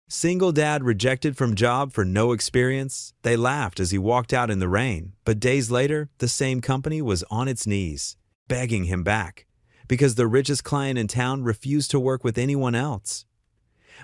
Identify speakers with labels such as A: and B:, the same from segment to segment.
A: Single dad rejected from job for no experience. They laughed as he walked out in the rain, but days later, the same company was on its knees, begging him back, because the richest client in town refused to work with anyone else.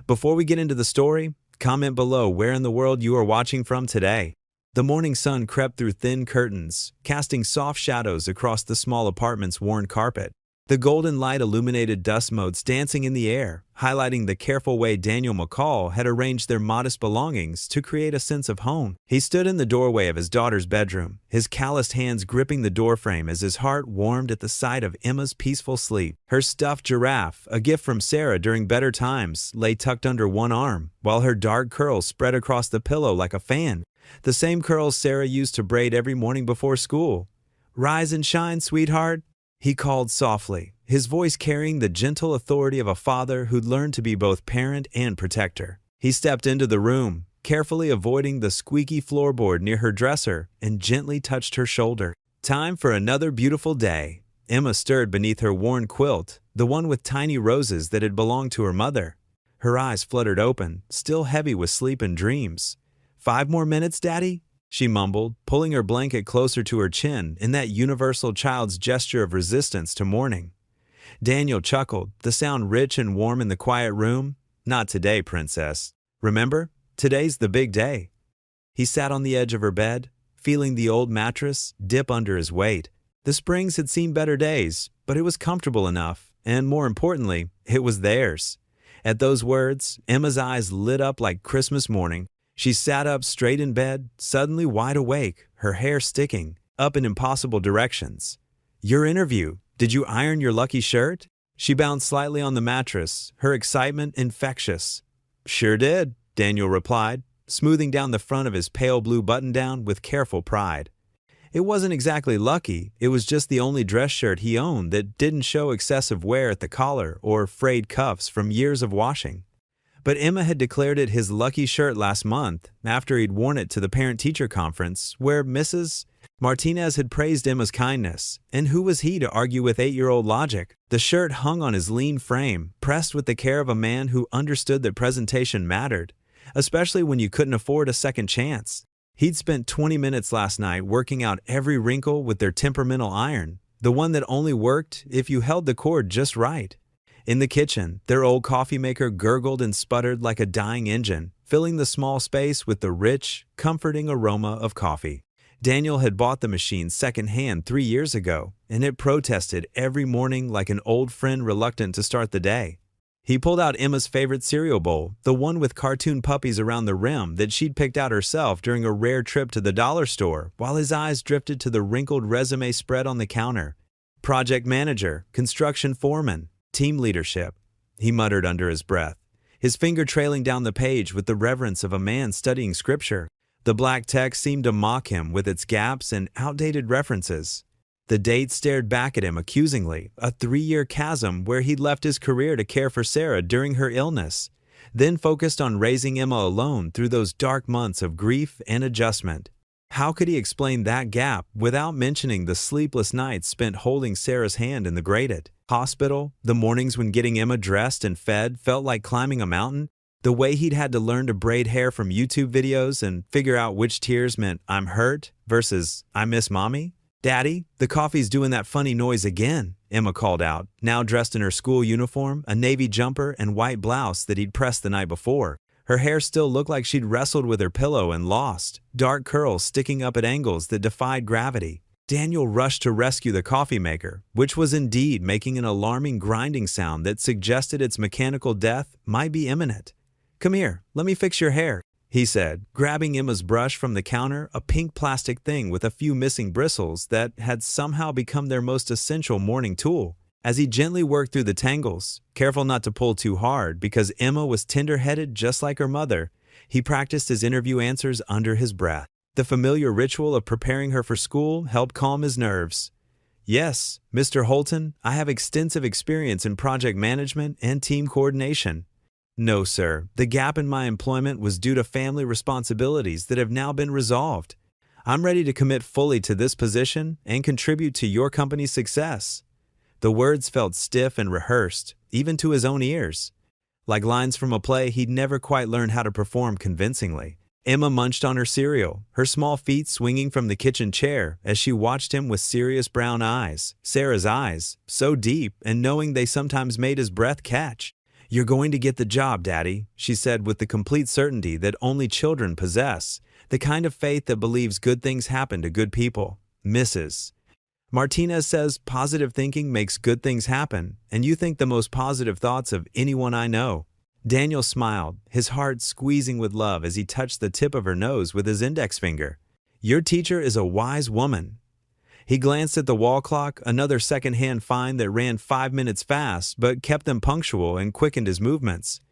A: Before we get into the story, comment below where in the world you are watching from today. The morning sun crept through thin curtains, casting soft shadows across the small apartment's worn carpet. The golden light illuminated dust motes dancing in the air, highlighting the careful way Daniel McCall had arranged their modest belongings to create a sense of home. He stood in the doorway of his daughter's bedroom, his calloused hands gripping the doorframe as his heart warmed at the sight of Emma's peaceful sleep. Her stuffed giraffe, a gift from Sarah during better times, lay tucked under one arm, while her dark curls spread across the pillow like a fan, the same curls Sarah used to braid every morning before school. "Rise and shine, sweetheart," he called softly, his voice carrying the gentle authority of a father who'd learned to be both parent and protector. He stepped into the room, carefully avoiding the squeaky floorboard near her dresser, and gently touched her shoulder. Time for another beautiful day. Emma stirred beneath her worn quilt, the one with tiny roses that had belonged to her mother. Her eyes fluttered open, still heavy with sleep and dreams. "5 more minutes, Daddy?" she mumbled, pulling her blanket closer to her chin in that universal child's gesture of resistance to morning. Daniel chuckled, the sound rich and warm in the quiet room. "Not today, princess. Remember, today's the big day." He sat on the edge of her bed, feeling the old mattress dip under his weight. The springs had seen better days, but it was comfortable enough, and more importantly, it was theirs. At those words, Emma's eyes lit up like Christmas morning. She sat up straight in bed, suddenly wide awake, her hair sticking up in impossible directions. "Your interview. Did you iron your lucky shirt?" She bounced slightly on the mattress, her excitement infectious. "Sure did," Daniel replied, smoothing down the front of his pale blue button-down with careful pride. It wasn't exactly lucky, it was just the only dress shirt he owned that didn't show excessive wear at the collar or frayed cuffs from years of washing. But Emma had declared it his lucky shirt last month, after he'd worn it to the parent-teacher conference, where Mrs. Martinez had praised Emma's kindness, and who was he to argue with 8-year-old logic? The shirt hung on his lean frame, pressed with the care of a man who understood that presentation mattered, especially when you couldn't afford a second chance. He'd spent 20 minutes last night working out every wrinkle with their temperamental iron, the one that only worked if you held the cord just right. In the kitchen, their old coffee maker gurgled and sputtered like a dying engine, filling the small space with the rich, comforting aroma of coffee. Daniel had bought the machine secondhand 3 years ago, and it protested every morning like an old friend reluctant to start the day. He pulled out Emma's favorite cereal bowl, the one with cartoon puppies around the rim that she'd picked out herself during a rare trip to the dollar store, while his eyes drifted to the wrinkled resume spread on the counter. "Project manager, construction foreman, team leadership," he muttered under his breath, his finger trailing down the page with the reverence of a man studying scripture. The black text seemed to mock him with its gaps and outdated references. The date stared back at him accusingly, a 3-year chasm where he'd left his career to care for Sarah during her illness, then focused on raising Emma alone through those dark months of grief and adjustment. How could he explain that gap without mentioning the sleepless nights spent holding Sarah's hand in the grated hospital, the mornings when getting Emma dressed and fed felt like climbing a mountain, the way he'd had to learn to braid hair from YouTube videos and figure out which tears meant "I'm hurt" versus "I miss mommy"? "Daddy, the coffee's doing that funny noise again," Emma called out, now dressed in her school uniform, a navy jumper and white blouse that he'd pressed the night before. Her hair still looked like she'd wrestled with her pillow and lost, dark curls sticking up at angles that defied gravity. Daniel rushed to rescue the coffee maker, which was indeed making an alarming grinding sound that suggested its mechanical death might be imminent. "Come here, let me fix your hair," he said, grabbing Emma's brush from the counter, a pink plastic thing with a few missing bristles that had somehow become their most essential morning tool. As he gently worked through the tangles, careful not to pull too hard because Emma was tender-headed just like her mother, he practiced his interview answers under his breath. The familiar ritual of preparing her for school helped calm his nerves. "Yes, Mr. Holton, I have extensive experience in project management and team coordination." "No, sir. The gap in my employment was due to family responsibilities that have now been resolved. I'm ready to commit fully to this position and contribute to your company's success." The words felt stiff and rehearsed, even to his own ears. like lines from a play he'd never quite learned how to perform convincingly. Emma munched on her cereal, her small feet swinging from the kitchen chair as she watched him with serious brown eyes, Sarah's eyes, so deep and knowing they sometimes made his breath catch. "You're going to get the job, Daddy," she said with the complete certainty that only children possess, the kind of faith that believes good things happen to good people. Mrs. Martinez says positive thinking makes good things happen, and you think the most positive thoughts of anyone I know. Daniel smiled, his heart squeezing with love as he touched the tip of her nose with his index finger. "Your teacher is a wise woman." He glanced at the wall clock, another second-hand find that ran 5 minutes fast but kept them punctual and quickened his movements.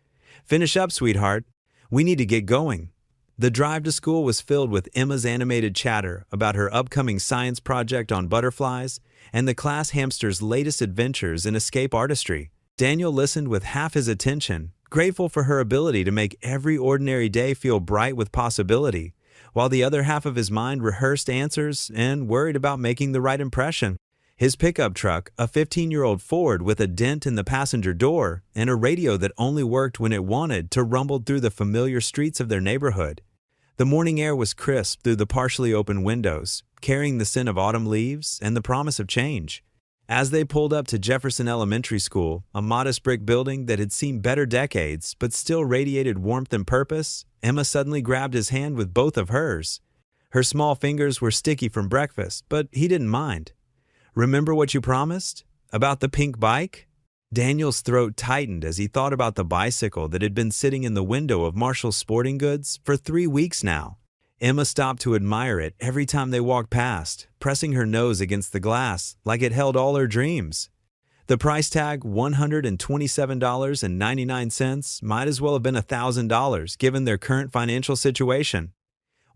A: "Finish up, sweetheart. We need to get going." The drive to school was filled with Emma's animated chatter about her upcoming science project on butterflies and the class hamster's latest adventures in escape artistry. Daniel listened with half his attention, grateful for her ability to make every ordinary day feel bright with possibility, while the other half of his mind rehearsed answers and worried about making the right impression. His pickup truck, a 15-year-old Ford with a dent in the passenger door and a radio that only worked when it wanted to, rumbled through the familiar streets of their neighborhood. The morning air was crisp through the partially open windows, carrying the scent of autumn leaves and the promise of change. As they pulled up to Jefferson Elementary School, a modest brick building that had seen better decades but still radiated warmth and purpose, Emma suddenly grabbed his hand with both of hers. Her small fingers were sticky from breakfast, but he didn't mind. "Remember what you promised? About the pink bike?" Daniel's throat tightened as he thought about the bicycle that had been sitting in the window of Marshall's Sporting Goods for 3 weeks now. Emma stopped to admire it every time they walked past, pressing her nose against the glass like it held all her dreams. The price tag, $127.99, might as well have been $1,000 given their current financial situation.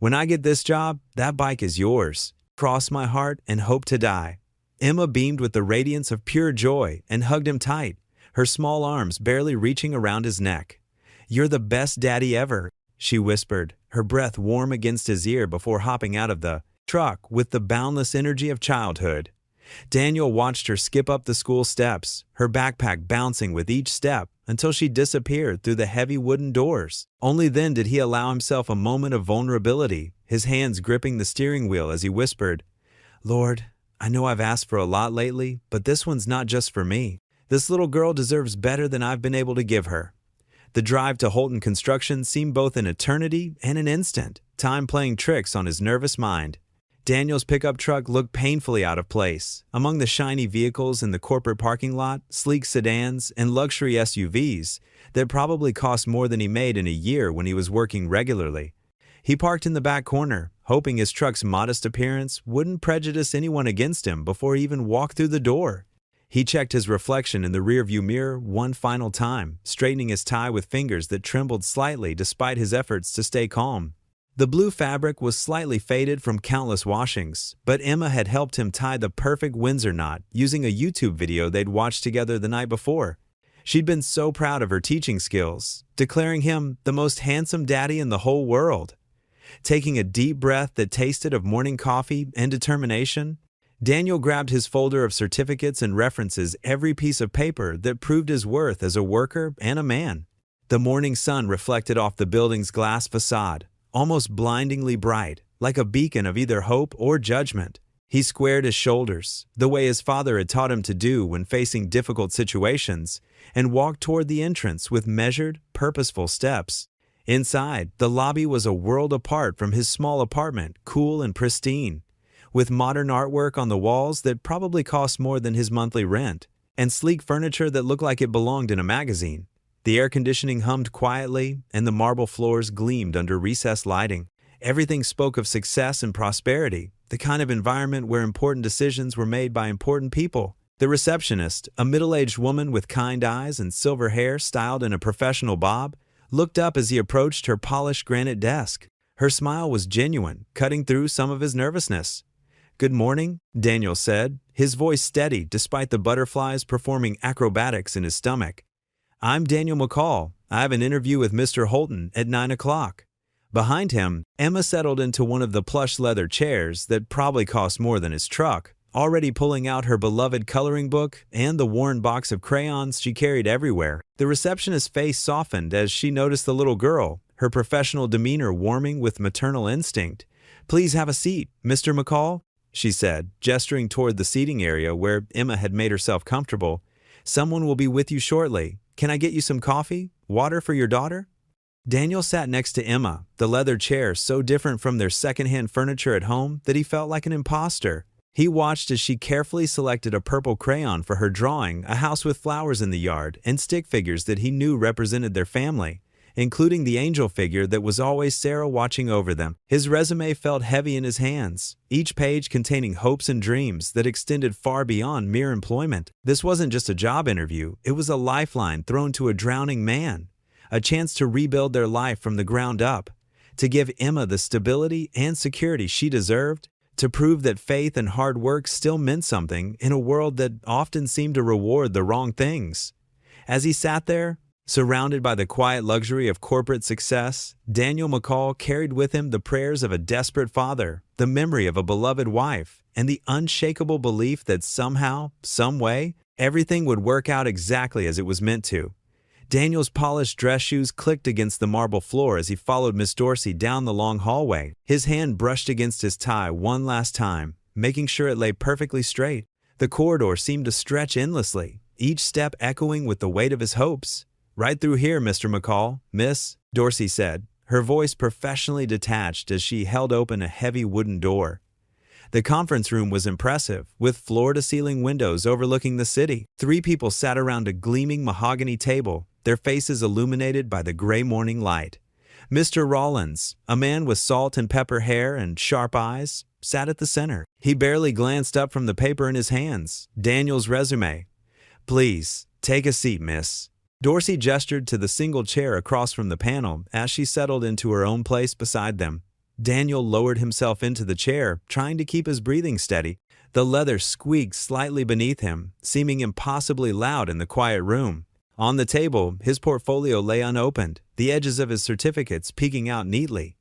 A: "When I get this job, that bike is yours. Cross my heart and hope to die." Emma beamed with the radiance of pure joy and hugged him tight, her small arms barely reaching around his neck. "You're the best daddy ever," she whispered, her breath warm against his ear before hopping out of the truck with the boundless energy of childhood. Daniel watched her skip up the school steps, her backpack bouncing with each step until she disappeared through the heavy wooden doors. Only then did he allow himself a moment of vulnerability, his hands gripping the steering wheel as he whispered, "Lord, I know I've asked for a lot lately, but this one's not just for me. This little girl deserves better than I've been able to give her." The drive to Holton Construction seemed both an eternity and an instant, time playing tricks on his nervous mind. Daniel's pickup truck looked painfully out of place. Among the shiny vehicles in the corporate parking lot, sleek sedans, and luxury SUVs that probably cost more than he made in a year when he was working regularly. He parked in the back corner, hoping his truck's modest appearance wouldn't prejudice anyone against him before he even walked through the door. He checked his reflection in the rearview mirror one final time, straightening his tie with fingers that trembled slightly despite his efforts to stay calm. The blue fabric was slightly faded from countless washings, but Emma had helped him tie the perfect Windsor knot using a YouTube video they'd watched together the night before. She'd been so proud of her teaching skills, declaring him the most handsome daddy in the whole world. Taking a deep breath that tasted of morning coffee and determination, Daniel grabbed his folder of certificates and references every piece of paper that proved his worth as a worker and a man. The morning sun reflected off the building's glass facade, almost blindingly bright, like a beacon of either hope or judgment. He squared his shoulders, the way his father had taught him to do when facing difficult situations, and walked toward the entrance with measured, purposeful steps. Inside, the lobby was a world apart from his small apartment, cool and pristine, with modern artwork on the walls that probably cost more than his monthly rent, and sleek furniture that looked like it belonged in a magazine. The air conditioning hummed quietly, and the marble floors gleamed under recessed lighting. Everything spoke of success and prosperity, the kind of environment where important decisions were made by important people. The receptionist, a middle-aged woman with kind eyes and silver hair styled in a professional bob, looked up as he approached her polished granite desk. Her smile was genuine, cutting through some of his nervousness. "Good morning," Daniel said, his voice steady despite the butterflies performing acrobatics in his stomach. "I'm Daniel McCall. I have an interview with Mr. Holton at 9 o'clock. Behind him, Emma settled into one of the plush leather chairs that probably cost more than his truck, already pulling out her beloved coloring book and the worn box of crayons she carried everywhere. The receptionist's face softened as she noticed the little girl, her professional demeanor warming with maternal instinct. "Please have a seat, Mr. McCall," she said, gesturing toward the seating area where Emma had made herself comfortable. "Someone will be with you shortly. Can I get you some coffee? Water for your daughter?" Daniel sat next to Emma, the leather chair so different from their secondhand furniture at home that he felt like an imposter. He watched as she carefully selected a purple crayon for her drawing, a house with flowers in the yard, and stick figures that he knew represented their family, including the angel figure that was always Sarah watching over them. His resume felt heavy in his hands, each page containing hopes and dreams that extended far beyond mere employment. This wasn't just a job interview, it was a lifeline thrown to a drowning man. A chance to rebuild their life from the ground up, to give Emma the stability and security she deserved, to prove that faith and hard work still meant something in a world that often seemed to reward the wrong things. As he sat there, surrounded by the quiet luxury of corporate success, Daniel McCall carried with him the prayers of a desperate father, the memory of a beloved wife, and the unshakable belief that somehow, some way, everything would work out exactly as it was meant to. Daniel's polished dress shoes clicked against the marble floor as he followed Miss Dorsey down the long hallway. His hand brushed against his tie one last time, making sure it lay perfectly straight. The corridor seemed to stretch endlessly, each step echoing with the weight of his hopes. "Right through here, Mr. McCall, Miss," Dorsey said, her voice professionally detached as she held open a heavy wooden door. The conference room was impressive, with floor-to-ceiling windows overlooking the city. 3 people sat around a gleaming mahogany table, their faces illuminated by the gray morning light. Mr. Rollins, a man with salt and pepper hair and sharp eyes, sat at the center. He barely glanced up from the paper in his hands, Daniel's resume. "Please, take a seat, miss." Dorsey gestured to the single chair across from the panel as she settled into her own place beside them. Daniel lowered himself into the chair, trying to keep his breathing steady. The leather squeaked slightly beneath him, seeming impossibly loud in the quiet room. On the table, his portfolio lay unopened, the edges of his certificates peeking out neatly.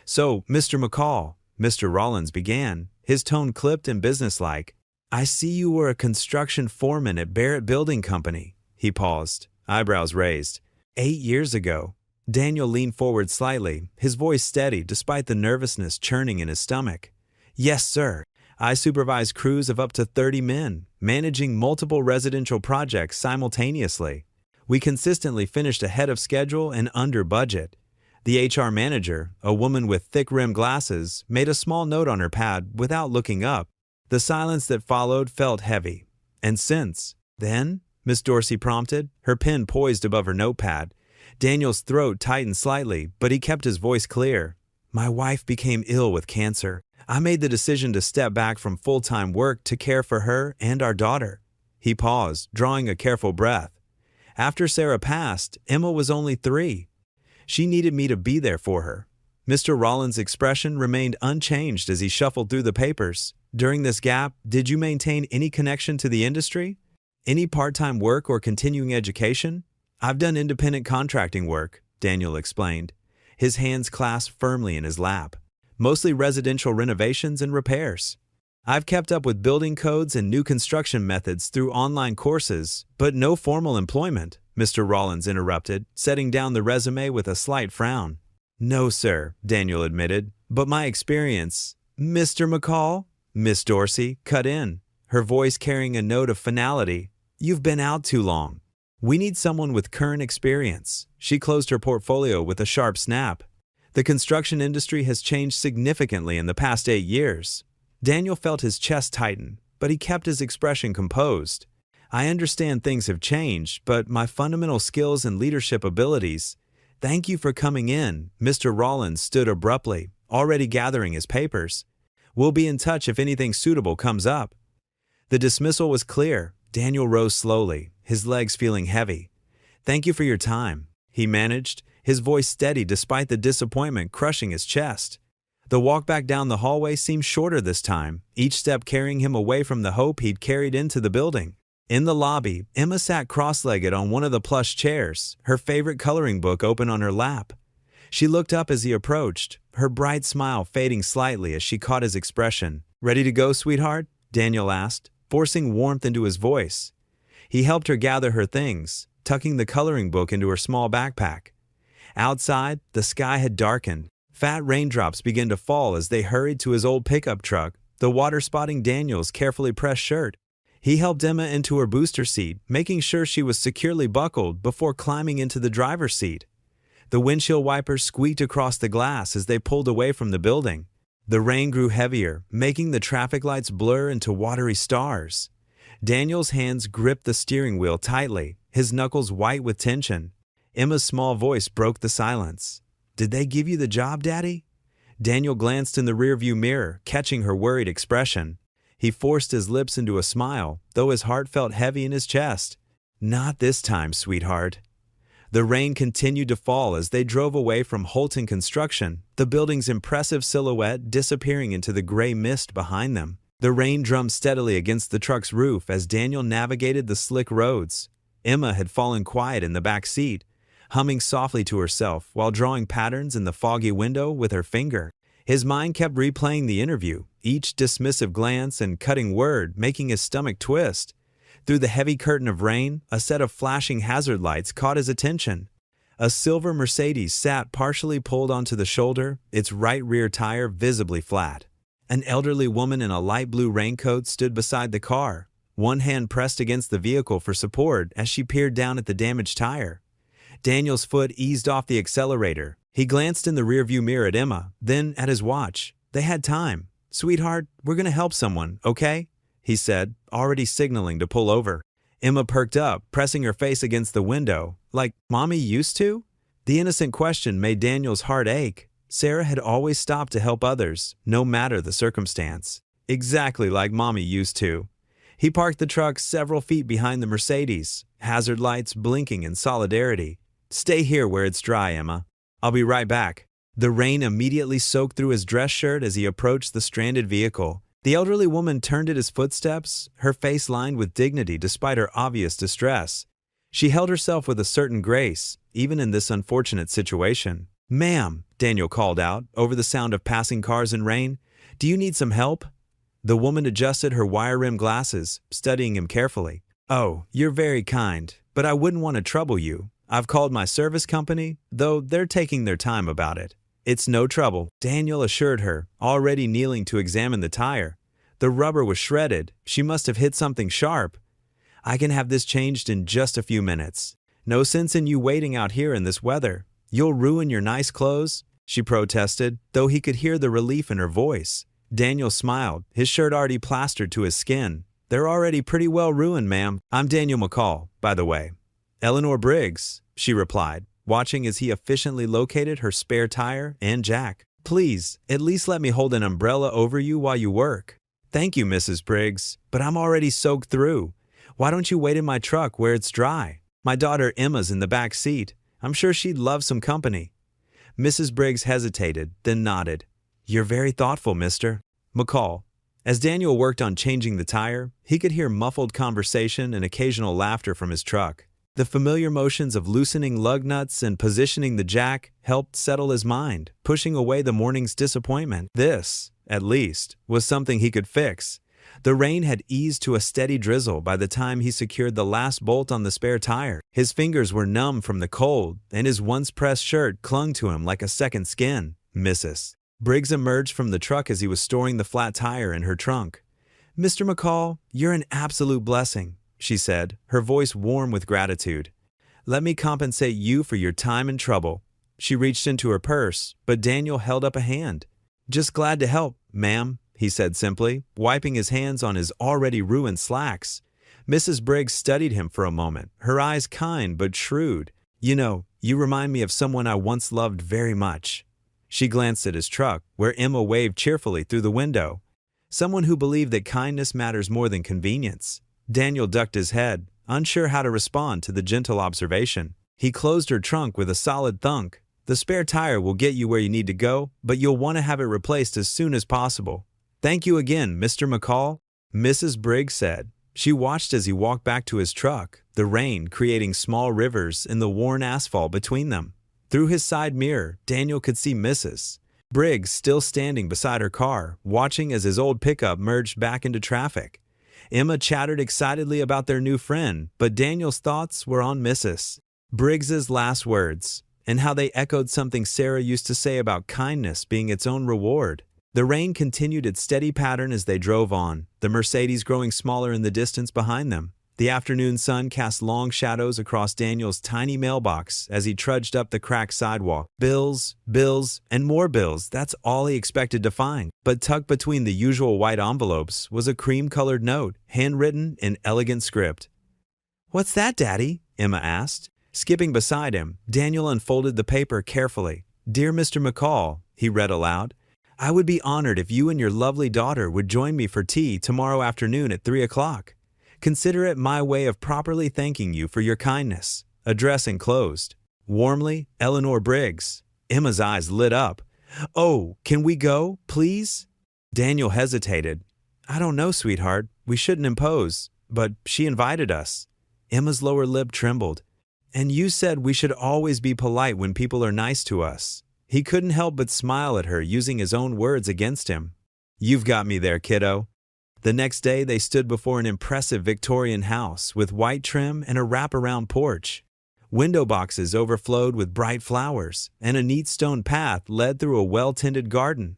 A: "So, Mr. McCall," Mr. Rollins began, his tone clipped and businesslike. "I see you were a construction foreman at Barrett Building Company." He paused, eyebrows raised. 8 years ago." Daniel leaned forward slightly, his voice steady despite the nervousness churning in his stomach. "Yes, sir. I supervised crews of up to 30 men, managing multiple residential projects simultaneously. We consistently finished ahead of schedule and under budget." The HR manager, a woman with thick-rimmed glasses, made a small note on her pad without looking up. The silence that followed felt heavy. "And since then?" Miss Dorsey prompted, her pen poised above her notepad. Daniel's throat tightened slightly, but he kept his voice clear. "My wife became ill with cancer. I made the decision to step back from full-time work to care for her and our daughter." He paused, drawing a careful breath. "After Sarah passed, Emma was only 3. She needed me to be there for her." Mr. Rollins' expression remained unchanged as he shuffled through the papers. "During this gap, did you maintain any connection to the industry? Any part-time work or continuing education?" "I've done independent contracting work," Daniel explained, his hands clasped firmly in his lap. "Mostly residential renovations and repairs. I've kept up with building codes and new construction methods through online courses, but no formal employment," Mr. Rollins interrupted, setting down the resume with a slight frown. "No, sir," Daniel admitted, "but my experience—" "Mr. McCall," Miss Dorsey cut in, her voice carrying a note of finality. "You've been out too long. We need someone with current experience." She closed her portfolio with a sharp snap. "The construction industry has changed significantly in the past 8 years. Daniel felt his chest tighten, but he kept his expression composed. "I understand things have changed, but my fundamental skills and leadership abilities—" "Thank you for coming in." Mr. Rollins stood abruptly, already gathering his papers. "We'll be in touch if anything suitable comes up." The dismissal was clear. Daniel rose slowly, his legs feeling heavy. "Thank you for your time," he managed, his voice steady despite the disappointment crushing his chest. The walk back down the hallway seemed shorter this time, each step carrying him away from the hope he'd carried into the building. In the lobby, Emma sat cross-legged on one of the plush chairs, her favorite coloring book open on her lap. She looked up as he approached, her bright smile fading slightly as she caught his expression. "Ready to go, sweetheart?" Daniel asked, forcing warmth into his voice. He helped her gather her things, tucking the coloring book into her small backpack. Outside, the sky had darkened. Fat raindrops began to fall as they hurried to his old pickup truck, the water spotting Daniel's carefully pressed shirt. He helped Emma into her booster seat, making sure she was securely buckled before climbing into the driver's seat. The windshield wipers squeaked across the glass as they pulled away from the building. The rain grew heavier, making the traffic lights blur into watery stars. Daniel's hands gripped the steering wheel tightly, his knuckles white with tension. Emma's small voice broke the silence. "Did they give you the job, Daddy?" Daniel glanced in the rearview mirror, catching her worried expression. He forced his lips into a smile, though his heart felt heavy in his chest. "Not this time, sweetheart." The rain continued to fall as they drove away from Holton Construction, the building's impressive silhouette disappearing into the gray mist behind them. The rain drummed steadily against the truck's roof as Daniel navigated the slick roads. Emma had fallen quiet in the back seat, humming softly to herself while drawing patterns in the foggy window with her finger. His mind kept replaying the interview, each dismissive glance and cutting word making his stomach twist. Through the heavy curtain of rain, a set of flashing hazard lights caught his attention. A silver Mercedes sat partially pulled onto the shoulder, its right rear tire visibly flat. An elderly woman in a light blue raincoat stood beside the car, one hand pressed against the vehicle for support as she peered down at the damaged tire. Daniel's foot eased off the accelerator. He glanced in the rearview mirror at Emma, then at his watch. They had time. "Sweetheart, we're going to help someone, okay?" he said, already signaling to pull over. Emma perked up, pressing her face against the window. "Like Mommy used to?" The innocent question made Daniel's heart ache. Sarah had always stopped to help others, no matter the circumstance. Exactly like Mommy used to. He parked the truck several feet behind the Mercedes, hazard lights blinking in solidarity. "Stay here where it's dry, Emma. I'll be right back." The rain immediately soaked through his dress shirt as he approached the stranded vehicle. The elderly woman turned at his footsteps, her face lined with dignity despite her obvious distress. She held herself with a certain grace, even in this unfortunate situation. "Ma'am," Daniel called out, over the sound of passing cars and rain, "do you need some help?" The woman adjusted her wire-rimmed glasses, studying him carefully. "Oh, you're very kind, but I wouldn't want to trouble you. I've called my service company, though they're taking their time about it." "It's no trouble," Daniel assured her, already kneeling to examine the tire. The rubber was shredded. She must have hit something sharp. "I can have this changed in just a few minutes. No sense in you waiting out here in this weather. You'll ruin your nice clothes," she protested, though he could hear the relief in her voice. Daniel smiled, his shirt already plastered to his skin. "They're already pretty well ruined, ma'am. I'm Daniel McCall, by the way." "Eleanor Briggs," she replied, watching as he efficiently located her spare tire and jack. "Please, at least let me hold an umbrella over you while you work." "Thank you, Mrs. Briggs, but I'm already soaked through. Why don't you wait in my truck where it's dry? My daughter Emma's in the back seat. I'm sure she'd love some company." Mrs. Briggs hesitated, then nodded. "You're very thoughtful, Mr. McCall." As Daniel worked on changing the tire, he could hear muffled conversation and occasional laughter from his truck. The familiar motions of loosening lug nuts and positioning the jack helped settle his mind, pushing away the morning's disappointment. This, at least, was something he could fix. The rain had eased to a steady drizzle by the time he secured the last bolt on the spare tire. His fingers were numb from the cold, and his once-pressed shirt clung to him like a second skin. "Mrs. Briggs emerged from the truck as he was storing the flat tire in her trunk. "Mr. McCall, you're an absolute blessing," she said, her voice warm with gratitude. "Let me compensate you for your time and trouble." She reached into her purse, but Daniel held up a hand. "Just glad to help, ma'am," he said simply, wiping his hands on his already ruined slacks. Mrs. Briggs studied him for a moment, her eyes kind but shrewd. "You know, you remind me of someone I once loved very much." She glanced at his truck, where Emma waved cheerfully through the window. "Someone who believed that kindness matters more than convenience." Daniel ducked his head, unsure how to respond to the gentle observation. He closed her trunk with a solid thunk. "The spare tire will get you where you need to go, but you'll want to have it replaced as soon as possible." "Thank you again, Mr. McCall," Mrs. Briggs said. She watched as he walked back to his truck, the rain creating small rivers in the worn asphalt between them. Through his side mirror, Daniel could see Mrs. Briggs still standing beside her car, watching as his old pickup merged back into traffic. Emma chattered excitedly about their new friend, but Daniel's thoughts were on Mrs. Briggs's last words, and how they echoed something Sarah used to say about kindness being its own reward. The rain continued its steady pattern as they drove on, the Mercedes growing smaller in the distance behind them. The afternoon sun cast long shadows across Daniel's tiny mailbox as he trudged up the cracked sidewalk. Bills, bills, and more bills, that's all he expected to find. But tucked between the usual white envelopes was a cream-colored note, handwritten in elegant script. "What's that, Daddy?" Emma asked. Skipping beside him, Daniel unfolded the paper carefully. "Dear Mr. McCall," he read aloud, "I would be honored if you and your lovely daughter would join me for tea tomorrow afternoon at 3 o'clock. Consider it my way of properly thanking you for your kindness. Address enclosed. Warmly, Eleanor Briggs." Emma's eyes lit up. "Oh, can we go, please?" Daniel hesitated. "I don't know, sweetheart. We shouldn't impose, but she invited us." Emma's lower lip trembled. "And you said we should always be polite when people are nice to us." He couldn't help but smile at her, using his own words against him. "You've got me there, kiddo." The next day, they stood before an impressive Victorian house with white trim and a wraparound porch. Window boxes overflowed with bright flowers, and a neat stone path led through a well-tended garden.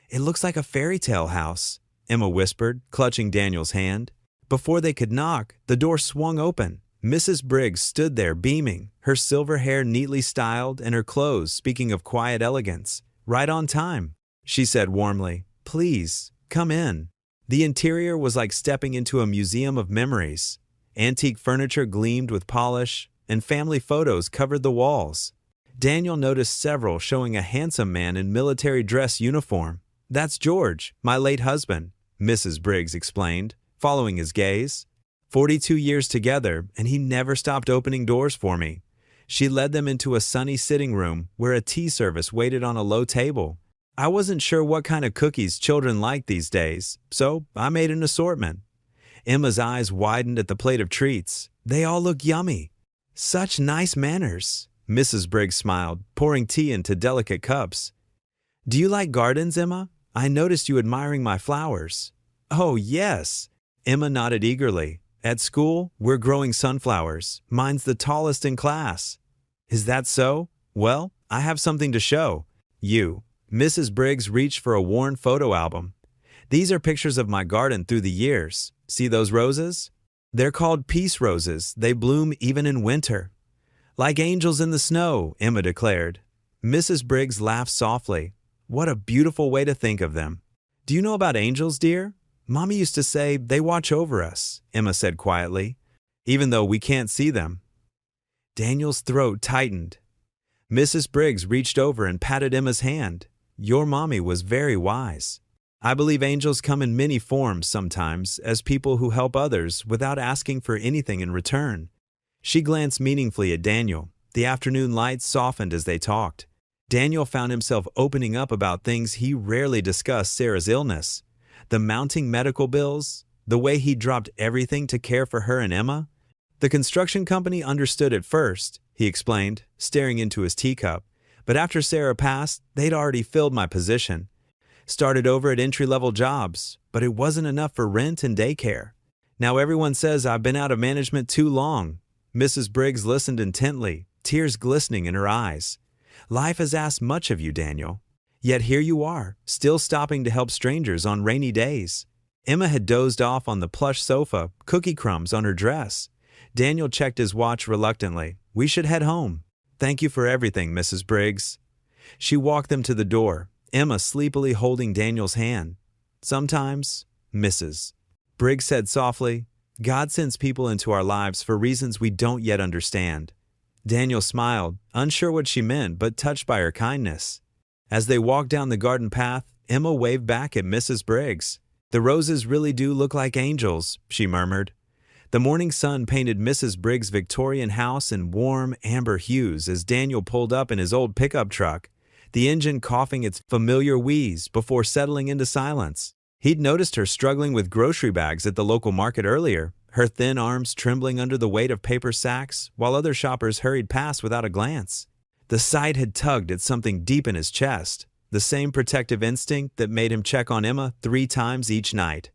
A: "It looks like a fairy tale house," Emma whispered, clutching Daniel's hand. Before they could knock, the door swung open. Mrs. Briggs stood there beaming, her silver hair neatly styled and her clothes speaking of quiet elegance. "Right on time," she said warmly. "Please, come in." The interior was like stepping into a museum of memories. Antique furniture gleamed with polish, and family photos covered the walls. Daniel noticed several showing a handsome man in military dress uniform. "That's George, my late husband," Mrs. Briggs explained, following his gaze. 42 years together, and he never stopped opening doors for me." She led them into a sunny sitting room where a tea service waited on a low table. "I wasn't sure what kind of cookies children like these days, so I made an assortment." Emma's eyes widened at the plate of treats. "They all look yummy." "Such nice manners," Mrs. Briggs smiled, pouring tea into delicate cups. "Do you like gardens, Emma? I noticed you admiring my flowers." "Oh, yes." Emma nodded eagerly. "At school, we're growing sunflowers. Mine's the tallest in class." "Is that so? Well, I have something to show you." Mrs. Briggs reached for a worn photo album. "These are pictures of my garden through the years. See those roses? They're called peace roses. They bloom even in winter." "Like angels in the snow," Emma declared. Mrs. Briggs laughed softly. "What a beautiful way to think of them." "Do you know about angels, dear? Mommy used to say they watch over us," Emma said quietly, "even though we can't see them." Daniel's throat tightened. Mrs. Briggs reached over and patted Emma's hand. "Your mommy was very wise. I believe angels come in many forms sometimes as people who help others without asking for anything in return." She glanced meaningfully at Daniel. The afternoon light softened as they talked. Daniel found himself opening up about things he rarely discussed: Sarah's illness, the mounting medical bills, the way he dropped everything to care for her and Emma. "The construction company understood at first," he explained, staring into his teacup. "But after Sarah passed, they'd already filled my position. Started over at entry-level jobs, but it wasn't enough for rent and daycare. Now everyone says I've been out of management too long." Mrs. Briggs listened intently, tears glistening in her eyes. "Life has asked much of you, Daniel. Yet here you are, still stopping to help strangers on rainy days." Emma had dozed off on the plush sofa, cookie crumbs on her dress. Daniel checked his watch reluctantly. "We should head home." "Thank you for everything, Mrs. Briggs." She walked them to the door, Emma sleepily holding Daniel's hand. "Sometimes, Mrs. Briggs said softly, God sends people into our lives for reasons we don't yet understand." Daniel smiled, unsure what she meant, but touched by her kindness. As they walked down the garden path, Emma waved back at Mrs. Briggs. "The roses really do look like angels," she murmured. The morning sun painted Mrs. Briggs' Victorian house in warm, amber hues as Daniel pulled up in his old pickup truck, the engine coughing its familiar wheeze before settling into silence. He'd noticed her struggling with grocery bags at the local market earlier, her thin arms trembling under the weight of paper sacks, while other shoppers hurried past without a glance. The sight had tugged at something deep in his chest. the same protective instinct that made him check on Emma 3 times each night.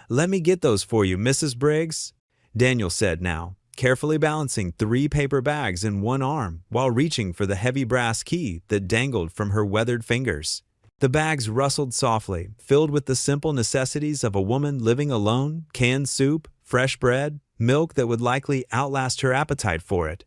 A: "Let me get those for you, Mrs. Briggs," Daniel said now, carefully balancing 3 paper bags in one arm while reaching for the heavy brass key that dangled from her weathered fingers. The bags rustled softly, filled with the simple necessities of a woman living alone: canned soup, fresh bread, milk that would likely outlast her appetite for it.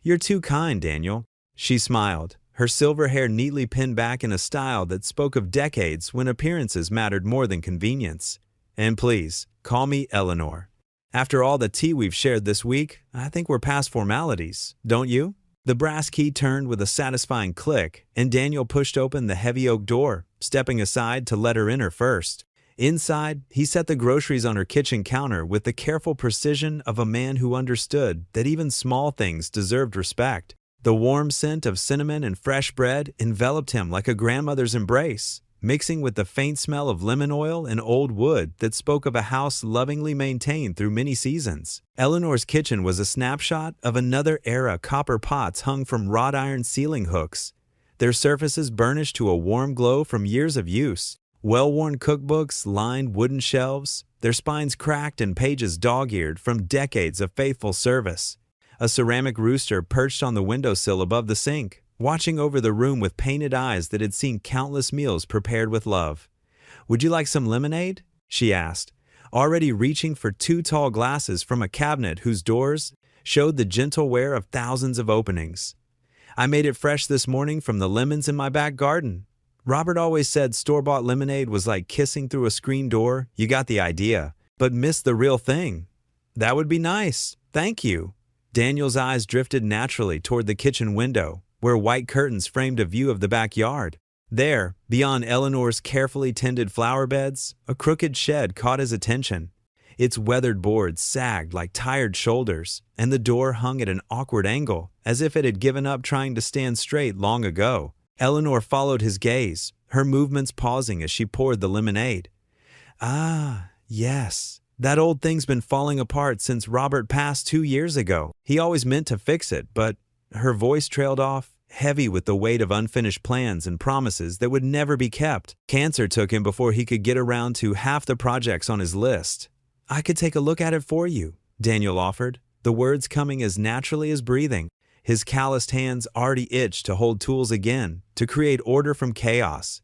A: "You're too kind, Daniel." She smiled, her silver hair neatly pinned back in a style that spoke of decades when appearances mattered more than convenience. "And please, call me Eleanor. After all the tea we've shared this week, I think we're past formalities, don't you?" The brass key turned with a satisfying click, and Daniel pushed open the heavy oak door, stepping aside to let her enter first. Inside, he set the groceries on her kitchen counter with the careful precision of a man who understood that even small things deserved respect. The warm scent of cinnamon and fresh bread enveloped him like a grandmother's embrace, mixing with the faint smell of lemon oil and old wood that spoke of a house lovingly maintained through many seasons. Eleanor's kitchen was a snapshot of another era. Copper pots hung from wrought iron ceiling hooks, their surfaces burnished to a warm glow from years of use. Well-worn cookbooks lined wooden shelves, their spines cracked and pages dog-eared from decades of faithful service. A ceramic rooster perched on the windowsill above the sink, watching over the room with painted eyes that had seen countless meals prepared with love. "Would you like some lemonade?" she asked, already reaching for 2 tall glasses from a cabinet whose doors showed the gentle wear of thousands of openings. "I made it fresh this morning from the lemons in my back garden." Robert always said store-bought lemonade was like kissing through a screen door. You got the idea, but missed the real thing. "That would be nice. Thank you." Daniel's eyes drifted naturally toward the kitchen window, where white curtains framed a view of the backyard. There, beyond Eleanor's carefully tended flower beds, a crooked shed caught his attention. Its weathered boards sagged like tired shoulders, and the door hung at an awkward angle, as if it had given up trying to stand straight long ago. Eleanor followed his gaze, her movements pausing as she poured the lemonade. "Ah, yes. That old thing's been falling apart since Robert passed 2 years ago. He always meant to fix it, but—" Her voice trailed off, heavy with the weight of unfinished plans and promises that would never be kept. Cancer took him before he could get around to half the projects on his list. "I could take a look at it for you," Daniel offered, the words coming as naturally as breathing. His calloused hands already itched to hold tools again, to create order from chaos.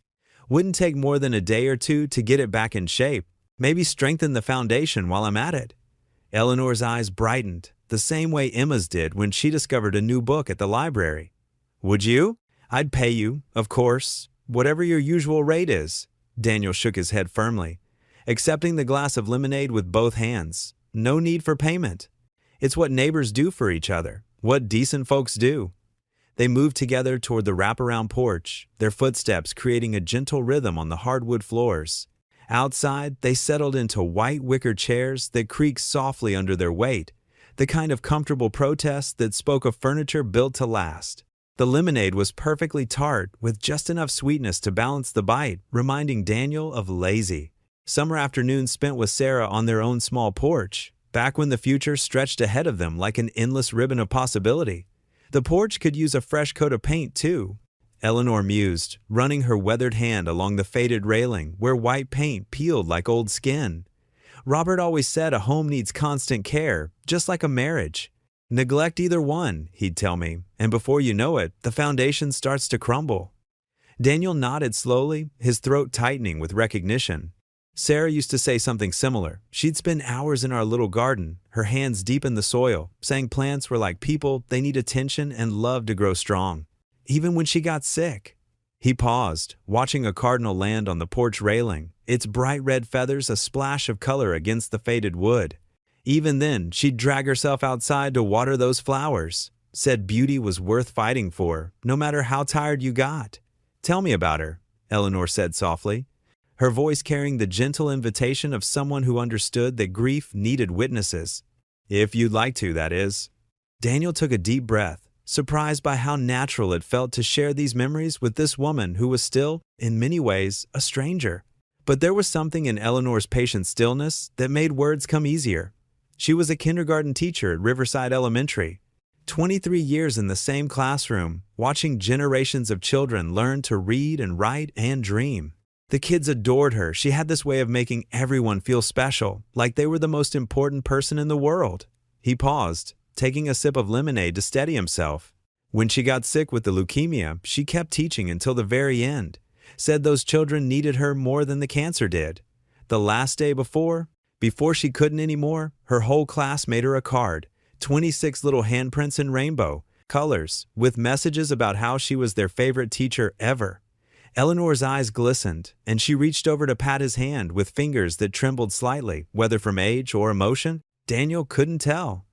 A: "Wouldn't take more than a day or 2 to get it back in shape. Maybe strengthen the foundation while I'm at it." Eleanor's eyes brightened, the same way Emma's did when she discovered a new book at the library. "Would you? I'd pay you, of course, whatever your usual rate is." Daniel shook his head firmly, accepting the glass of lemonade with both hands. "No need for payment. It's what neighbors do for each other, what decent folks do." They moved together toward the wraparound porch, their footsteps creating a gentle rhythm on the hardwood floors. Outside, they settled into white wicker chairs that creaked softly under their weight, the kind of comfortable protest that spoke of furniture built to last. The lemonade was perfectly tart, with just enough sweetness to balance the bite, reminding Daniel of lazy summer afternoons spent with Sarah on their own small porch, back when the future stretched ahead of them like an endless ribbon of possibility. The porch could use a fresh coat of paint, too, Eleanor mused, running her weathered hand along the faded railing where white paint peeled like old skin. Robert always said a home needs constant care, just like a marriage. Neglect either one, he'd tell me, and before you know it, the foundation starts to crumble. Daniel nodded slowly, his throat tightening with recognition. Sarah used to say something similar. She'd spend hours in our little garden, her hands deep in the soil, saying plants were like people, they need attention and love to grow strong. Even when she got sick. He paused, watching a cardinal land on the porch railing, its bright red feathers a splash of color against the faded wood. Even then, she'd drag herself outside to water those flowers. Said beauty was worth fighting for, no matter how tired you got. "Tell me about her," Eleanor said softly, her voice carrying the gentle invitation of someone who understood that grief needed witnesses. "If you'd like to, that is." Daniel took a deep breath, surprised by how natural it felt to share these memories with this woman who was still, in many ways, a stranger. But there was something in Eleanor's patient stillness that made words come easier. She was a kindergarten teacher at Riverside Elementary. 23 years in the same classroom, watching generations of children learn to read and write and dream. The kids adored her. She had this way of making everyone feel special, like they were the most important person in the world. He paused, taking a sip of lemonade to steady himself. When she got sick with the leukemia, she kept teaching until the very end. Said those children needed her more than the cancer did. The last day before she couldn't anymore, her whole class made her a card, 26 little handprints in rainbow colors, with messages about how she was their favorite teacher ever. Eleanor's eyes glistened, and she reached over to pat his hand with fingers that trembled slightly, whether from age or emotion. Daniel couldn't tell.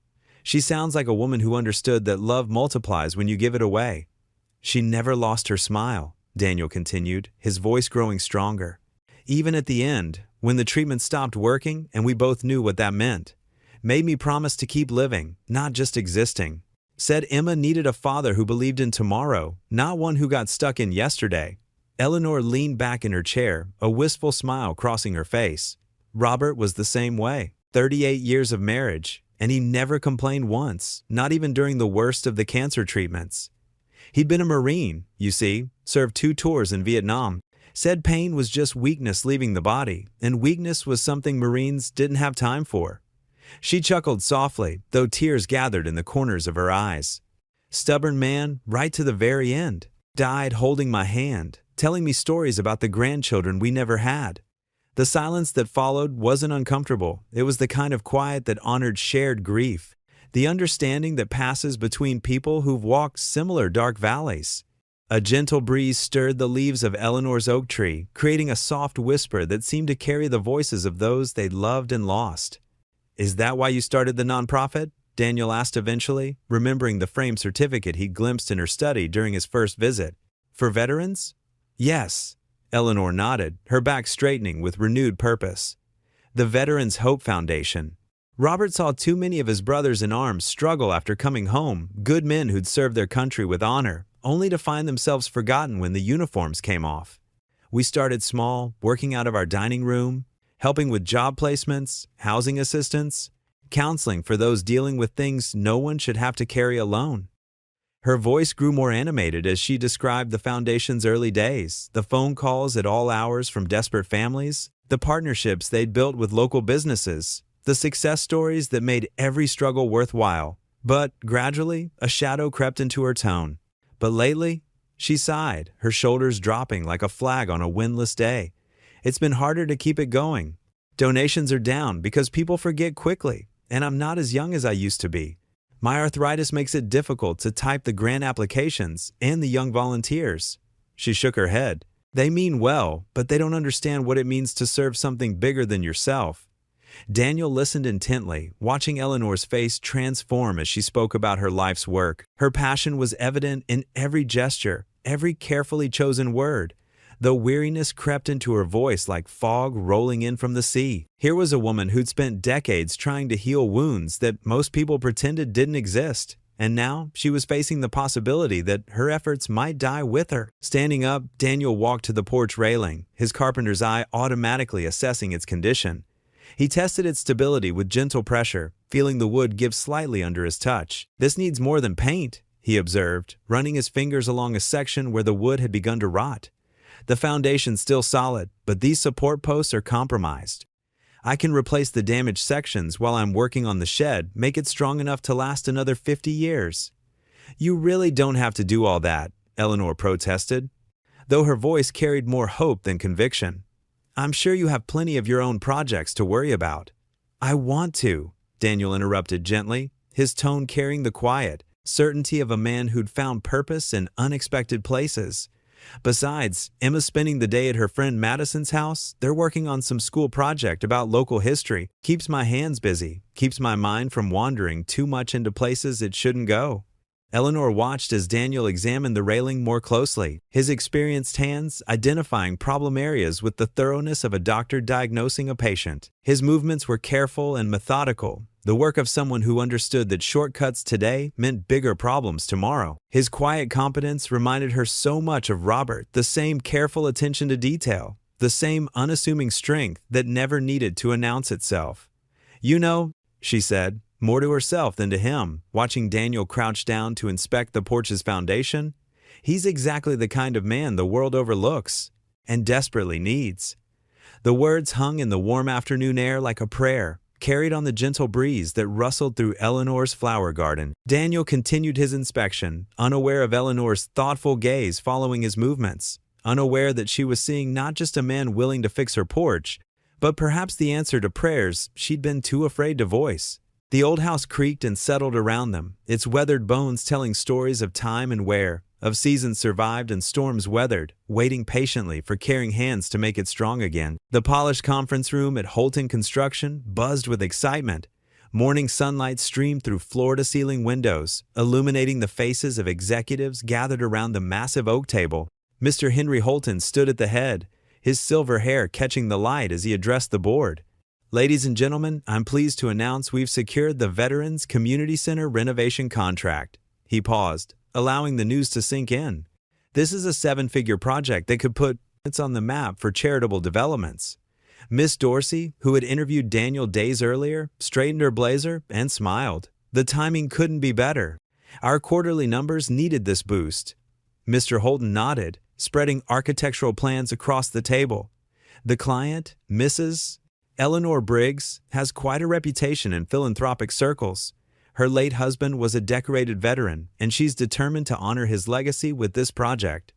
A: She sounds like a woman who understood that love multiplies when you give it away. She never lost her smile, Daniel continued, his voice growing stronger. Even at the end, when the treatment stopped working and we both knew what that meant. Made me promise to keep living, not just existing. Said Emma needed a father who believed in tomorrow, not one who got stuck in yesterday. Eleanor leaned back in her chair, a wistful smile crossing her face. Robert was the same way. 38 years of marriage, and he never complained once, not even during the worst of the cancer treatments. He'd been a Marine, you see, served 2 tours in Vietnam. Said pain was just weakness leaving the body, and weakness was something Marines didn't have time for. She chuckled softly, though tears gathered in the corners of her eyes. Stubborn man, right to the very end. Died holding my hand, telling me stories about the grandchildren we never had. The silence that followed wasn't uncomfortable. It was the kind of quiet that honored shared grief, the understanding that passes between people who've walked similar dark valleys. A gentle breeze stirred the leaves of Eleanor's oak tree, creating a soft whisper that seemed to carry the voices of those they'd loved and lost. "Is that why you started the nonprofit?" Daniel asked eventually, remembering the framed certificate he'd glimpsed in her study during his first visit. "For veterans?" "Yes." Eleanor nodded, her back straightening with renewed purpose. The Veterans Hope Foundation. Robert saw too many of his brothers in arms struggle after coming home, good men who'd served their country with honor, only to find themselves forgotten when the uniforms came off. We started small, working out of our dining room, helping with job placements, housing assistance, counseling for those dealing with things no one should have to carry alone. Her voice grew more animated as she described the foundation's early days, the phone calls at all hours from desperate families, the partnerships they'd built with local businesses, the success stories that made every struggle worthwhile. But, gradually, a shadow crept into her tone. But lately, she sighed, her shoulders dropping like a flag on a windless day. "It's been harder to keep it going. Donations are down because people forget quickly, and I'm not as young as I used to be. My arthritis makes it difficult to type the grant applications and the young volunteers." She shook her head. "They mean well, but they don't understand what it means to serve something bigger than yourself." Daniel listened intently, watching Eleanor's face transform as she spoke about her life's work. Her passion was evident in every gesture, every carefully chosen word. Though weariness crept into her voice like fog rolling in from the sea. Here was a woman who'd spent decades trying to heal wounds that most people pretended didn't exist. And now she was facing the possibility that her efforts might die with her. Standing up, Daniel walked to the porch railing, his carpenter's eye automatically assessing its condition. He tested its stability with gentle pressure, feeling the wood give slightly under his touch. "This needs more than paint," he observed, running his fingers along a section where the wood had begun to rot. "The foundation's still solid, but these support posts are compromised. I can replace the damaged sections while I'm working on the shed, make it strong enough to last another 50 years. "You really don't have to do all that," Eleanor protested, though her voice carried more hope than conviction. "I'm sure you have plenty of your own projects to worry about." "I want to," Daniel interrupted gently, his tone carrying the quiet certainty of a man who'd found purpose in unexpected places. "Besides, Emma's spending the day at her friend Madison's house. They're working on some school project about local history. Keeps my hands busy, keeps my mind from wandering too much into places it shouldn't go." Eleanor watched as Daniel examined the railing more closely, his experienced hands identifying problem areas with the thoroughness of a doctor diagnosing a patient. His movements were careful and methodical, the work of someone who understood that shortcuts today meant bigger problems tomorrow. His quiet competence reminded her so much of Robert, the same careful attention to detail, the same unassuming strength that never needed to announce itself. "You know," she said, more to herself than to him, watching Daniel crouch down to inspect the porch's foundation. He's exactly the kind of man the world overlooks and desperately needs. The words hung in the warm afternoon air like a prayer, carried on the gentle breeze that rustled through Eleanor's flower garden. Daniel continued his inspection, unaware of Eleanor's thoughtful gaze following his movements, unaware that she was seeing not just a man willing to fix her porch, but perhaps the answer to prayers she'd been too afraid to voice. The old house creaked and settled around them, its weathered bones telling stories of time and wear, of seasons survived and storms weathered, waiting patiently for caring hands to make it strong again. The polished conference room at Holton Construction buzzed with excitement. Morning sunlight streamed through floor-to-ceiling windows, illuminating the faces of executives gathered around the massive oak table. Mr. Henry Holton stood at the head, his silver hair catching the light as he addressed the board. Ladies and gentlemen, I'm pleased to announce we've secured the Veterans Community Center renovation contract. He paused, allowing the news to sink in. This is a 7-figure project that could put it on the map for charitable developments. Miss Dorsey, who had interviewed Daniel days earlier, straightened her blazer and smiled. The timing couldn't be better. Our quarterly numbers needed this boost. Mr. Holton nodded, spreading architectural plans across the table. The client, Mrs. Eleanor Briggs, has quite a reputation in philanthropic circles. Her late husband was a decorated veteran, and she's determined to honor his legacy with this project.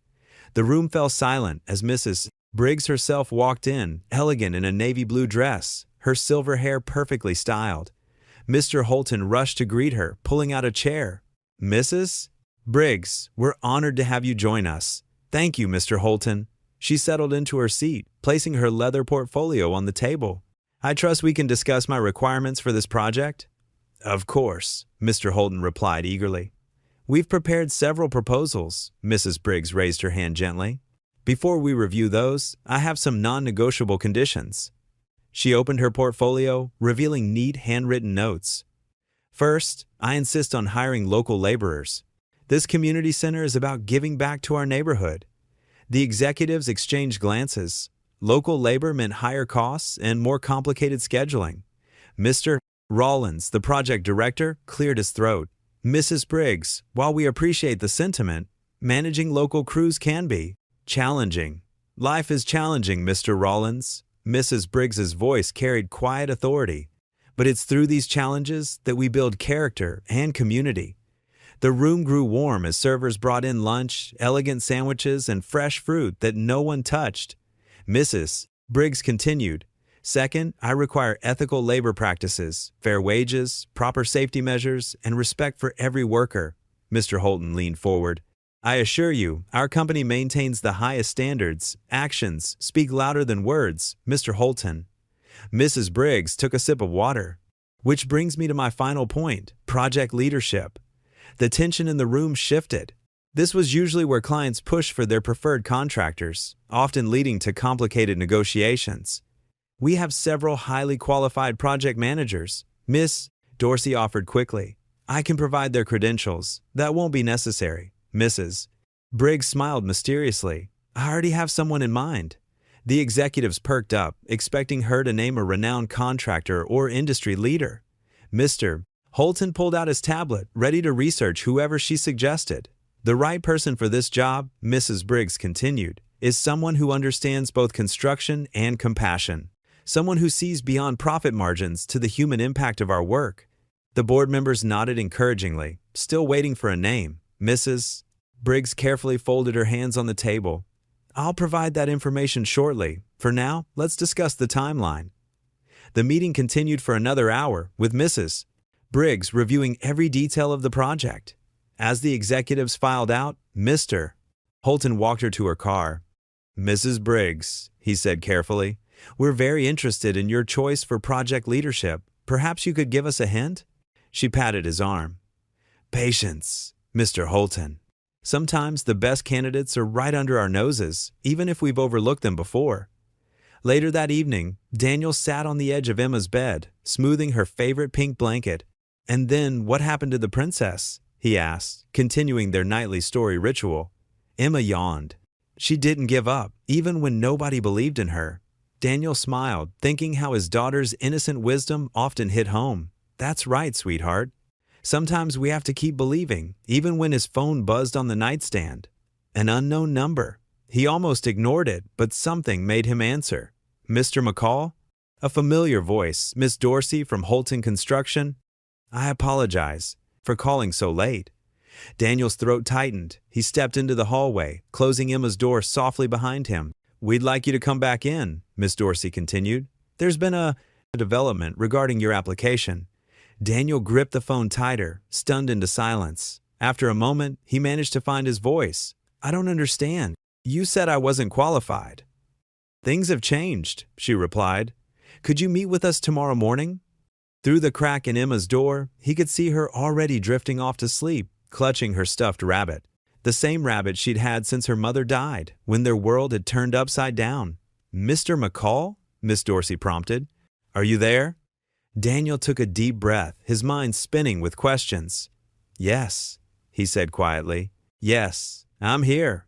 A: The room fell silent as Mrs. Briggs herself walked in, elegant in a navy blue dress, her silver hair perfectly styled. Mr. Holton rushed to greet her, pulling out a chair. "Mrs. Briggs, we're honored to have you join us." "Thank you, Mr. Holton." She settled into her seat, placing her leather portfolio on the table. "I trust we can discuss my requirements for this project?" "Of course," Mr. Holton replied eagerly. "We've prepared several proposals." Mrs. Briggs raised her hand gently. "Before we review those, I have some non-negotiable conditions." She opened her portfolio, revealing neat handwritten notes. "First, I insist on hiring local laborers. This community center is about giving back to our neighborhood." The executives exchanged glances. Local labor meant higher costs and more complicated scheduling. Mr. Rollins, the project director, cleared his throat. "Mrs. Briggs, while we appreciate the sentiment, managing local crews can be challenging." "Life is challenging, Mr. Rollins." Mrs. Briggs's voice carried quiet authority. "But it's through these challenges that we build character and community." The room grew warm as servers brought in lunch, elegant sandwiches, and fresh fruit that no one touched. Mrs. Briggs continued, "Second, I require ethical labor practices, fair wages, proper safety measures, and respect for every worker." Mr. Holton leaned forward. "I assure you, our company maintains the highest standards. Actions speak louder than words, Mr. Holton." Mrs. Briggs took a sip of water. "Which brings me to my final point, project leadership." The tension in the room shifted. This was usually where clients pushed for their preferred contractors, often leading to complicated negotiations. "We have several highly qualified project managers," Miss Dorsey offered quickly. "I can provide their credentials. That won't be necessary." Mrs. Briggs smiled mysteriously. "I already have someone in mind." The executives perked up, expecting her to name a renowned contractor or industry leader. Mr. Holton pulled out his tablet, ready to research whoever she suggested. "The right person for this job," Mrs. Briggs continued, "is someone who understands both construction and compassion. Someone who sees beyond profit margins to the human impact of our work." The board members nodded encouragingly, still waiting for a name. Mrs. Briggs carefully folded her hands on the table. "I'll provide that information shortly. For now, let's discuss the timeline." The meeting continued for another hour, with Mrs. Briggs reviewing every detail of the project. As the executives filed out, Mr. Holton walked her to her car. "Mrs. Briggs," he said carefully, "we're very interested in your choice for project leadership. Perhaps you could give us a hint?" She patted his arm. "Patience, Mr. Holton. Sometimes the best candidates are right under our noses, even if we've overlooked them before." Later that evening, Daniel sat on the edge of Emma's bed, smoothing her favorite pink blanket. "And then what happened to the princess?" he asked, continuing their nightly story ritual. Emma yawned. She didn't give up, even when nobody believed in her. Daniel smiled, thinking how his daughter's innocent wisdom often hit home. That's right, sweetheart. Sometimes we have to keep believing, even when his phone buzzed on the nightstand. An unknown number. He almost ignored it, but something made him answer. Mr. McCall? A familiar voice, Miss Dorsey from Holton Construction. I apologize for calling so late. Daniel's throat tightened. He stepped into the hallway, closing Emma's door softly behind him. We'd like you to come back in, Miss Dorsey continued. There's been a development regarding your application. Daniel gripped the phone tighter, stunned into silence. After a moment, he managed to find his voice. I don't understand. You said I wasn't qualified. Things have changed, she replied. Could you meet with us tomorrow morning? Through the crack in Emma's door, he could see her already drifting off to sleep, clutching her stuffed rabbit. The same rabbit she'd had since her mother died, when their world had turned upside down. Mr. McCall? Miss Dorsey prompted. Are you there? Daniel took a deep breath, his mind spinning with questions. Yes, he said quietly. Yes, I'm here.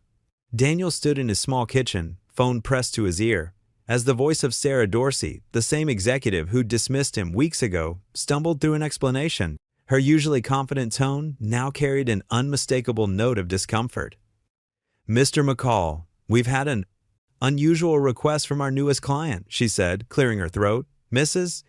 A: Daniel stood in his small kitchen, phone pressed to his ear, as the voice of Sarah Dorsey, the same executive who'd dismissed him weeks ago, stumbled through an explanation. Her usually confident tone now carried an unmistakable note of discomfort. Mr. McCall, we've had an unusual request from our newest client, she said, clearing her throat. Mrs.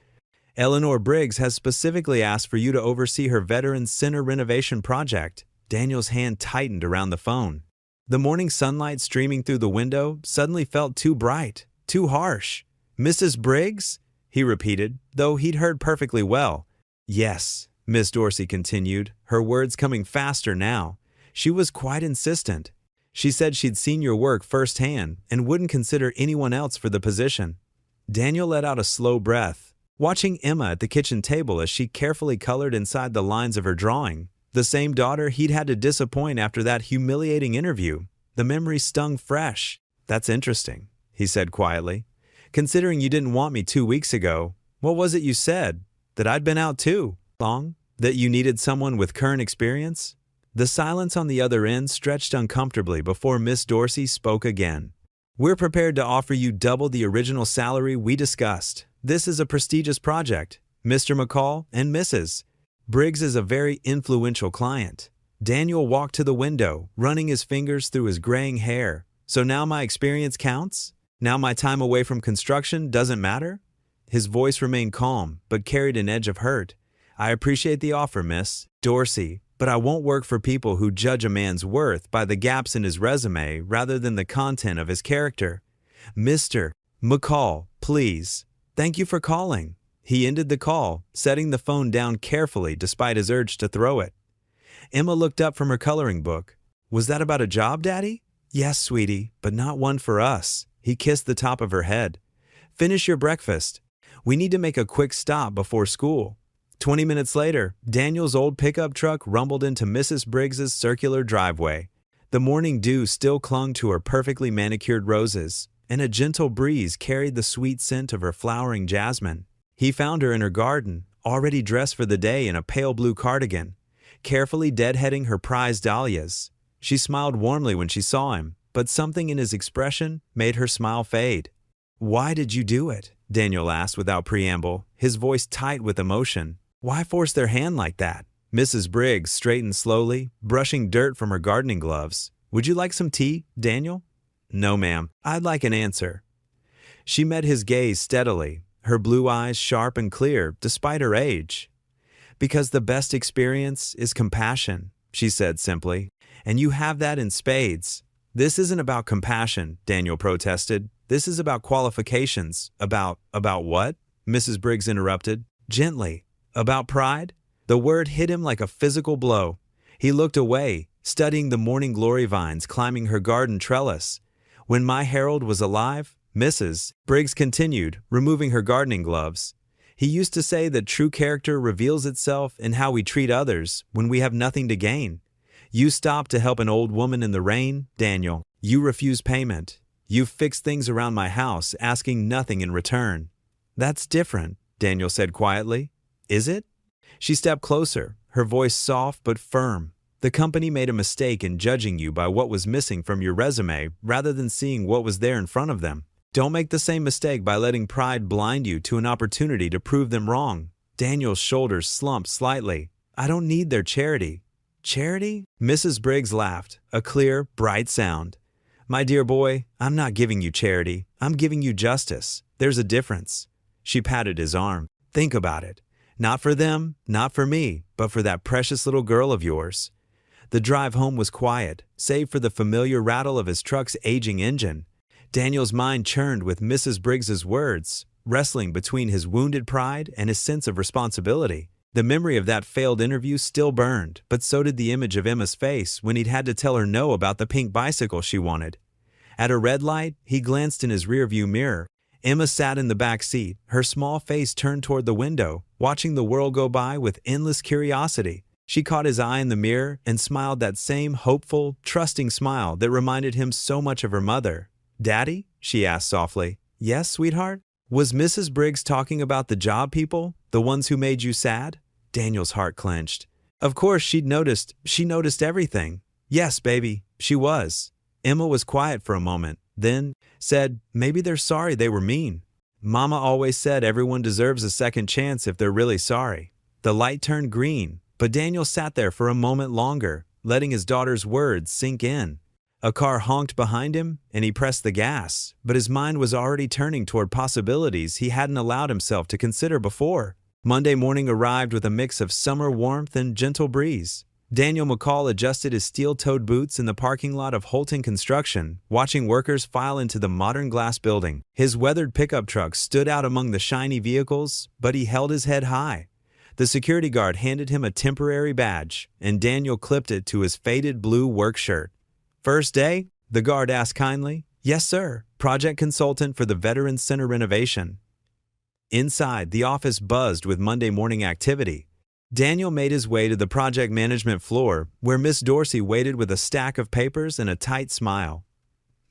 A: Eleanor Briggs has specifically asked for you to oversee her Veterans Center renovation project. Daniel's hand tightened around the phone. The morning sunlight streaming through the window suddenly felt too bright, too harsh. Mrs. Briggs? He repeated, though he'd heard perfectly well. Yes, Miss Dorsey continued, her words coming faster now. She was quite insistent. She said she'd seen your work firsthand and wouldn't consider anyone else for the position. Daniel let out a slow breath, watching Emma at the kitchen table as she carefully colored inside the lines of her drawing. The same daughter he'd had to disappoint after that humiliating interview. The memory stung fresh. That's interesting, he said quietly. Considering you didn't want me 2 weeks ago, what was it you said? That I'd been out too long? That you needed someone with current experience? The silence on the other end stretched uncomfortably before Miss Dorsey spoke again. We're prepared to offer you double the original salary we discussed. This is a prestigious project. Mr. McCall and Mrs. Briggs is a very influential client. Daniel walked to the window, running his fingers through his graying hair. So now my experience counts? Now my time away from construction doesn't matter? His voice remained calm, but carried an edge of hurt. I appreciate the offer, Miss Dorsey, but I won't work for people who judge a man's worth by the gaps in his resume rather than the content of his character. Mr. McCall, please. Thank you for calling. He ended the call, setting the phone down carefully despite his urge to throw it. Emma looked up from her coloring book. Was that about a job, Daddy? Yes, sweetie, but not one for us. He kissed the top of her head. Finish your breakfast. We need to make a quick stop before school. 20 minutes later, Daniel's old pickup truck rumbled into Mrs. Briggs's circular driveway. The morning dew still clung to her perfectly manicured roses, and a gentle breeze carried the sweet scent of her flowering jasmine. He found her in her garden, already dressed for the day in a pale blue cardigan, carefully deadheading her prized dahlias. She smiled warmly when she saw him, but something in his expression made her smile fade. Why did you do it? Daniel asked without preamble, his voice tight with emotion. Why force their hand like that? Mrs. Briggs straightened slowly, brushing dirt from her gardening gloves. Would you like some tea, Daniel? No, ma'am. I'd like an answer. She met his gaze steadily, her blue eyes sharp and clear despite her age. Because the best experience is compassion, she said simply, and you have that in spades. This isn't about compassion, Daniel protested. This is about qualifications. About what? Mrs. Briggs interrupted, gently. About pride? The word hit him like a physical blow. He looked away, studying the morning glory vines climbing her garden trellis. When my Harold was alive, Mrs. Briggs continued, removing her gardening gloves, he used to say that true character reveals itself in how we treat others when we have nothing to gain. You stopped to help an old woman in the rain, Daniel. You refused payment. You fixed things around my house, asking nothing in return. That's different, Daniel said quietly. Is it? She stepped closer, her voice soft but firm. The company made a mistake in judging you by what was missing from your resume rather than seeing what was there in front of them. Don't make the same mistake by letting pride blind you to an opportunity to prove them wrong. Daniel's shoulders slumped slightly. I don't need their charity. Charity? Mrs. Briggs laughed, a clear, bright sound. My dear boy, I'm not giving you charity. I'm giving you justice. There's a difference. She patted his arm. Think about it. Not for them, not for me, but for that precious little girl of yours. The drive home was quiet, save for the familiar rattle of his truck's aging engine. Daniel's mind churned with Mrs. Briggs's words, wrestling between his wounded pride and his sense of responsibility. The memory of that failed interview still burned, but so did the image of Emma's face when he'd had to tell her no about the pink bicycle she wanted. At a red light, he glanced in his rearview mirror. Emma sat in the back seat, her small face turned toward the window, watching the world go by with endless curiosity. She caught his eye in the mirror and smiled that same hopeful, trusting smile that reminded him so much of her mother. Daddy? She asked softly. Yes, sweetheart? Was Mrs. Briggs talking about the job people, the ones who made you sad? Daniel's heart clenched. Of course she noticed everything. Yes, baby, she was. Emma was quiet for a moment, then said, maybe they're sorry they were mean. Mama always said everyone deserves a second chance if they're really sorry. The light turned green, but Daniel sat there for a moment longer, letting his daughter's words sink in. A car honked behind him, and he pressed the gas, but his mind was already turning toward possibilities he hadn't allowed himself to consider before. Monday morning arrived with a mix of summer warmth and gentle breeze. Daniel McCall adjusted his steel-toed boots in the parking lot of Holton Construction, watching workers file into the modern glass building. His weathered pickup truck stood out among the shiny vehicles, but he held his head high. The security guard handed him a temporary badge, and Daniel clipped it to his faded blue work shirt. First day? The guard asked kindly. Yes, sir. Project consultant for the Veterans Center renovation. Inside, the office buzzed with Monday morning activity. Daniel made his way to the project management floor, where Miss Dorsey waited with a stack of papers and a tight smile.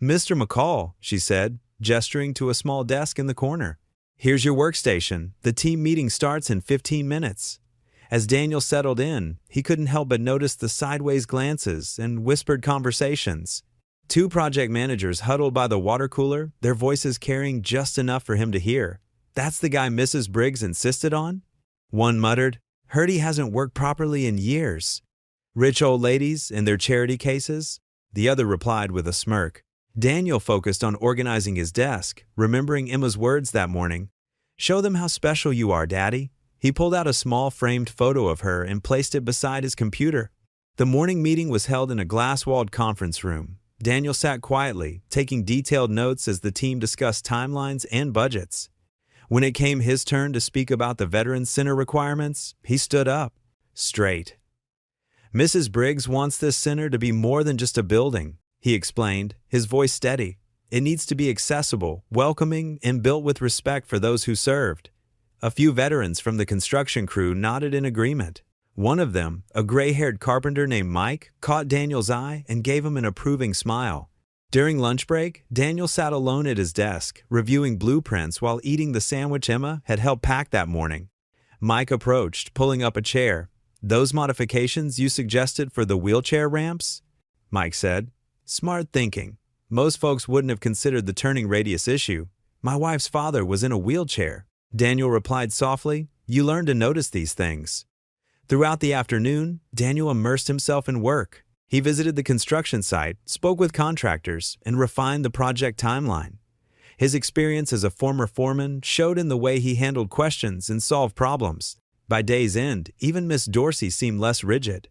A: Mr. McCall, she said, gesturing to a small desk in the corner. Here's your workstation. The team meeting starts in 15 minutes. As Daniel settled in, he couldn't help but notice the sideways glances and whispered conversations. Two project managers huddled by the water cooler, their voices carrying just enough for him to hear. That's the guy Mrs. Briggs insisted on? One muttered, Heard he hasn't worked properly in years. Rich old ladies and their charity cases? The other replied with a smirk. Daniel focused on organizing his desk, remembering Emma's words that morning. Show them how special you are, Daddy. He pulled out a small framed photo of her and placed it beside his computer. The morning meeting was held in a glass-walled conference room. Daniel sat quietly, taking detailed notes as the team discussed timelines and budgets. When it came his turn to speak about the Veterans Center requirements, he stood up, straight. Mrs. Briggs wants this center to be more than just a building, he explained, his voice steady. It needs to be accessible, welcoming, and built with respect for those who served. A few veterans from the construction crew nodded in agreement. One of them, a gray-haired carpenter named Mike, caught Daniel's eye and gave him an approving smile. During lunch break, Daniel sat alone at his desk, reviewing blueprints while eating the sandwich Emma had helped pack that morning. Mike approached, pulling up a chair. Those modifications you suggested for the wheelchair ramps? Mike said. Smart thinking. Most folks wouldn't have considered the turning radius issue. My wife's father was in a wheelchair. Daniel replied softly, You learn to notice these things. Throughout the afternoon, Daniel immersed himself in work. He visited the construction site, spoke with contractors, and refined the project timeline. His experience as a former foreman showed in the way he handled questions and solved problems. By day's end, even Miss Dorsey seemed less rigid.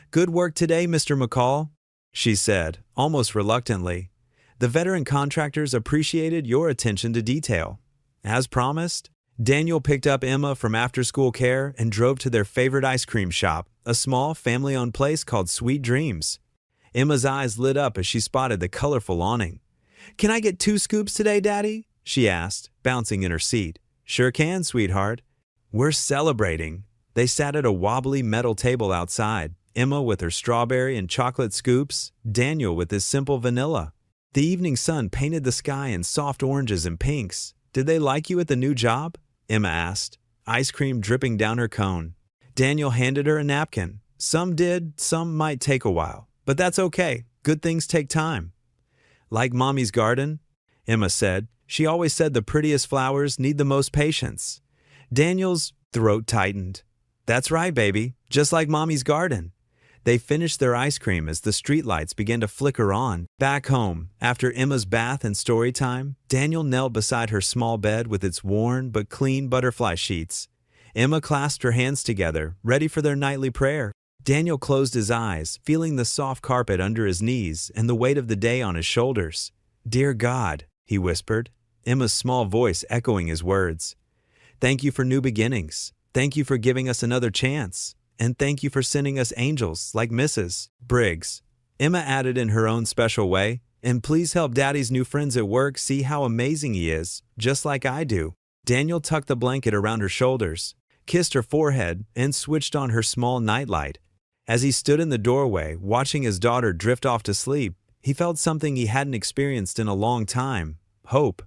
A: Good work today, Mr. McCall, she said, almost reluctantly. The veteran contractors appreciated your attention to detail. As promised, Daniel picked up Emma from after-school care and drove to their favorite ice cream shop, a small family-owned place called Sweet Dreams. Emma's eyes lit up as she spotted the colorful awning. Can I get 2 scoops today, Daddy? She asked, bouncing in her seat. Sure can, sweetheart. We're celebrating. They sat at a wobbly metal table outside, Emma with her strawberry and chocolate scoops, Daniel with his simple vanilla. The evening sun painted the sky in soft oranges and pinks. Did they like you at the new job? Emma asked, ice cream dripping down her cone. Daniel handed her a napkin. Some did, some might take a while. But that's okay. Good things take time. Like Mommy's garden? Emma said. She always said the prettiest flowers need the most patience. Daniel's throat tightened. That's right, baby, just like Mommy's garden. They finished their ice cream as the streetlights began to flicker on. Back home, after Emma's bath and story time, Daniel knelt beside her small bed with its worn but clean butterfly sheets. Emma clasped her hands together, ready for their nightly prayer. Daniel closed his eyes, feeling the soft carpet under his knees and the weight of the day on his shoulders. "Dear God," he whispered, Emma's small voice echoing his words. "Thank you for new beginnings. Thank you for giving us another chance. And thank you for sending us angels like Mrs. Briggs." Emma added in her own special way, "And please help Daddy's new friends at work see how amazing he is, just like I do." Daniel tucked the blanket around her shoulders, kissed her forehead, and switched on her small nightlight. As he stood in the doorway, watching his daughter drift off to sleep, he felt something he hadn't experienced in a long time: hope.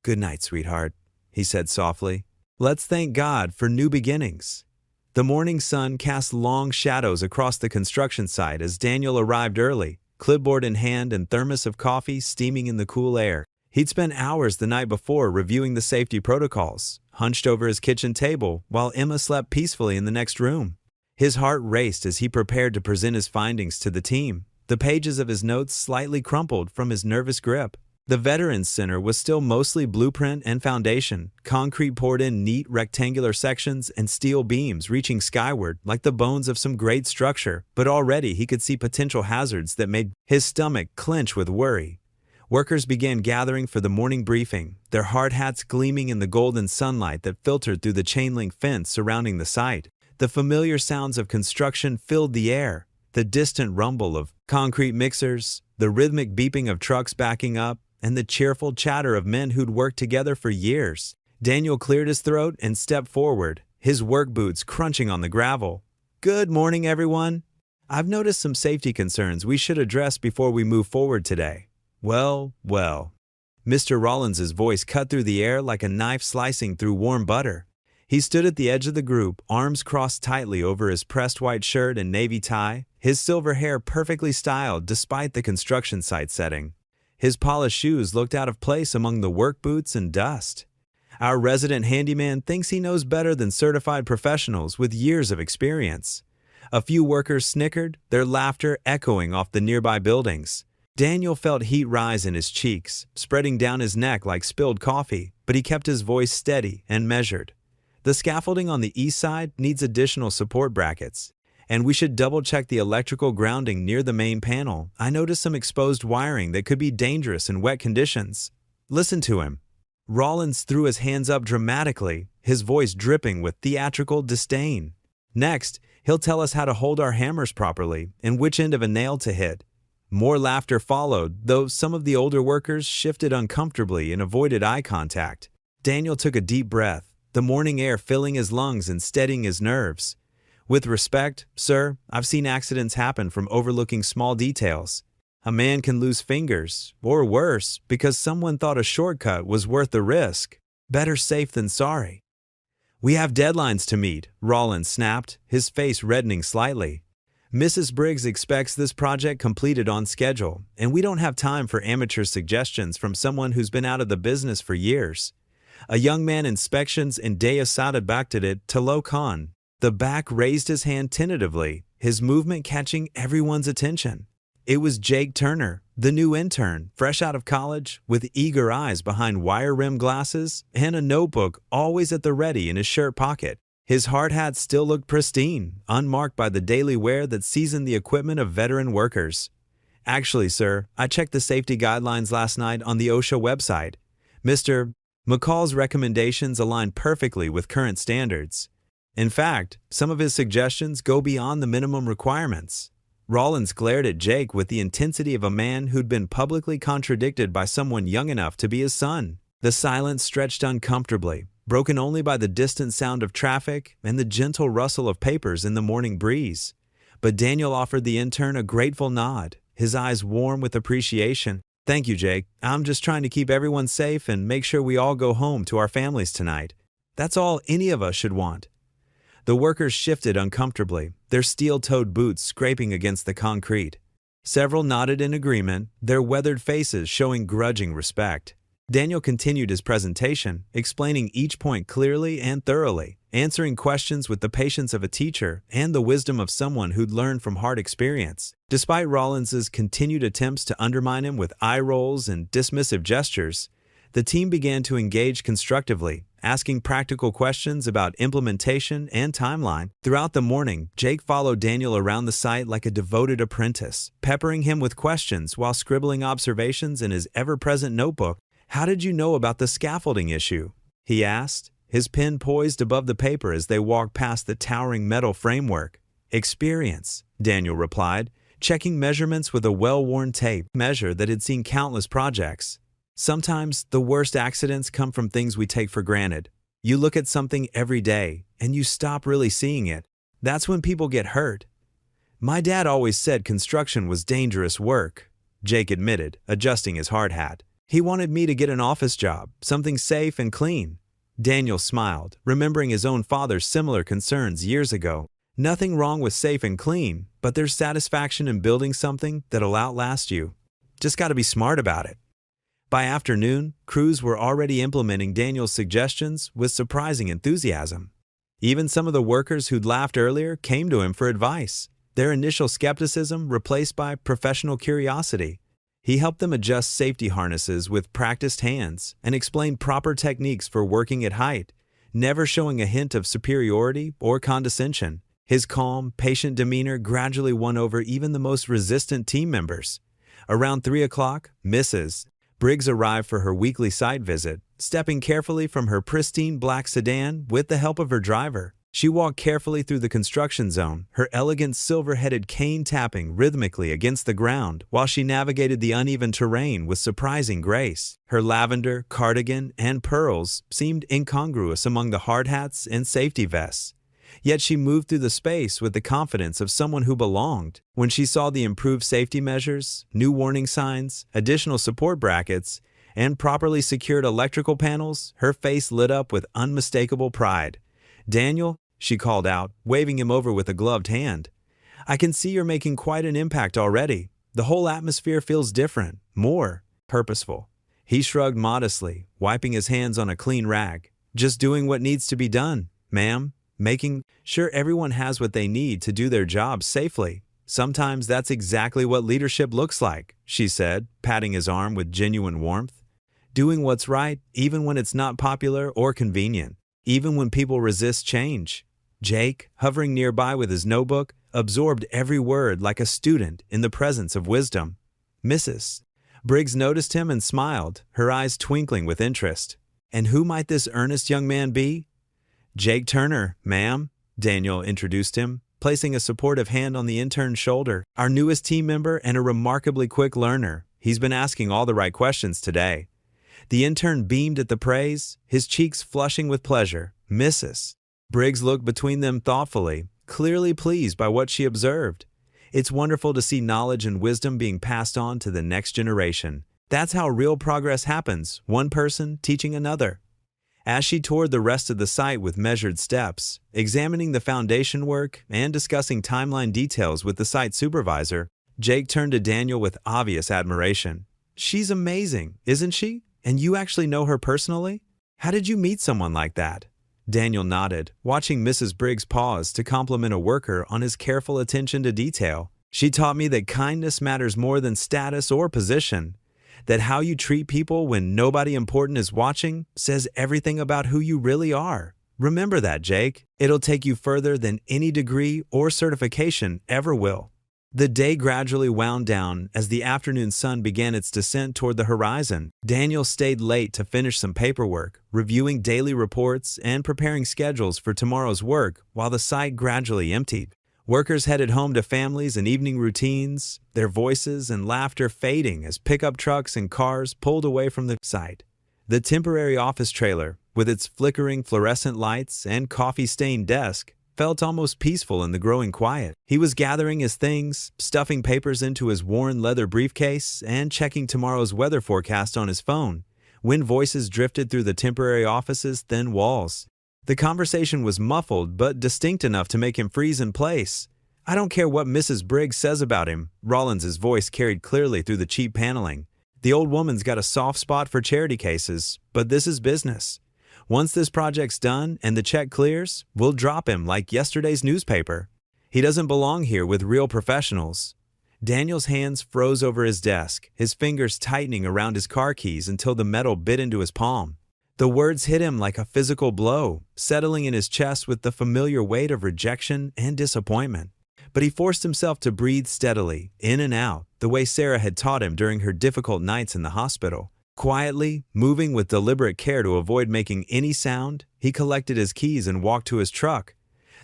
A: "Good night, sweetheart," he said softly. "Let's thank God for new beginnings." The morning sun cast long shadows across the construction site as Daniel arrived early, clipboard in hand and thermos of coffee steaming in the cool air. He'd spent hours the night before reviewing the safety protocols, hunched over his kitchen table while Emma slept peacefully in the next room. His heart raced as he prepared to present his findings to the team. The pages of his notes slightly crumpled from his nervous grip. The Veterans Center was still mostly blueprint and foundation, concrete poured in neat rectangular sections and steel beams reaching skyward like the bones of some great structure, but already he could see potential hazards that made his stomach clench with worry. Workers began gathering for the morning briefing, their hard hats gleaming in the golden sunlight that filtered through the chain-link fence surrounding the site. The familiar sounds of construction filled the air, the distant rumble of concrete mixers, the rhythmic beeping of trucks backing up, and the cheerful chatter of men who'd worked together for years. Daniel cleared his throat and stepped forward, his work boots crunching on the gravel. "Good morning, everyone. I've noticed some safety concerns we should address before we move forward today." Well. Mr. Rollins's voice cut through the air like a knife slicing through warm butter. He stood at the edge of the group, arms crossed tightly over his pressed white shirt and navy tie, his silver hair perfectly styled despite the construction site setting. His polished shoes looked out of place among the work boots and dust. "Our resident handyman thinks he knows better than certified professionals with years of experience." A few workers snickered, their laughter echoing off the nearby buildings. Daniel felt heat rise in his cheeks, spreading down his neck like spilled coffee, but he kept his voice steady and measured. "The scaffolding on the east side needs additional support brackets. And we should double-check the electrical grounding near the main panel. I noticed some exposed wiring that could be dangerous in wet conditions." Listen to him. Rollins threw his hands up dramatically, his voice dripping with theatrical disdain. "Next, he'll tell us how to hold our hammers properly and which end of a nail to hit." More laughter followed, though some of the older workers shifted uncomfortably and avoided eye contact. Daniel took a deep breath, the morning air filling his lungs and steadying his nerves. "With respect, sir, I've seen accidents happen from overlooking small details. A man can lose fingers, or worse, because someone thought a shortcut was worth the risk. Better safe than sorry." "We have deadlines to meet," Rollins snapped, his face reddening slightly. "Mrs. Briggs expects this project completed on schedule, and we don't have time for amateur suggestions from someone who's been out of the business for years. A young man inspections and deosada baktedet talo khan." The back raised his hand tentatively, his movement catching everyone's attention. It was Jake Turner, the new intern, fresh out of college, with eager eyes behind wire-rimmed glasses and a notebook always at the ready in his shirt pocket. His hard hat still looked pristine, unmarked by the daily wear that seasoned the equipment of veteran workers. "Actually, sir, I checked the safety guidelines last night on the OSHA website. Mr. McCall's recommendations align perfectly with current standards. In fact, some of his suggestions go beyond the minimum requirements." Rollins glared at Jake with the intensity of a man who'd been publicly contradicted by someone young enough to be his son. The silence stretched uncomfortably, broken only by the distant sound of traffic and the gentle rustle of papers in the morning breeze. But Daniel offered the intern a grateful nod, his eyes warm with appreciation. "Thank you, Jake. I'm just trying to keep everyone safe and make sure we all go home to our families tonight. That's all any of us should want." The workers shifted uncomfortably, their steel-toed boots scraping against the concrete. Several nodded in agreement, their weathered faces showing grudging respect. Daniel continued his presentation, explaining each point clearly and thoroughly, answering questions with the patience of a teacher and the wisdom of someone who'd learned from hard experience. Despite Rollins's continued attempts to undermine him with eye rolls and dismissive gestures, the team began to engage constructively, asking practical questions about implementation and timeline. Throughout the morning, Jake followed Daniel around the site like a devoted apprentice, peppering him with questions while scribbling observations in his ever-present notebook. "How did you know about the scaffolding issue?" he asked, his pen poised above the paper as they walked past the towering metal framework. "Experience," Daniel replied, checking measurements with a well-worn tape measure that had seen countless projects. "Sometimes the worst accidents come from things we take for granted. You look at something every day, and you stop really seeing it. That's when people get hurt." "My dad always said construction was dangerous work," Jake admitted, adjusting his hard hat. "He wanted me to get an office job, something safe and clean." Daniel smiled, remembering his own father's similar concerns years ago. Nothing wrong with safe and clean, but there's satisfaction in building something that'll outlast you. Just gotta be smart about it. By afternoon, crews were already implementing Daniel's suggestions with surprising enthusiasm. Even some of the workers who'd laughed earlier came to him for advice, their initial skepticism replaced by professional curiosity. He helped them adjust safety harnesses with practiced hands and explained proper techniques for working at height, never showing a hint of superiority or condescension. His calm, patient demeanor gradually won over even the most resistant team members. Around 3 o'clock, Mrs. Briggs arrived for her weekly site visit, stepping carefully from her pristine black sedan with the help of her driver. She walked carefully through the construction zone, her elegant silver-headed cane tapping rhythmically against the ground while she navigated the uneven terrain with surprising grace. Her lavender, cardigan, and pearls seemed incongruous among the hard hats and safety vests. Yet she moved through the space with the confidence of someone who belonged. When she saw the improved safety measures, new warning signs, additional support brackets, and properly secured electrical panels, her face lit up with unmistakable pride. "Daniel," she called out, waving him over with a gloved hand. "I can see you're making quite an impact already. The whole atmosphere feels different, more purposeful." He shrugged modestly, wiping his hands on a clean rag. "Just doing what needs to be done, ma'am. Making sure everyone has what they need to do their jobs safely. Sometimes that's exactly what leadership looks like," she said, patting his arm with genuine warmth. "Doing what's right, even when it's not popular or convenient, even when people resist change." Jake, hovering nearby with his notebook, absorbed every word like a student in the presence of wisdom. Mrs. Briggs noticed him and smiled, her eyes twinkling with interest. "And who might this earnest young man be?" "Jake Turner, ma'am," Daniel introduced him, placing a supportive hand on the intern's shoulder. "Our newest team member and a remarkably quick learner. He's been asking all the right questions today." The intern beamed at the praise, his cheeks flushing with pleasure. Mrs. Briggs looked between them thoughtfully, clearly pleased by what she observed. It's wonderful to see knowledge and wisdom being passed on to the next generation. That's how real progress happens, one person teaching another. As she toured the rest of the site with measured steps, examining the foundation work and discussing timeline details with the site supervisor, Jake turned to Daniel with obvious admiration. "She's amazing, isn't she? And you actually know her personally? How did you meet someone like that?" Daniel nodded, watching Mrs. Briggs pause to compliment a worker on his careful attention to detail. "She taught me that kindness matters more than status or position. That how you treat people when nobody important is watching says everything about who you really are. Remember that, Jake. It'll take you further than any degree or certification ever will." The day gradually wound down as the afternoon sun began its descent toward the horizon. Daniel stayed late to finish some paperwork, reviewing daily reports and preparing schedules for tomorrow's work while the site gradually emptied. Workers headed home to families and evening routines, their voices and laughter fading as pickup trucks and cars pulled away from the site. The temporary office trailer, with its flickering fluorescent lights and coffee-stained desk, felt almost peaceful in the growing quiet. He was gathering his things, stuffing papers into his worn leather briefcase, and checking tomorrow's weather forecast on his phone, when voices drifted through the temporary office's thin walls. The conversation was muffled but distinct enough to make him freeze in place. "I don't care what Mrs. Briggs says about him," Rollins's voice carried clearly through the cheap paneling. The old woman's got a soft spot for charity cases, but this is business. Once this project's done and the check clears, we'll drop him like yesterday's newspaper. He doesn't belong here with real professionals. Daniel's hands froze over his desk, his fingers tightening around his car keys until the metal bit into his palm. The words hit him like a physical blow, settling in his chest with the familiar weight of rejection and disappointment. But he forced himself to breathe steadily, in and out, the way Sarah had taught him during her difficult nights in the hospital. Quietly, moving with deliberate care to avoid making any sound, he collected his keys and walked to his truck.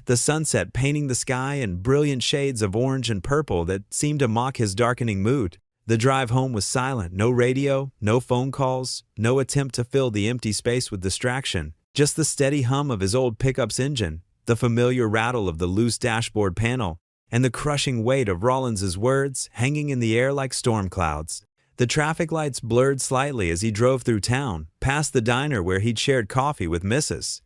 A: The sunset painting the sky in brilliant shades of orange and purple that seemed to mock his darkening mood. The drive home was silent, no radio, no phone calls, no attempt to fill the empty space with distraction, just the steady hum of his old pickup's engine, the familiar rattle of the loose dashboard panel, and the crushing weight of Rollins's words hanging in the air like storm clouds. The traffic lights blurred slightly as he drove through town, past the diner where he'd shared coffee with Mrs.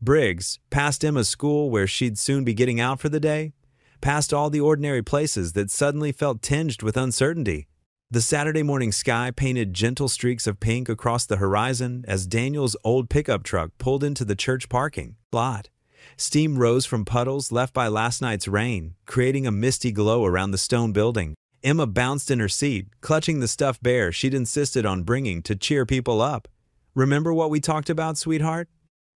A: Briggs, past Emma's school where she'd soon be getting out for the day, past all the ordinary places that suddenly felt tinged with uncertainty. The Saturday morning sky painted gentle streaks of pink across the horizon as Daniel's old pickup truck pulled into the church parking lot. Steam rose from puddles left by last night's rain, creating a misty glow around the stone building. Emma bounced in her seat, clutching the stuffed bear she'd insisted on bringing to cheer people up. "Remember what we talked about, sweetheart?"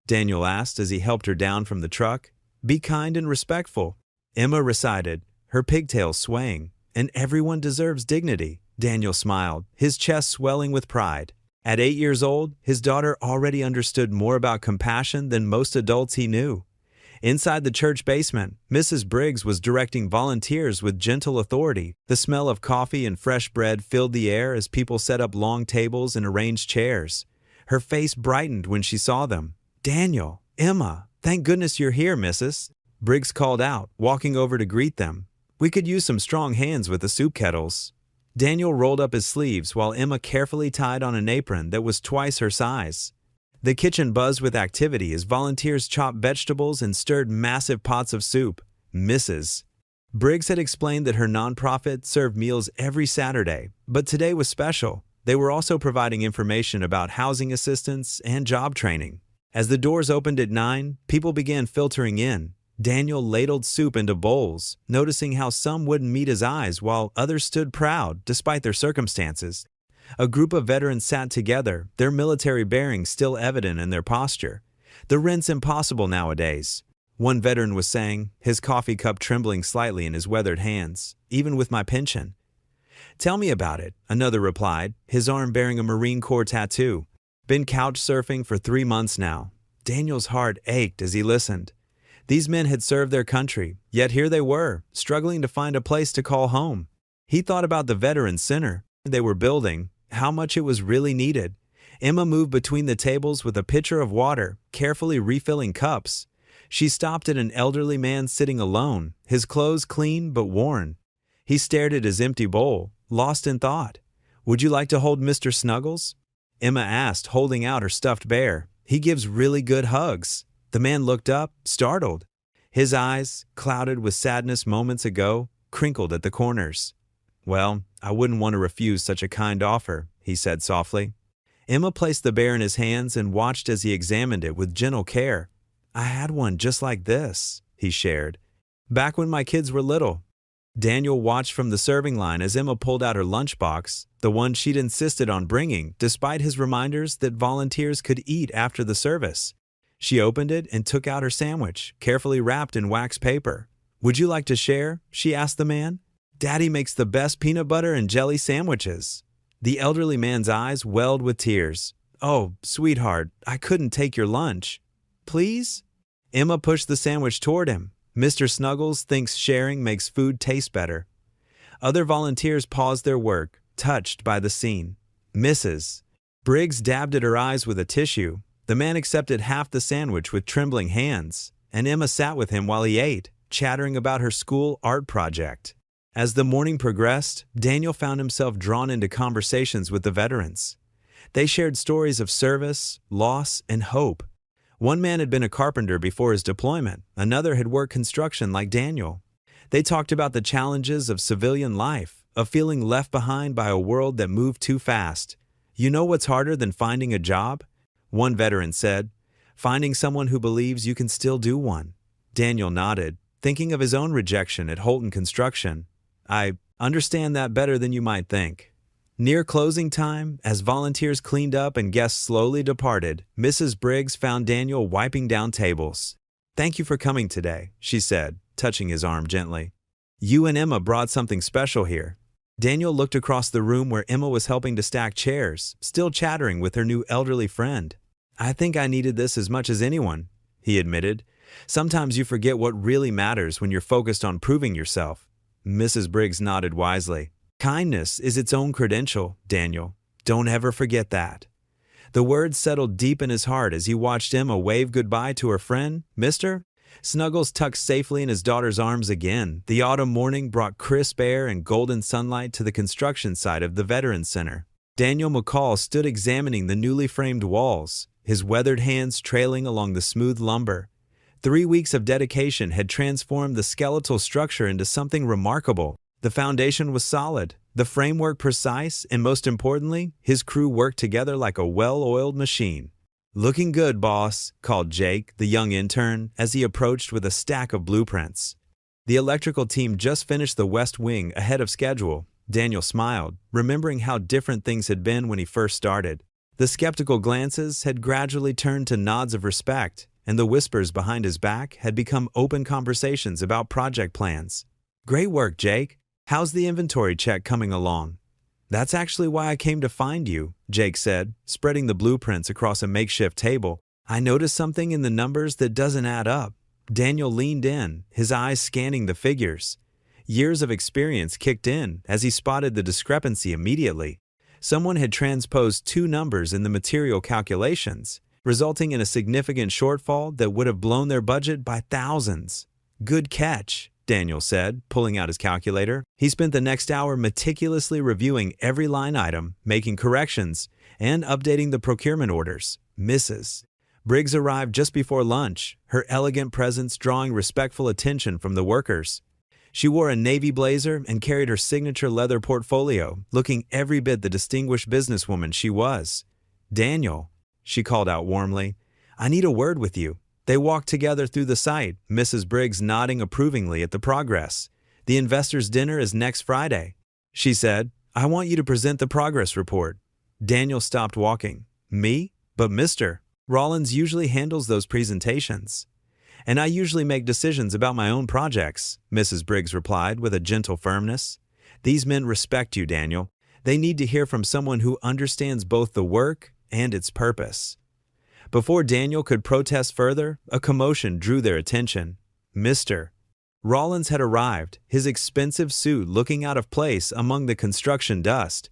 A: Daniel asked as he helped her down from the truck. "Be kind and respectful." Emma recited, her pigtails swaying. "And everyone deserves dignity." Daniel smiled, his chest swelling with pride. At 8 years old, his daughter already understood more about compassion than most adults he knew. Inside the church basement, Mrs. Briggs was directing volunteers with gentle authority. The smell of coffee and fresh bread filled the air as people set up long tables and arranged chairs. Her face brightened when she saw them. "Daniel, Emma, thank goodness you're here, Mrs." Briggs called out, walking over to greet them. "We could use some strong hands with the soup kettles." Daniel rolled up his sleeves while Emma carefully tied on an apron that was twice her size. The kitchen buzzed with activity as volunteers chopped vegetables and stirred massive pots of soup. Mrs. Briggs had explained that her nonprofit served meals every Saturday, but today was special. They were also providing information about housing assistance and job training. As the doors opened at 9, people began filtering in. Daniel ladled soup into bowls, noticing how some wouldn't meet his eyes while others stood proud despite their circumstances. A group of veterans sat together, their military bearings still evident in their posture. "The rent's impossible nowadays," one veteran was saying, his coffee cup trembling slightly in his weathered hands, "even with my pension." "Tell me about it," another replied, his arm bearing a Marine Corps tattoo. "Been couch surfing for 3 months now." Daniel's heart ached as he listened. These men had served their country, yet here they were, struggling to find a place to call home. He thought about the veteran center they were building, how much it was really needed. Emma moved between the tables with a pitcher of water, carefully refilling cups. She stopped at an elderly man sitting alone, his clothes clean but worn. He stared at his empty bowl, lost in thought. "Would you like to hold Mr. Snuggles?" Emma asked, holding out her stuffed bear. "He gives really good hugs." The man looked up, startled. His eyes, clouded with sadness moments ago, crinkled at the corners. "Well, I wouldn't want to refuse such a kind offer," he said softly. Emma placed the bear in his hands and watched as he examined it with gentle care. "I had one just like this," he shared, "back when my kids were little." Daniel watched from the serving line as Emma pulled out her lunchbox, the one she'd insisted on bringing, despite his reminders that volunteers could eat after the service. She opened it and took out her sandwich, carefully wrapped in wax paper. "Would you like to share?" she asked the man. "Daddy makes the best peanut butter and jelly sandwiches." The elderly man's eyes welled with tears. "Oh, sweetheart, I couldn't take your lunch." "Please?" Emma pushed the sandwich toward him. "Mr. Snuggles thinks sharing makes food taste better." Other volunteers paused their work, touched by the scene. Mrs. Briggs dabbed at her eyes with a tissue. The man accepted half the sandwich with trembling hands, and Emma sat with him while he ate, chattering about her school art project. As the morning progressed, Daniel found himself drawn into conversations with the veterans. They shared stories of service, loss, and hope. One man had been a carpenter before his deployment, another had worked construction like Daniel. They talked about the challenges of civilian life, a feeling left behind by a world that moved too fast. You know what's harder than finding a job? One veteran said, finding someone who believes you can still do one. Daniel nodded, thinking of his own rejection at Holton Construction. I understand that better than you might think. Near closing time, as volunteers cleaned up and guests slowly departed, Mrs. Briggs found Daniel wiping down tables. "Thank you for coming today," she said, touching his arm gently. "You and Emma brought something special here." Daniel looked across the room where Emma was helping to stack chairs, still chattering with her new elderly friend. "I think I needed this as much as anyone," he admitted. "Sometimes you forget what really matters when you're focused on proving yourself." Mrs. Briggs nodded wisely. "Kindness is its own credential, Daniel. Don't ever forget that." The words settled deep in his heart as he watched Emma wave goodbye to her friend, Mr. Snuggles tucked safely in his daughter's arms again. The autumn morning brought crisp air and golden sunlight to the construction site of the Veterans Center. Daniel McCall stood examining the newly framed walls, his weathered hands trailing along the smooth lumber. 3 weeks of dedication had transformed the skeletal structure into something remarkable. The foundation was solid, the framework precise, and most importantly, his crew worked together like a well-oiled machine. "Looking good, boss," called Jake, the young intern, as he approached with a stack of blueprints. The electrical team just finished the west wing ahead of schedule. Daniel smiled, remembering how different things had been when he first started. The skeptical glances had gradually turned to nods of respect, and the whispers behind his back had become open conversations about project plans. "Great work, Jake. How's the inventory check coming along?" "That's actually why I came to find you," Jake said, spreading the blueprints across a makeshift table. "I noticed something in the numbers that doesn't add up." Daniel leaned in, his eyes scanning the figures. Years of experience kicked in as he spotted the discrepancy immediately. Someone had transposed 2 numbers in the material calculations, resulting in a significant shortfall that would have blown their budget by thousands. "Good catch," Daniel said, pulling out his calculator. He spent the next hour meticulously reviewing every line item, making corrections, and updating the procurement orders. Mrs. Briggs arrived just before lunch, her elegant presence drawing respectful attention from the workers. She wore a navy blazer and carried her signature leather portfolio, looking every bit the distinguished businesswoman she was. "Daniel," she called out warmly, "I need a word with you." They walked together through the site, Mrs. Briggs nodding approvingly at the progress. "The investors' dinner is next Friday," she said. "I want you to present the progress report." Daniel stopped walking. "Me? But Mr. Rollins usually handles those presentations. And I usually make decisions about my own projects," Mrs. Briggs replied with a gentle firmness. "These men respect you, Daniel. They need to hear from someone who understands both the work and its purpose." Before Daniel could protest further, a commotion drew their attention. Mr. Rollins had arrived, his expensive suit looking out of place among the construction dust.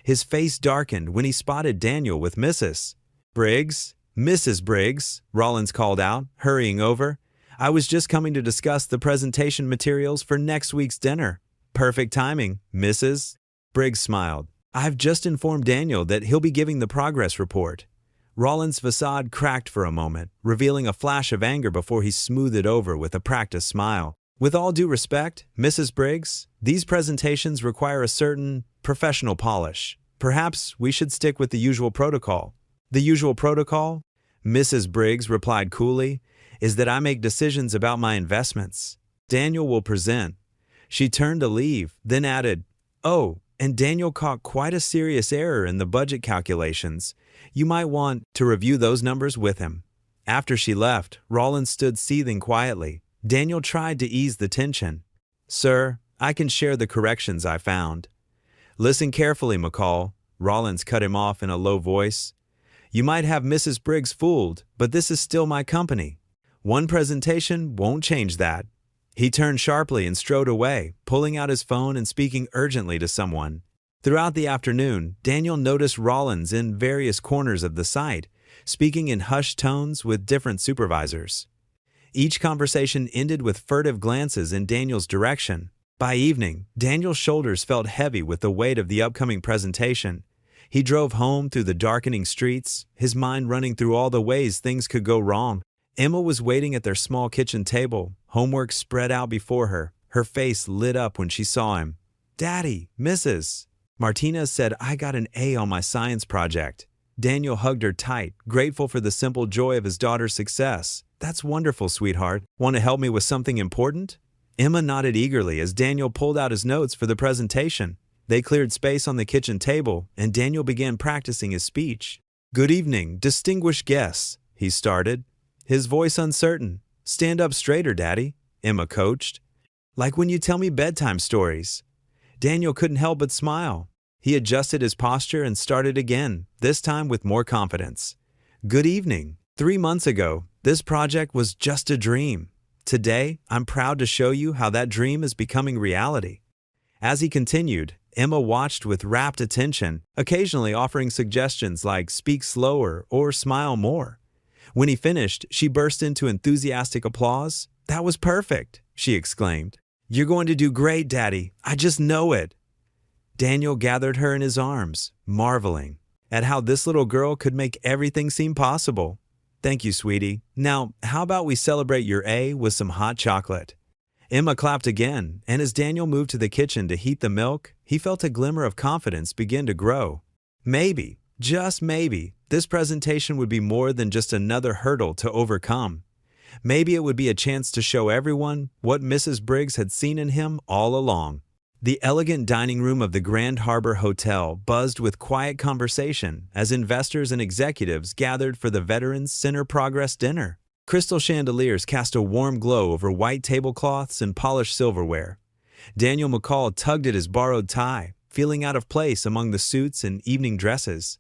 A: His face darkened when he spotted Daniel with Mrs. Briggs. "Mrs. Briggs," Rollins called out, hurrying over. "I was just coming to discuss the presentation materials for next week's dinner." "Perfect timing, Mrs. Briggs smiled. "I've just informed Daniel that he'll be giving the progress report." Rollins' facade cracked for a moment, revealing a flash of anger before he smoothed it over with a practiced smile. "With all due respect, Mrs. Briggs, these presentations require a certain professional polish. Perhaps we should stick with the usual protocol." "The usual protocol," Mrs. Briggs replied coolly, "is that I make decisions about my investments. Daniel will present." She turned to leave, then added, "Oh, and Daniel caught quite a serious error in the budget calculations. You might want to review those numbers with him." After she left, Rollins stood seething quietly. Daniel tried to ease the tension. "Sir, I can share the corrections I found." "Listen carefully, McCall," Rollins cut him off in a low voice. "You might have Mrs. Briggs fooled, but this is still my company. One presentation won't change that." He turned sharply and strode away, pulling out his phone and speaking urgently to someone. Throughout the afternoon, Daniel noticed Rollins in various corners of the site, speaking in hushed tones with different supervisors. Each conversation ended with furtive glances in Daniel's direction. By evening, Daniel's shoulders felt heavy with the weight of the upcoming presentation. He drove home through the darkening streets, his mind running through all the ways things could go wrong. Emma was waiting at their small kitchen table, homework spread out before her. Her face lit up when she saw him. "Daddy, Mrs." Martina said I got an A on my science project. Daniel hugged her tight, grateful for the simple joy of his daughter's success. "That's wonderful, sweetheart. Want to help me with something important?" Emma nodded eagerly as Daniel pulled out his notes for the presentation. They cleared space on the kitchen table, and Daniel began practicing his speech. "Good evening, distinguished guests," he started, his voice uncertain. "Stand up straighter, Daddy," Emma coached. "Like when you tell me bedtime stories." Daniel couldn't help but smile. He adjusted his posture and started again, this time with more confidence. "Good evening. 3 months ago, this project was just a dream. Today, I'm proud to show you how that dream is becoming reality." As he continued, Emma watched with rapt attention, occasionally offering suggestions like speak slower or smile more. When he finished, she burst into enthusiastic applause. "That was perfect," she exclaimed. "You're going to do great, Daddy. I just know it." Daniel gathered her in his arms, marveling at how this little girl could make everything seem possible. "Thank you, sweetie. Now, how about we celebrate your A with some hot chocolate?" Emma clapped again, and as Daniel moved to the kitchen to heat the milk, he felt a glimmer of confidence begin to grow. Maybe, just maybe, this presentation would be more than just another hurdle to overcome. Maybe it would be a chance to show everyone what Mrs. Briggs had seen in him all along. The elegant dining room of the Grand Harbor Hotel buzzed with quiet conversation as investors and executives gathered for the Veterans Center Progress Dinner. Crystal chandeliers cast a warm glow over white tablecloths and polished silverware. Daniel McCall tugged at his borrowed tie, feeling out of place among the suits and evening dresses.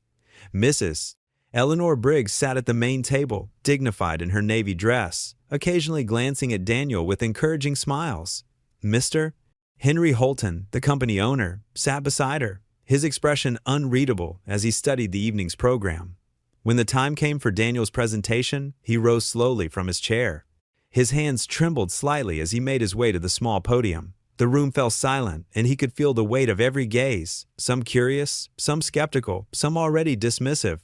A: Mrs. Eleanor Briggs sat at the main table, dignified in her navy dress, occasionally glancing at Daniel with encouraging smiles. Mr. Henry Holton, the company owner, sat beside her, his expression unreadable as he studied the evening's program. When the time came for Daniel's presentation, he rose slowly from his chair. His hands trembled slightly as he made his way to the small podium. The room fell silent, and he could feel the weight of every gaze, some curious, some skeptical, some already dismissive.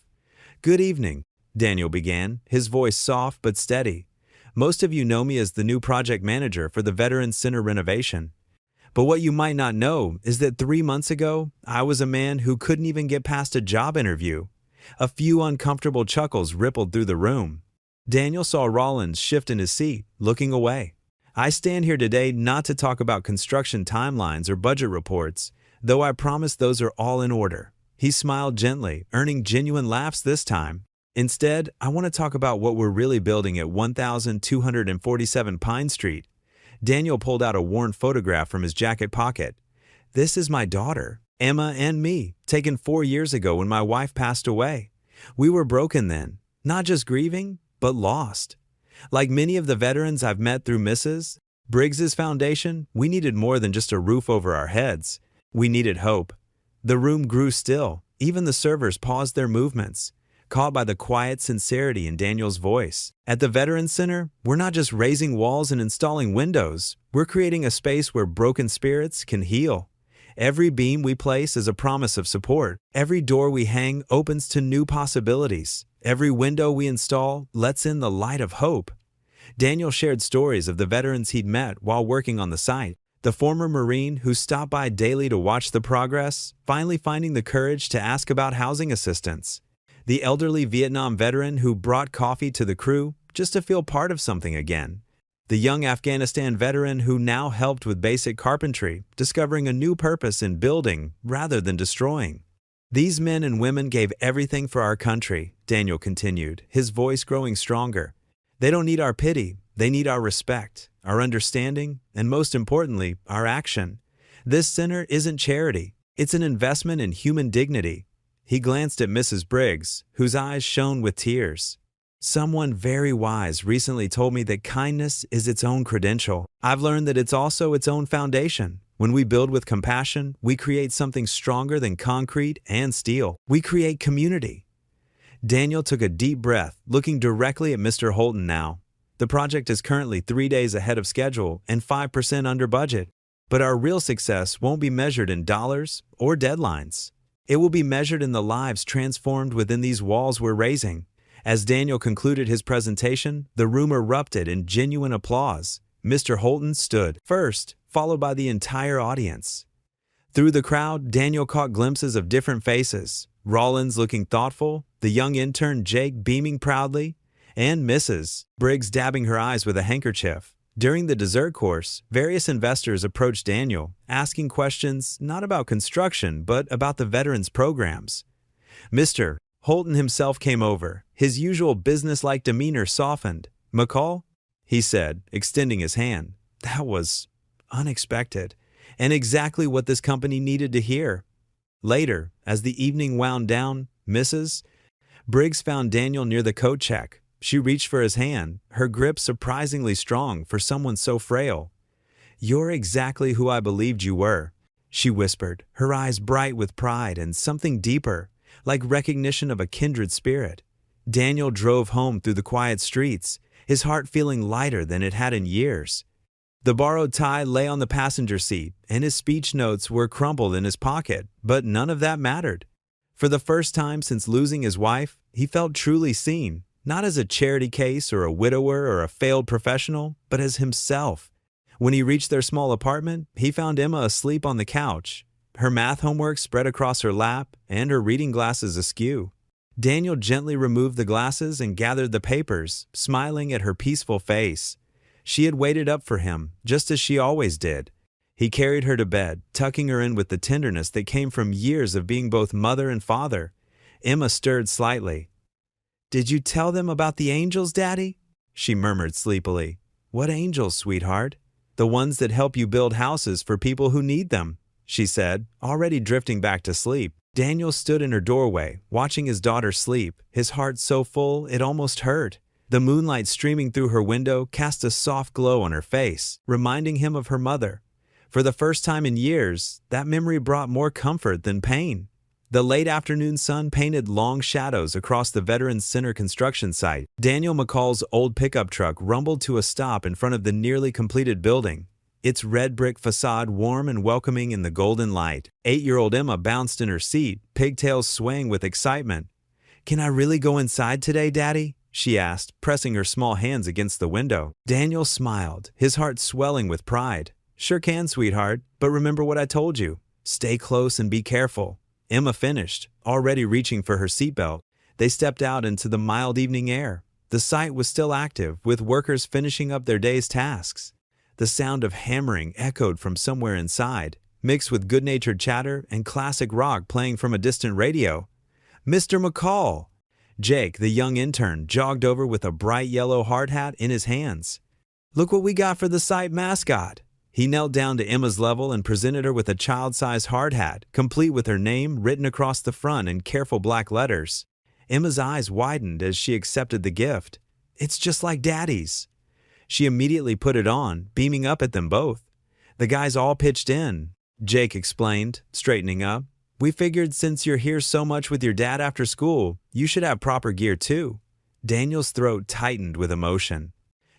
A: "Good evening," Daniel began, his voice soft but steady. "Most of you know me as the new project manager for the Veterans Center renovation. But what you might not know is that 3 months ago, I was a man who couldn't even get past a job interview." A few uncomfortable chuckles rippled through the room. Daniel saw Rollins shift in his seat, looking away. "I stand here today not to talk about construction timelines or budget reports, though I promise those are all in order." He smiled gently, earning genuine laughs this time. "Instead, I want to talk about what we're really building at 1247 Pine Street. Daniel pulled out a worn photograph from his jacket pocket. "This is my daughter, Emma, and me, taken 4 years ago when my wife passed away. We were broken then, not just grieving, but lost. Like many of the veterans I've met through Mrs. Briggs's foundation, we needed more than just a roof over our heads. We needed hope." The room grew still. Even the servers paused their movements, caught by the quiet sincerity in Daniel's voice. At the Veterans Center, we're not just raising walls and installing windows. We're creating a space where broken spirits can heal. Every beam we place is a promise of support. Every door we hang opens to new possibilities. Every window we install lets in the light of hope. Daniel shared stories of the veterans he'd met while working on the site. The former Marine who stopped by daily to watch the progress, finally finding the courage to ask about housing assistance. The elderly Vietnam veteran who brought coffee to the crew just to feel part of something again. The young Afghanistan veteran who now helped with basic carpentry, discovering a new purpose in building rather than destroying. "These men and women gave everything for our country," Daniel continued, his voice growing stronger. "They don't need our pity, they need our respect, our understanding, and most importantly, our action. This center isn't charity, it's an investment in human dignity." He glanced at Mrs. Briggs, whose eyes shone with tears. "Someone very wise recently told me that kindness is its own credential. I've learned that it's also its own foundation. When we build with compassion, we create something stronger than concrete and steel. We create community." Daniel took a deep breath, looking directly at Mr. Holton now. The project is currently 3 days ahead of schedule and 5% under budget. But our real success won't be measured in dollars or deadlines. It will be measured in the lives transformed within these walls we're raising. As Daniel concluded his presentation, the room erupted in genuine applause. Mr. Holton stood first, followed by the entire audience. Through the crowd, Daniel caught glimpses of different faces. Rollins looking thoughtful, the young intern Jake beaming proudly, and Mrs. Briggs dabbing her eyes with a handkerchief. During the dessert course, various investors approached Daniel, asking questions not about construction, but about the veterans' programs. Mr. Holton himself came over, his usual businesslike demeanor softened. "McCall?" he said, extending his hand. That was unexpected, and exactly what this company needed to hear. Later, as the evening wound down, Mrs. Briggs found Daniel near the coat check. She reached for his hand, her grip surprisingly strong for someone so frail. "You're exactly who I believed you were," she whispered, her eyes bright with pride and something deeper, like recognition of a kindred spirit. Daniel drove home through the quiet streets, his heart feeling lighter than it had in years. The borrowed tie lay on the passenger seat, and his speech notes were crumpled in his pocket, but none of that mattered. For the first time since losing his wife, he felt truly seen, not as a charity case or a widower or a failed professional, but as himself. When he reached their small apartment, he found Emma asleep on the couch, her math homework spread across her lap, and her reading glasses askew. Daniel gently removed the glasses and gathered the papers, smiling at her peaceful face. She had waited up for him, just as she always did. He carried her to bed, tucking her in with the tenderness that came from years of being both mother and father. Emma stirred slightly. "Did you tell them about the angels, Daddy?" she murmured sleepily. "What angels, sweetheart?" "The ones that help you build houses for people who need them," she said, already drifting back to sleep. Daniel stood in her doorway, watching his daughter sleep, his heart so full it almost hurt. The moonlight streaming through her window cast a soft glow on her face, reminding him of her mother. For the first time in years, that memory brought more comfort than pain. The late afternoon sun painted long shadows across the Veterans Center construction site. Daniel McCall's old pickup truck rumbled to a stop in front of the nearly completed building, its red brick facade warm and welcoming in the golden light. 8-year-old Emma bounced in her seat, pigtails swaying with excitement. "Can I really go inside today, Daddy?" she asked, pressing her small hands against the window. Daniel smiled, his heart swelling with pride. "Sure can, sweetheart, but remember what I told you. Stay close and be careful." Emma finished, already reaching for her seatbelt. They stepped out into the mild evening air. The site was still active, with workers finishing up their day's tasks. The sound of hammering echoed from somewhere inside, mixed with good-natured chatter and classic rock playing from a distant radio. "Mr. McCall!" Jake, the young intern, jogged over with a bright yellow hard hat in his hands. "Look what we got for the site mascot." He knelt down to Emma's level and presented her with a child-sized hard hat, complete with her name written across the front in careful black letters. Emma's eyes widened as she accepted the gift. "It's just like Daddy's." She immediately put it on, beaming up at them both. "The guys all pitched in," Jake explained, straightening up. "We figured since you're here so much with your dad after school, you should have proper gear too." Daniel's throat tightened with emotion.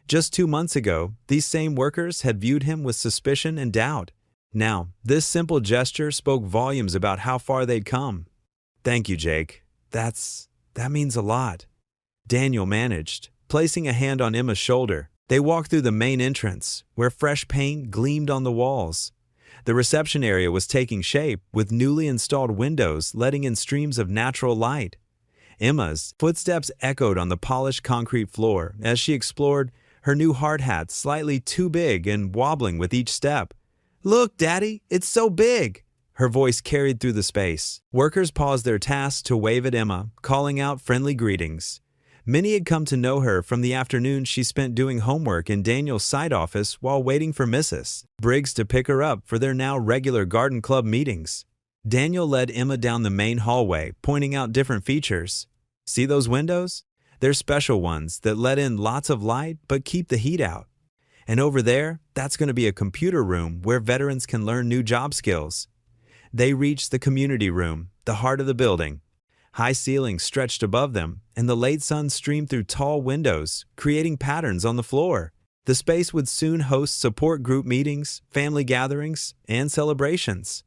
A: Just 2 months ago, these same workers had viewed him with suspicion and doubt. Now, this simple gesture spoke volumes about how far they'd come. "Thank you, Jake. That means a lot." Daniel managed, placing a hand on Emma's shoulder. They walked through the main entrance, where fresh paint gleamed on the walls. The reception area was taking shape, with newly installed windows letting in streams of natural light. Emma's footsteps echoed on the polished concrete floor as she explored, her new hard hat slightly too big and wobbling with each step. "Look, Daddy, it's so big!" Her voice carried through the space. Workers paused their tasks to wave at Emma, calling out friendly greetings. Many had come to know her from the afternoon she spent doing homework in Daniel's site office while waiting for Mrs. Briggs to pick her up for their now regular garden club meetings. Daniel led Emma down the main hallway, pointing out different features. "See those windows? They're special ones that let in lots of light but keep the heat out. And over there, that's going to be a computer room where veterans can learn new job skills." They reached the community room, the heart of the building. High ceilings stretched above them, and the late sun streamed through tall windows, creating patterns on the floor. The space would soon host support group meetings, family gatherings, and celebrations.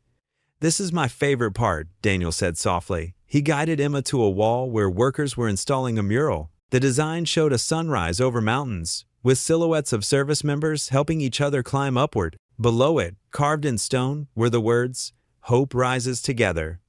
A: "This is my favorite part," Daniel said softly. He guided Emma to a wall where workers were installing a mural. The design showed a sunrise over mountains, with silhouettes of service members helping each other climb upward. Below it, carved in stone, were the words, Hope rises together.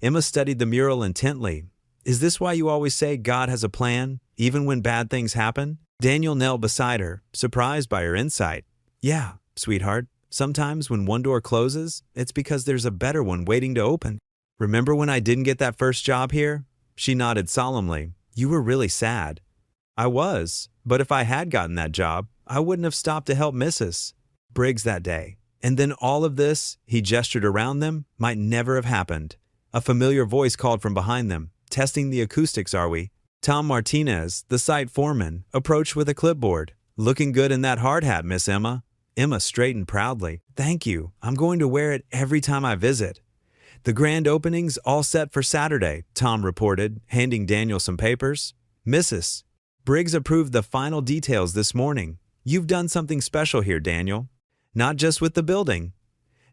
A: Emma studied the mural intently. Is this why you always say God has a plan, even when bad things happen? Daniel knelt beside her, surprised by her insight. Yeah, sweetheart. Sometimes when one door closes, it's because there's a better one waiting to open. Remember when I didn't get that first job here? She nodded solemnly. You were really sad. I was, but if I had gotten that job, I wouldn't have stopped to help Mrs. Briggs that day. And then all of this, he gestured around them, might never have happened. A familiar voice called from behind them. Testing the acoustics, are we? Tom Martinez, the site foreman, approached with a clipboard. Looking good in that hard hat, Miss Emma. Emma straightened proudly. Thank you. I'm going to wear it every time I visit. The grand opening's all set for Saturday, Tom reported, handing Daniel some papers. Mrs. Briggs approved the final details this morning. You've done something special here, Daniel. Not just with the building.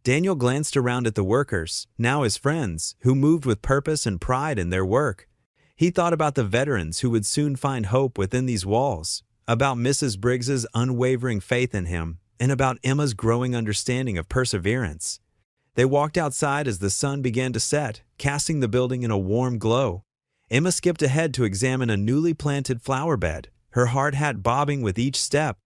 A: Daniel glanced around at the workers, now his friends, who moved with purpose and pride in their work. He thought about the veterans who would soon find hope within these walls, about Mrs. Briggs's unwavering faith in him, and about Emma's growing understanding of perseverance. They walked outside as the sun began to set, casting the building in a warm glow. Emma skipped ahead to examine a newly planted flower bed, her hard hat bobbing with each step.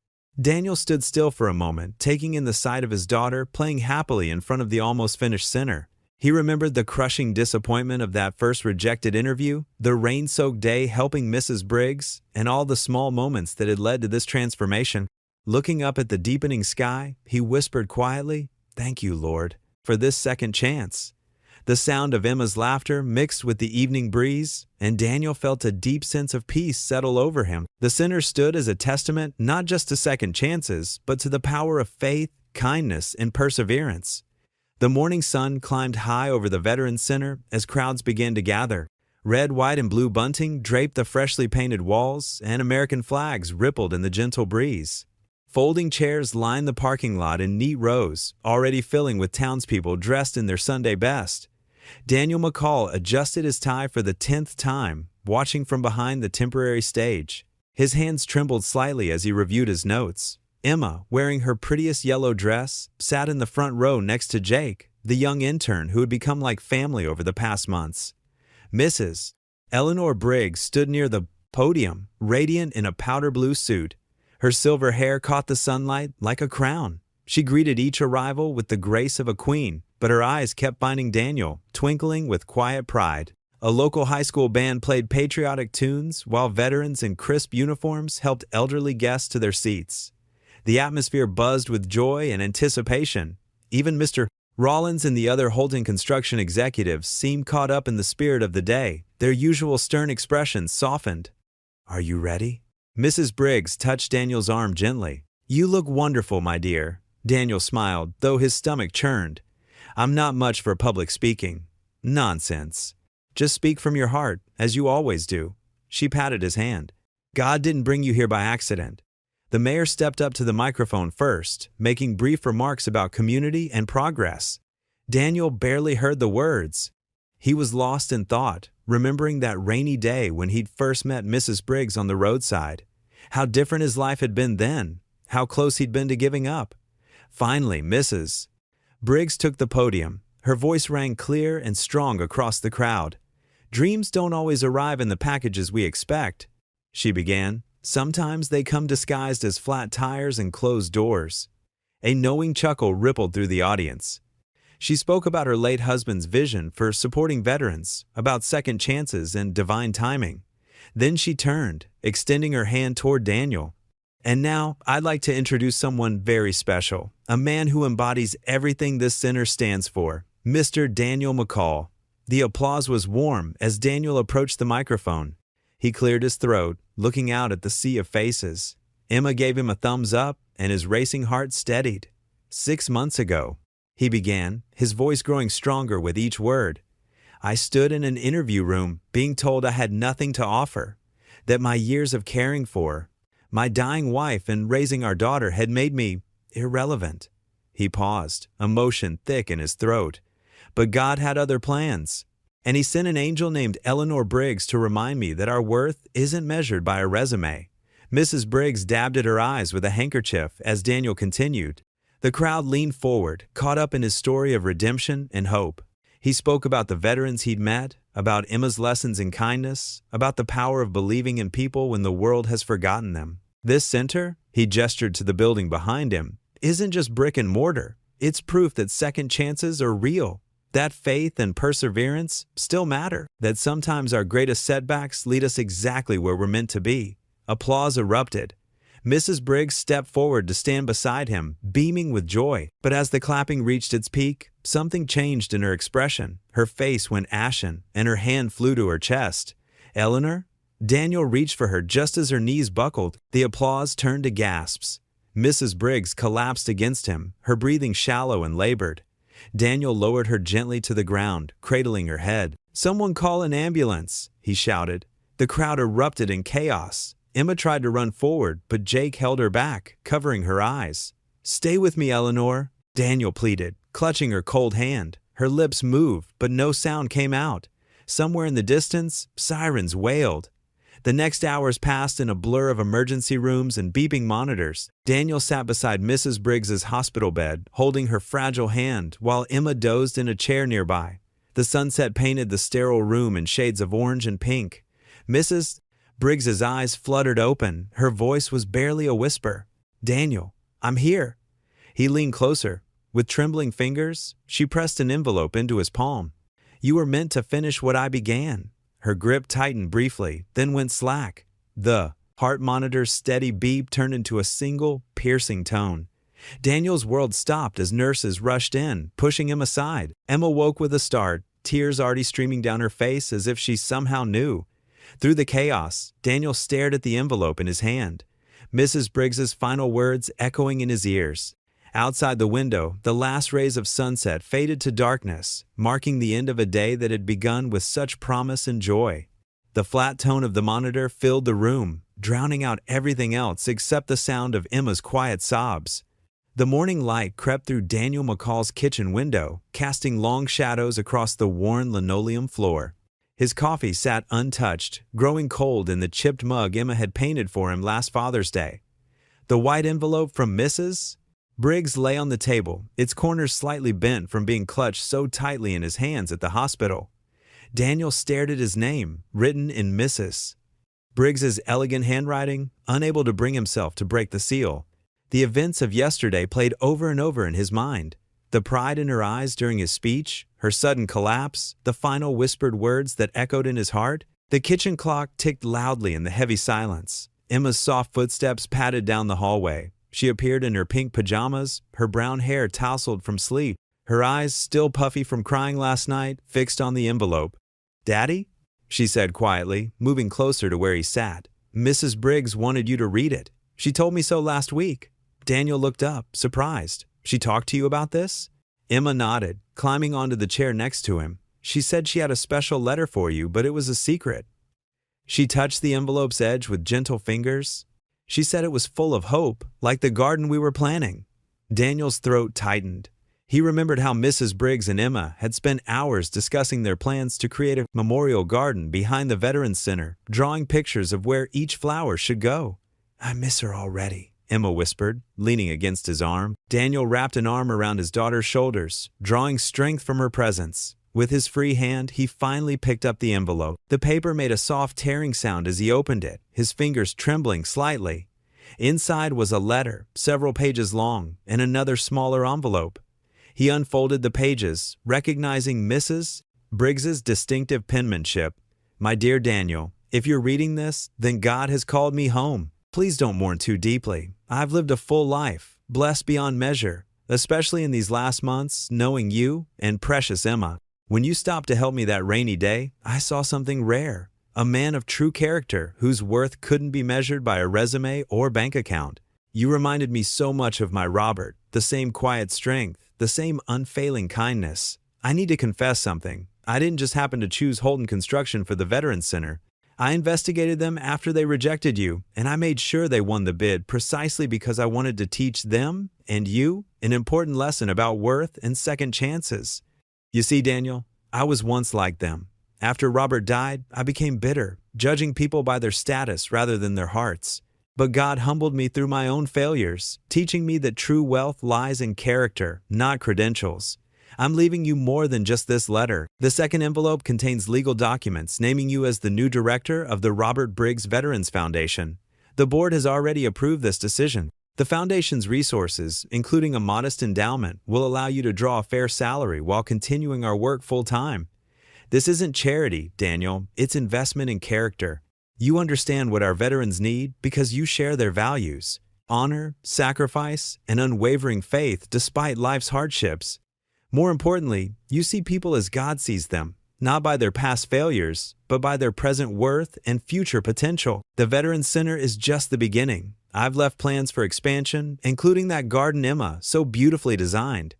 A: Daniel stood still for a moment, taking in the sight of his daughter playing happily in front of the almost finished center. He remembered the crushing disappointment of that first rejected interview, the rain-soaked day helping Mrs. Briggs, and all the small moments that had led to this transformation. Looking up at the deepening sky, he whispered quietly, "Thank you, Lord, for this second chance." The sound of Emma's laughter mixed with the evening breeze, and Daniel felt a deep sense of peace settle over him. The center stood as a testament not just to second chances, but to the power of faith, kindness, and perseverance. The morning sun climbed high over the Veterans Center as crowds began to gather. Red, white, and blue bunting draped the freshly painted walls, and American flags rippled in the gentle breeze. Folding chairs lined the parking lot in neat rows, already filling with townspeople dressed in their Sunday best. Daniel McCall adjusted his tie for the 10th time, watching from behind the temporary stage. His hands trembled slightly as he reviewed his notes. Emma, wearing her prettiest yellow dress, sat in the front row next to Jake, the young intern who had become like family over the past months. Mrs. Eleanor Briggs stood near the podium, radiant in a powder blue suit. Her silver hair caught the sunlight like a crown. She greeted each arrival with the grace of a queen, but her eyes kept finding Daniel, twinkling with quiet pride. A local high school band played patriotic tunes, while veterans in crisp uniforms helped elderly guests to their seats. The atmosphere buzzed with joy and anticipation. Even Mr. Rollins and the other Holton construction executives seemed caught up in the spirit of the day. Their usual stern expressions softened. "Are you ready?" Mrs. Briggs touched Daniel's arm gently. "You look wonderful, my dear." Daniel smiled, though his stomach churned. "I'm not much for public speaking." "Nonsense. Just speak from your heart, as you always do." She patted his hand. "God didn't bring you here by accident." The mayor stepped up to the microphone first, making brief remarks about community and progress. Daniel barely heard the words. He was lost in thought, remembering that rainy day when he'd first met Mrs. Briggs on the roadside. How different his life had been then, how close he'd been to giving up. Finally, Mrs. Briggs took the podium. Her voice rang clear and strong across the crowd. "Dreams don't always arrive in the packages we expect," she began. "Sometimes they come disguised as flat tires and closed doors." A knowing chuckle rippled through the audience. She spoke about her late husband's vision for supporting veterans, about second chances and divine timing. Then she turned, extending her hand toward Daniel. "And now, I'd like to introduce someone very special, a man who embodies everything this center stands for, Mr. Daniel McCall." The applause was warm as Daniel approached the microphone. He cleared his throat, looking out at the sea of faces. Emma gave him a thumbs up, and his racing heart steadied. 6 months ago, he began, his voice growing stronger with each word. "I stood in an interview room, being told I had nothing to offer, that my years of caring for my dying wife and raising our daughter had made me irrelevant." He paused, emotion thick in his throat. But God had other plans, and he sent an angel named Eleanor Briggs to remind me that our worth isn't measured by a resume. Mrs. Briggs dabbed at her eyes with a handkerchief as Daniel continued. The crowd leaned forward, caught up in his story of redemption and hope. He spoke about the veterans he'd met, about Emma's lessons in kindness, about the power of believing in people when the world has forgotten them. This center, he gestured to the building behind him, isn't just brick and mortar. It's proof that second chances are real, that faith and perseverance still matter, that sometimes our greatest setbacks lead us exactly where we're meant to be. Applause erupted. Mrs. Briggs stepped forward to stand beside him, beaming with joy. But as the clapping reached its peak, something changed in her expression. Her face went ashen, and her hand flew to her chest. "Eleanor?" Daniel reached for her just as her knees buckled. The applause turned to gasps. Mrs. Briggs collapsed against him, her breathing shallow and labored. Daniel lowered her gently to the ground, cradling her head. "Someone call an ambulance," he shouted. The crowd erupted in chaos. Emma tried to run forward, but Jake held her back, covering her eyes. "Stay with me, Eleanor," Daniel pleaded, clutching her cold hand. Her lips moved, but no sound came out. Somewhere in the distance, sirens wailed. The next hours passed in a blur of emergency rooms and beeping monitors. Daniel sat beside Mrs. Briggs's hospital bed, holding her fragile hand, while Emma dozed in a chair nearby. The sunset painted the sterile room in shades of orange and pink. Mrs. Briggs's eyes fluttered open. Her voice was barely a whisper. "Daniel, I'm here." He leaned closer. With trembling fingers, she pressed an envelope into his palm. "You were meant to finish what I began." Her grip tightened briefly, then went slack. The heart monitor's steady beep turned into a single, piercing tone. Daniel's world stopped as nurses rushed in, pushing him aside. Emma woke with a start, tears already streaming down her face as if she somehow knew. Through the chaos, Daniel stared at the envelope in his hand, Mrs. Briggs's final words echoing in his ears. Outside the window, the last rays of sunset faded to darkness, marking the end of a day that had begun with such promise and joy. The flat tone of the monitor filled the room, drowning out everything else except the sound of Emma's quiet sobs. The morning light crept through Daniel McCall's kitchen window, casting long shadows across the worn linoleum floor. His coffee sat untouched, growing cold in the chipped mug Emma had painted for him last Father's Day. The white envelope from Mrs. Briggs lay on the table, its corners slightly bent from being clutched so tightly in his hands at the hospital. Daniel stared at his name, written in Mrs. Briggs's elegant handwriting, unable to bring himself to break the seal. The events of yesterday played over and over in his mind. The pride in her eyes during his speech, her sudden collapse, the final whispered words that echoed in his heart. The kitchen clock ticked loudly in the heavy silence. Emma's soft footsteps padded down the hallway. She appeared in her pink pajamas, her brown hair tousled from sleep, her eyes, still puffy from crying last night, fixed on the envelope. "Daddy?" she said quietly, moving closer to where he sat. "Mrs. Briggs wanted you to read it. She told me so last week." Daniel looked up, surprised. "She talked to you about this?" Emma nodded, climbing onto the chair next to him. "She said she had a special letter for you, but it was a secret." She touched the envelope's edge with gentle fingers. "She said it was full of hope, like the garden we were planning." Daniel's throat tightened. He remembered how Mrs. Briggs and Emma had spent hours discussing their plans to create a memorial garden behind the Veterans Center, drawing pictures of where each flower should go. "I miss her already," Emma whispered, leaning against his arm. Daniel wrapped an arm around his daughter's shoulders, drawing strength from her presence. With his free hand, he finally picked up the envelope. The paper made a soft tearing sound as he opened it, his fingers trembling slightly. Inside was a letter, several pages long, and another smaller envelope. He unfolded the pages, recognizing Mrs. Briggs's distinctive penmanship. "My dear Daniel, if you're reading this, then God has called me home. Please don't mourn too deeply. I've lived a full life, blessed beyond measure, especially in these last months, knowing you and precious Emma. When you stopped to help me that rainy day, I saw something rare, a man of true character whose worth couldn't be measured by a resume or bank account. You reminded me so much of my Robert, the same quiet strength, the same unfailing kindness. I need to confess something. I didn't just happen to choose Holden Construction for the Veterans Center. I investigated them after they rejected you, and I made sure they won the bid precisely because I wanted to teach them and you an important lesson about worth and second chances. You see, Daniel, I was once like them. After Robert died, I became bitter, judging people by their status rather than their hearts. But God humbled me through my own failures, teaching me that true wealth lies in character, not credentials. I'm leaving you more than just this letter. The second envelope contains legal documents naming you as the new director of the Robert Briggs Veterans Foundation. The board has already approved this decision. The foundation's resources, including a modest endowment, will allow you to draw a fair salary while continuing our work full-time. This isn't charity, Daniel. It's investment in character. You understand what our veterans need because you share their values: honor, sacrifice, and unwavering faith despite life's hardships. More importantly, you see people as God sees them, not by their past failures, but by their present worth and future potential. The Veterans Center is just the beginning. I've left plans for expansion, including that garden Emma so beautifully designed.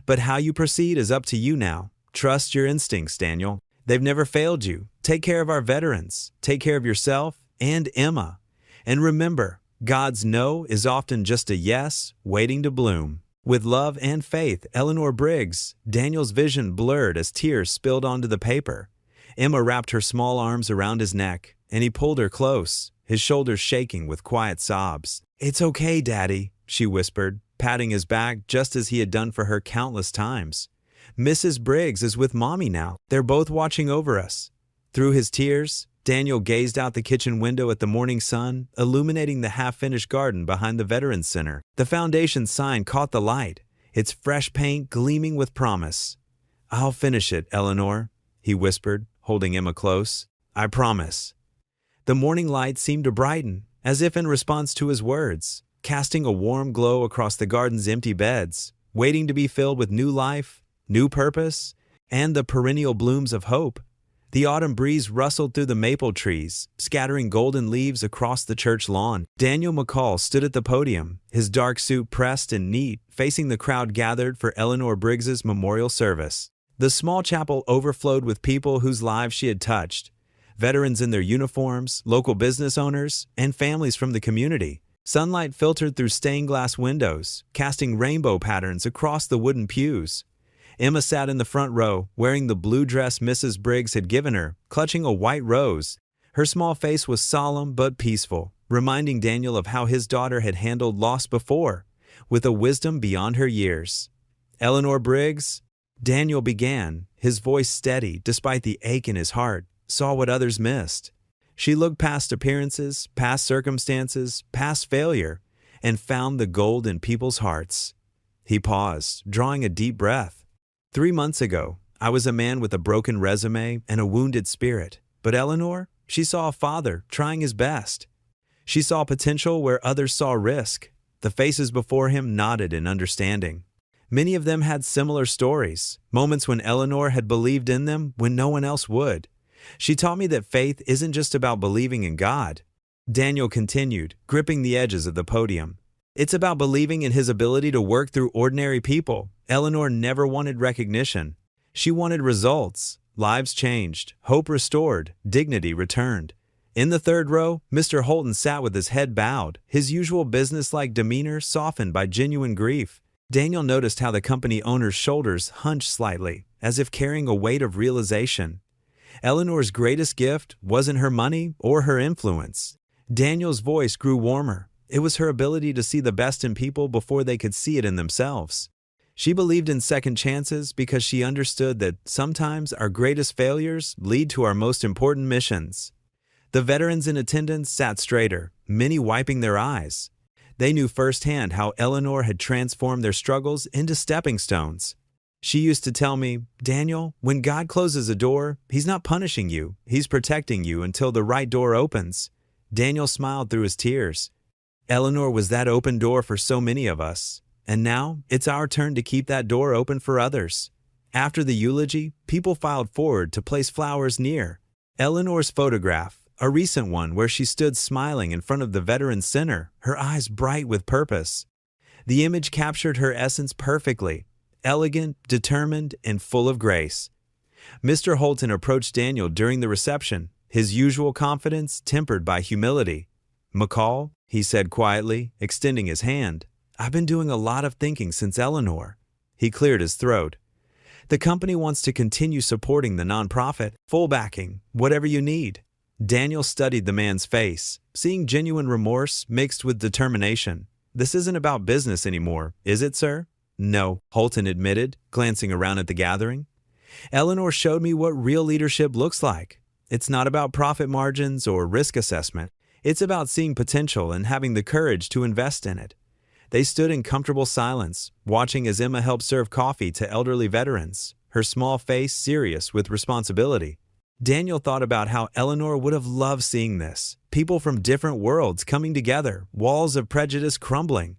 A: But how you proceed is up to you now. Trust your instincts, Daniel. They've never failed you. Take care of our veterans. Take care of yourself and Emma. And remember, God's no is often just a yes waiting to bloom. With love and faith, Eleanor Briggs. Daniel's vision blurred as tears spilled onto the paper. Emma wrapped her small arms around his neck, and he pulled her close, his shoulders shaking with quiet sobs. "It's okay, Daddy," she whispered, patting his back just as he had done for her countless times. "Mrs. Briggs is with Mommy now. They're both watching over us." Through his tears, Daniel gazed out the kitchen window at the morning sun, illuminating the half-finished garden behind the Veterans Center. The foundation sign caught the light, its fresh paint gleaming with promise. "I'll finish it, Eleanor," he whispered, holding Emma close. "I promise." The morning light seemed to brighten, as if in response to his words, casting a warm glow across the garden's empty beds, waiting to be filled with new life, new purpose, and the perennial blooms of hope. The autumn breeze rustled through the maple trees, scattering golden leaves across the church lawn. Daniel McCall stood at the podium, his dark suit pressed and neat, facing the crowd gathered for Eleanor Briggs's memorial service. The small chapel overflowed with people whose lives she had touched. Veterans in their uniforms, local business owners, and families from the community. Sunlight filtered through stained glass windows, casting rainbow patterns across the wooden pews. Emma sat in the front row, wearing the blue dress Mrs. Briggs had given her, clutching a white rose. Her small face was solemn but peaceful, reminding Daniel of how his daughter had handled loss before, with a wisdom beyond her years. "Eleanor Briggs," Daniel began, his voice steady despite the ache in his heart, saw what others missed. She looked past appearances, past circumstances, past failure, and found the gold in people's hearts. He paused, drawing a deep breath. 3 months ago, I was a man with a broken resume and a wounded spirit. But Eleanor, she saw a father trying his best. She saw potential where others saw risk. The faces before him nodded in understanding. Many of them had similar stories, moments when Eleanor had believed in them when no one else would. She taught me that faith isn't just about believing in God. Daniel continued, gripping the edges of the podium. It's about believing in his ability to work through ordinary people. Eleanor never wanted recognition. She wanted results. Lives changed, hope restored, dignity returned. In the third row, Mr. Holton sat with his head bowed, his usual businesslike demeanor softened by genuine grief. Daniel noticed how the company owner's shoulders hunched slightly, as if carrying a weight of realization. Eleanor's greatest gift wasn't her money or her influence. Daniel's voice grew warmer. It was her ability to see the best in people before they could see it in themselves. She believed in second chances because she understood that sometimes our greatest failures lead to our most important missions. The veterans in attendance sat straighter, many wiping their eyes. They knew firsthand how Eleanor had transformed their struggles into stepping stones. She used to tell me, "Daniel, when God closes a door, He's not punishing you. He's protecting you until the right door opens." Daniel smiled through his tears. Eleanor was that open door for so many of us. And now, it's our turn to keep that door open for others. After the eulogy, people filed forward to place flowers near Eleanor's photograph, a recent one where she stood smiling in front of the Veterans Center, her eyes bright with purpose. The image captured her essence perfectly, elegant, determined, and full of grace. Mr. Holton approached Daniel during the reception, his usual confidence tempered by humility. "McCall," he said quietly, extending his hand, "I've been doing a lot of thinking since Eleanor." He cleared his throat. "The company wants to continue supporting the nonprofit, full backing, whatever you need." Daniel studied the man's face, seeing genuine remorse mixed with determination. "This isn't about business anymore, is it, sir?" "No," Holton admitted, glancing around at the gathering. "Eleanor showed me what real leadership looks like. It's not about profit margins or risk assessment. It's about seeing potential and having the courage to invest in it." They stood in comfortable silence, watching as Emma helped serve coffee to elderly veterans, her small face serious with responsibility. Daniel thought about how Eleanor would have loved seeing this. People from different worlds coming together, walls of prejudice crumbling.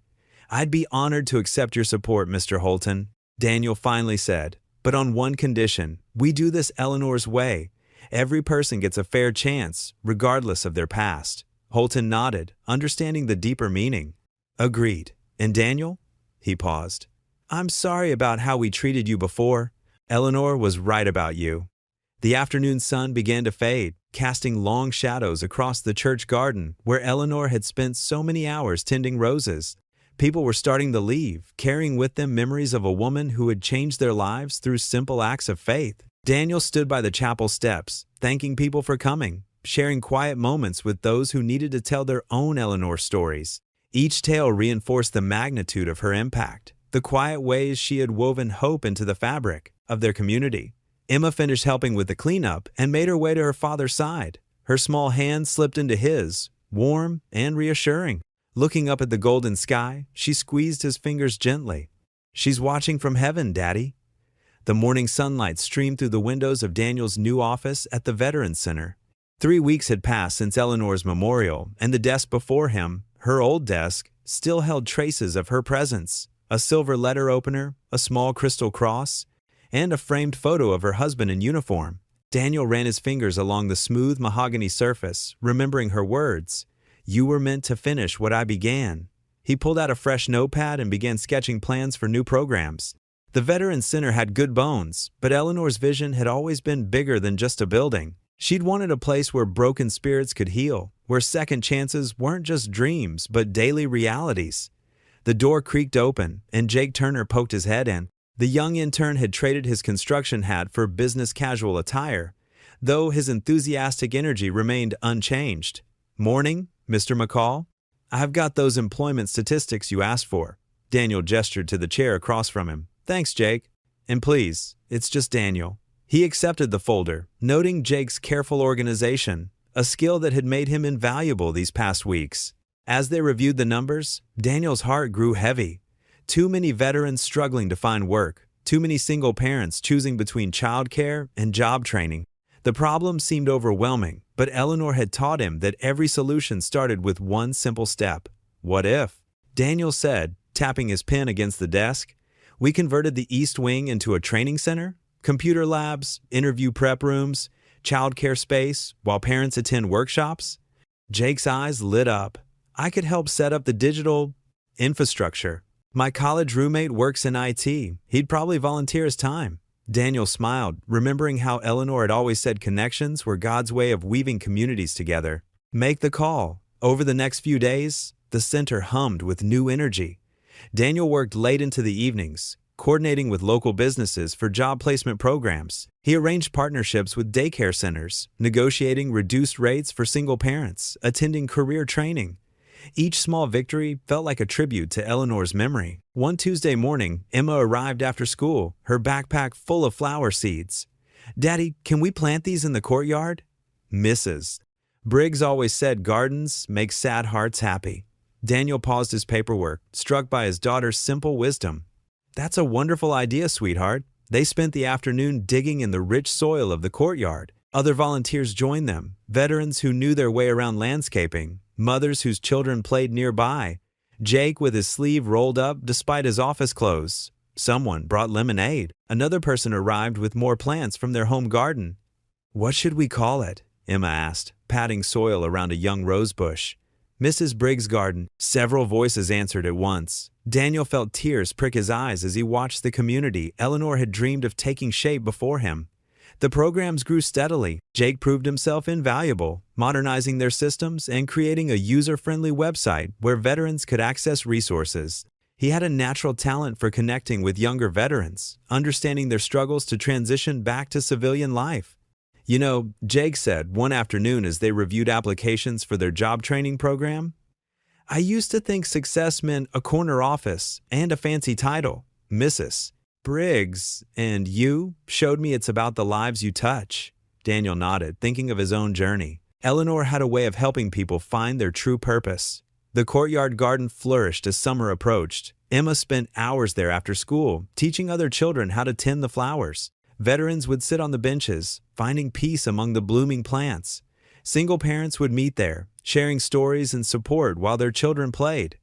A: "I'd be honored to accept your support, Mr. Holton," Daniel finally said. "But on one condition, we do this Eleanor's way. Every person gets a fair chance, regardless of their past." Holton nodded, understanding the deeper meaning. "Agreed. And Daniel?" He paused. "I'm sorry about how we treated you before. Eleanor was right about you." The afternoon sun began to fade, casting long shadows across the church garden where Eleanor had spent so many hours tending roses. People were starting to leave, carrying with them memories of a woman who had changed their lives through simple acts of faith. Daniel stood by the chapel steps, thanking people for coming, sharing quiet moments with those who needed to tell their own Eleanor stories. Each tale reinforced the magnitude of her impact, the quiet ways she had woven hope into the fabric of their community. Emma finished helping with the cleanup and made her way to her father's side. Her small hand slipped into his, warm and reassuring. Looking up at the golden sky, she squeezed his fingers gently. "She's watching from heaven, Daddy." The morning sunlight streamed through the windows of Daniel's new office at the Veterans Center. 3 weeks had passed since Eleanor's memorial, and the desk before him, her old desk, still held traces of her presence. A silver letter opener, a small crystal cross, and a framed photo of her husband in uniform. Daniel ran his fingers along the smooth mahogany surface, remembering her words. "You were meant to finish what I began." He pulled out a fresh notepad and began sketching plans for new programs. The Veterans Center had good bones, but Eleanor's vision had always been bigger than just a building. She'd wanted a place where broken spirits could heal, where second chances weren't just dreams, but daily realities. The door creaked open, and Jake Turner poked his head in. The young intern had traded his construction hat for business casual attire, though his enthusiastic energy remained unchanged. "Morning, Mr. McCall. I've got those employment statistics you asked for." Daniel gestured to the chair across from him. "Thanks, Jake. And please, it's just Daniel." He accepted the folder, noting Jake's careful organization, a skill that had made him invaluable these past weeks. As they reviewed the numbers, Daniel's heart grew heavy. Too many veterans struggling to find work, too many single parents choosing between childcare and job training. The problem seemed overwhelming, but Eleanor had taught him that every solution started with one simple step. "What if?" Daniel said, tapping his pen against the desk. "We converted the East Wing into a training center, computer labs, interview prep rooms, childcare space, while parents attend workshops." Jake's eyes lit up. "I could help set up the digital infrastructure. My college roommate works in IT. He'd probably volunteer his time." Daniel smiled, remembering how Eleanor had always said connections were God's way of weaving communities together. "Make the call." Over the next few days, the center hummed with new energy. Daniel worked late into the evenings, coordinating with local businesses for job placement programs. He arranged partnerships with daycare centers, negotiating reduced rates for single parents, attending career training. Each small victory felt like a tribute to Eleanor's memory. One Tuesday morning, Emma arrived after school, her backpack full of flower seeds. "Daddy, can we plant these in the courtyard?" "Mrs. Briggs always said gardens make sad hearts happy." Daniel paused his paperwork, struck by his daughter's simple wisdom. "That's a wonderful idea, sweetheart." They spent the afternoon digging in the rich soil of the courtyard. Other volunteers joined them, veterans who knew their way around landscaping, mothers whose children played nearby, Jake with his sleeve rolled up despite his office clothes. Someone brought lemonade. Another person arrived with more plants from their home garden. "What should we call it?" Emma asked, patting soil around a young rose bush. "Mrs. Briggs' garden." Several voices answered at once. Daniel felt tears prick his eyes as he watched the community Eleanor had dreamed of taking shape before him. The programs grew steadily. Jake proved himself invaluable, modernizing their systems and creating a user-friendly website where veterans could access resources. He had a natural talent for connecting with younger veterans, understanding their struggles to transition back to civilian life. Jake said one afternoon as they reviewed applications for their job training program, "I used to think success meant a corner office and a fancy title, Mrs. Briggs, and you showed me it's about the lives you touch." Daniel nodded, thinking of his own journey. Eleanor had a way of helping people find their true purpose. The courtyard garden flourished as summer approached. Emma spent hours there after school, teaching other children how to tend the flowers. Veterans would sit on the benches, finding peace among the blooming plants. Single parents would meet there, sharing stories and support while their children played.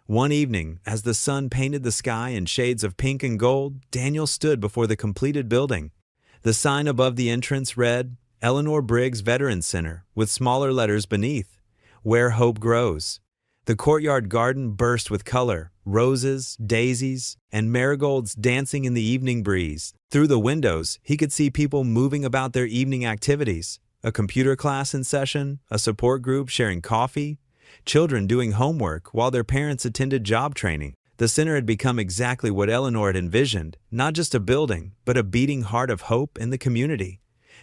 A: One evening, as the sun painted the sky in shades of pink and gold, Daniel stood before the completed building. The sign above the entrance read, "Eleanor Briggs Veterans Center," with smaller letters beneath, "Where Hope Grows." The courtyard garden burst with color, roses, daisies, and marigolds dancing in the evening breeze. Through the windows, he could see people moving about their evening activities, a computer class in session, a support group sharing coffee, children doing homework while their parents attended job training. The center had become exactly what Eleanor had envisioned, not just a building, but a beating heart of hope in the community.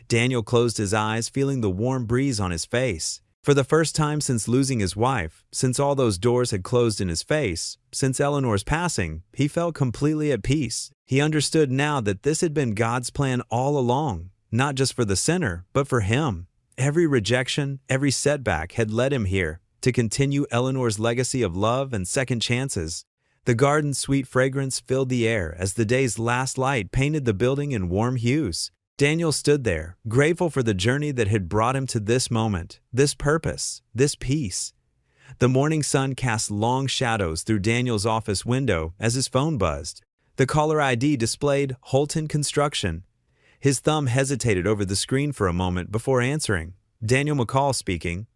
A: Daniel closed his eyes, feeling the warm breeze on his face. For the first time since losing his wife, since all those doors had closed in his face, since Eleanor's passing, he felt completely at peace. He understood now that this had been God's plan all along, not just for the center, but for him. Every rejection, every setback had led him here, to continue Eleanor's legacy of love and second chances. The garden's sweet fragrance filled the air as the day's last light painted the building in warm hues. Daniel stood there, grateful for the journey that had brought him to this moment, this purpose, this peace. The morning sun cast long shadows through Daniel's office window as his phone buzzed. The caller ID displayed Holton Construction. His thumb hesitated over the screen for a moment before answering. Daniel McCall speaking.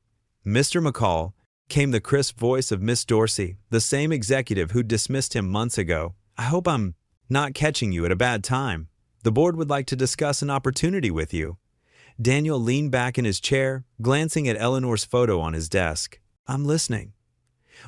A: "Mr. McCall," came the crisp voice of Miss Dorsey, the same executive who dismissed him months ago. "I hope I'm not catching you at a bad time. The board would like to discuss an opportunity with you." Daniel leaned back in his chair, glancing at Eleanor's photo on his desk. "I'm listening."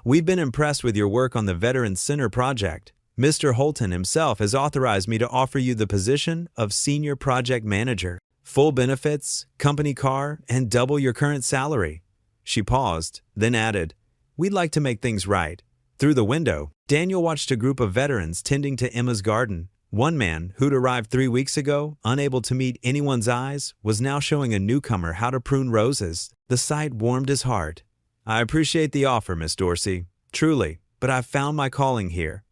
A: "We've been impressed with your work on the Veterans Center project. Mr. Holton himself has authorized me to offer you the position of Senior Project Manager. Full benefits, company car, and double your current salary." She paused, then added, "We'd like to make things right." Through the window, Daniel watched a group of veterans tending to Emma's garden. One man, who'd arrived 3 weeks ago, unable to meet anyone's eyes, was now showing a newcomer how to prune roses. The sight warmed his heart. "I appreciate the offer, Miss Dorsey. Truly, but I've found my calling here."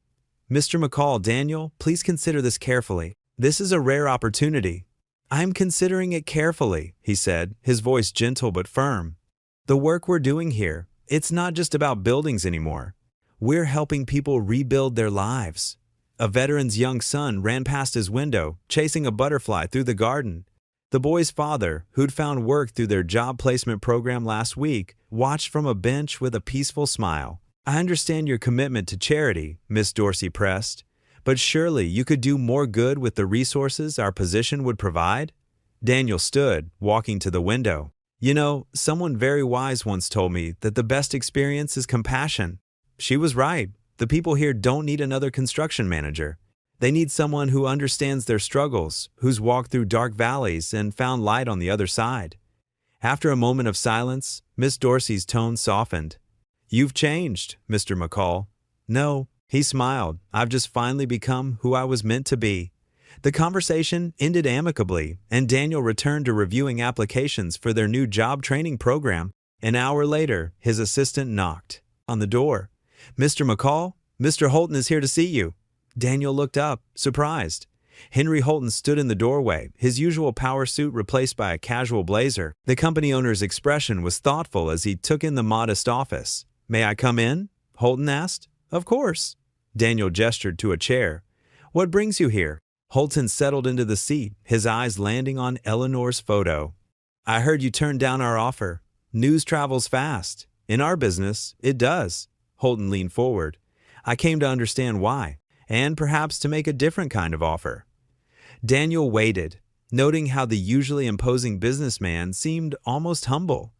A: "Mr. McCall, Daniel, please consider this carefully. This is a rare opportunity." "I'm considering it carefully," he said, his voice gentle but firm. "The work we're doing here, it's not just about buildings anymore. We're helping people rebuild their lives." A veteran's young son ran past his window, chasing a butterfly through the garden. The boy's father, who'd found work through their job placement program last week, watched from a bench with a peaceful smile. "I understand your commitment to charity," Miss Dorsey pressed, "but surely you could do more good with the resources our position would provide?" Daniel stood, walking to the window. Someone very wise once told me that the best experience is compassion." She was right. The people here don't need another construction manager. They need someone who understands their struggles, who's walked through dark valleys and found light on the other side. After a moment of silence, Miss Dorsey's tone softened. "You've changed, Mr. McCall." "No," he smiled. "I've just finally become who I was meant to be." The conversation ended amicably, and Daniel returned to reviewing applications for their new job training program. An hour later, his assistant knocked on the door. "Mr. McCall, Mr. Holton is here to see you." Daniel looked up, surprised. Henry Holton stood in the doorway, his usual power suit replaced by a casual blazer. The company owner's expression was thoughtful as he took in the modest office. "May I come in?" Holton asked. "Of course." Daniel gestured to a chair. "What brings you here?" Holton settled into the seat, his eyes landing on Eleanor's photo. "I heard you turned down our offer. News travels fast. In our business, it does." Holton leaned forward. "I came to understand why, and perhaps to make a different kind of offer." Daniel waited, noting how the usually imposing businessman seemed almost humble.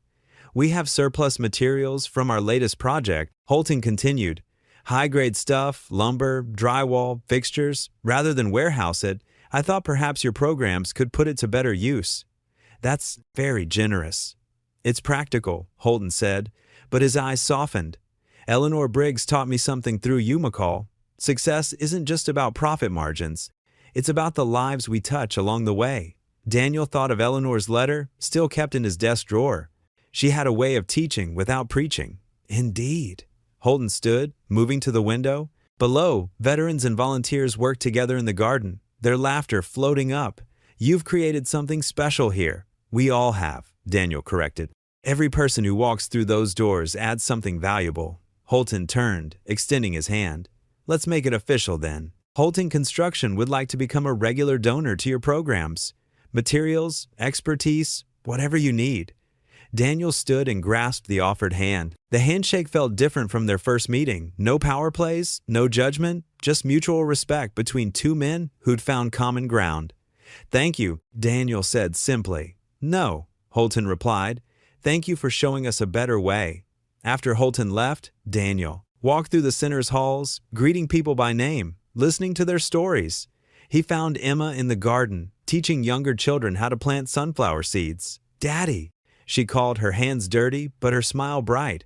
A: "We have surplus materials from our latest project," Holton continued. "High-grade stuff, lumber, drywall, fixtures. Rather than warehouse it, I thought perhaps your programs could put it to better use." That's very generous. It's practical, Holton said, but his eyes softened. Eleanor Briggs taught me something through you, McCall. Success isn't just about profit margins. It's about the lives we touch along the way. Daniel thought of Eleanor's letter, still kept in his desk drawer. She had a way of teaching without preaching. Indeed. Holton stood, moving to the window. Below, veterans and volunteers worked together in the garden, their laughter floating up. You've created something special here. We all have, Daniel corrected. Every person who walks through those doors adds something valuable. Holton turned, extending his hand. Let's make it official then. Holton Construction would like to become a regular donor to your programs. Materials, expertise, whatever you need. Daniel stood and grasped the offered hand. The handshake felt different from their first meeting. No power plays, no judgment, just mutual respect between two men who'd found common ground. Thank you, Daniel said simply. No, Holton replied. Thank you for showing us a better way. After Holton left, Daniel walked through the center's halls, greeting people by name, listening to their stories. He found Emma in the garden, teaching younger children how to plant sunflower seeds. Daddy, she called, her hands dirty, but her smile bright.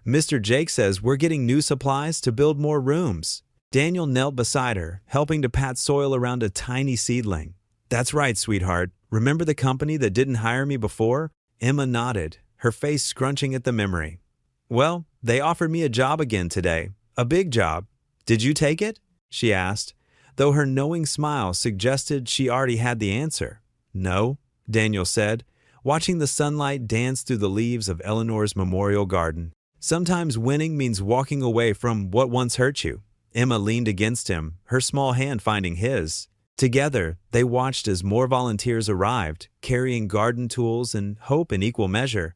A: Mr. Jake says we're getting new supplies to build more rooms. Daniel knelt beside her, helping to pat soil around a tiny seedling. That's right, sweetheart. Remember the company that didn't hire me before? Emma nodded, her face scrunching at the memory. Well, they offered me a job again today. A big job. Did you take it? She asked, though her knowing smile suggested she already had the answer. No, Daniel said, watching the sunlight dance through the leaves of Eleanor's memorial garden. Sometimes winning means walking away from what once hurt you. Emma leaned against him, her small hand finding his. Together, they watched as more volunteers arrived, carrying garden tools and hope in equal measure.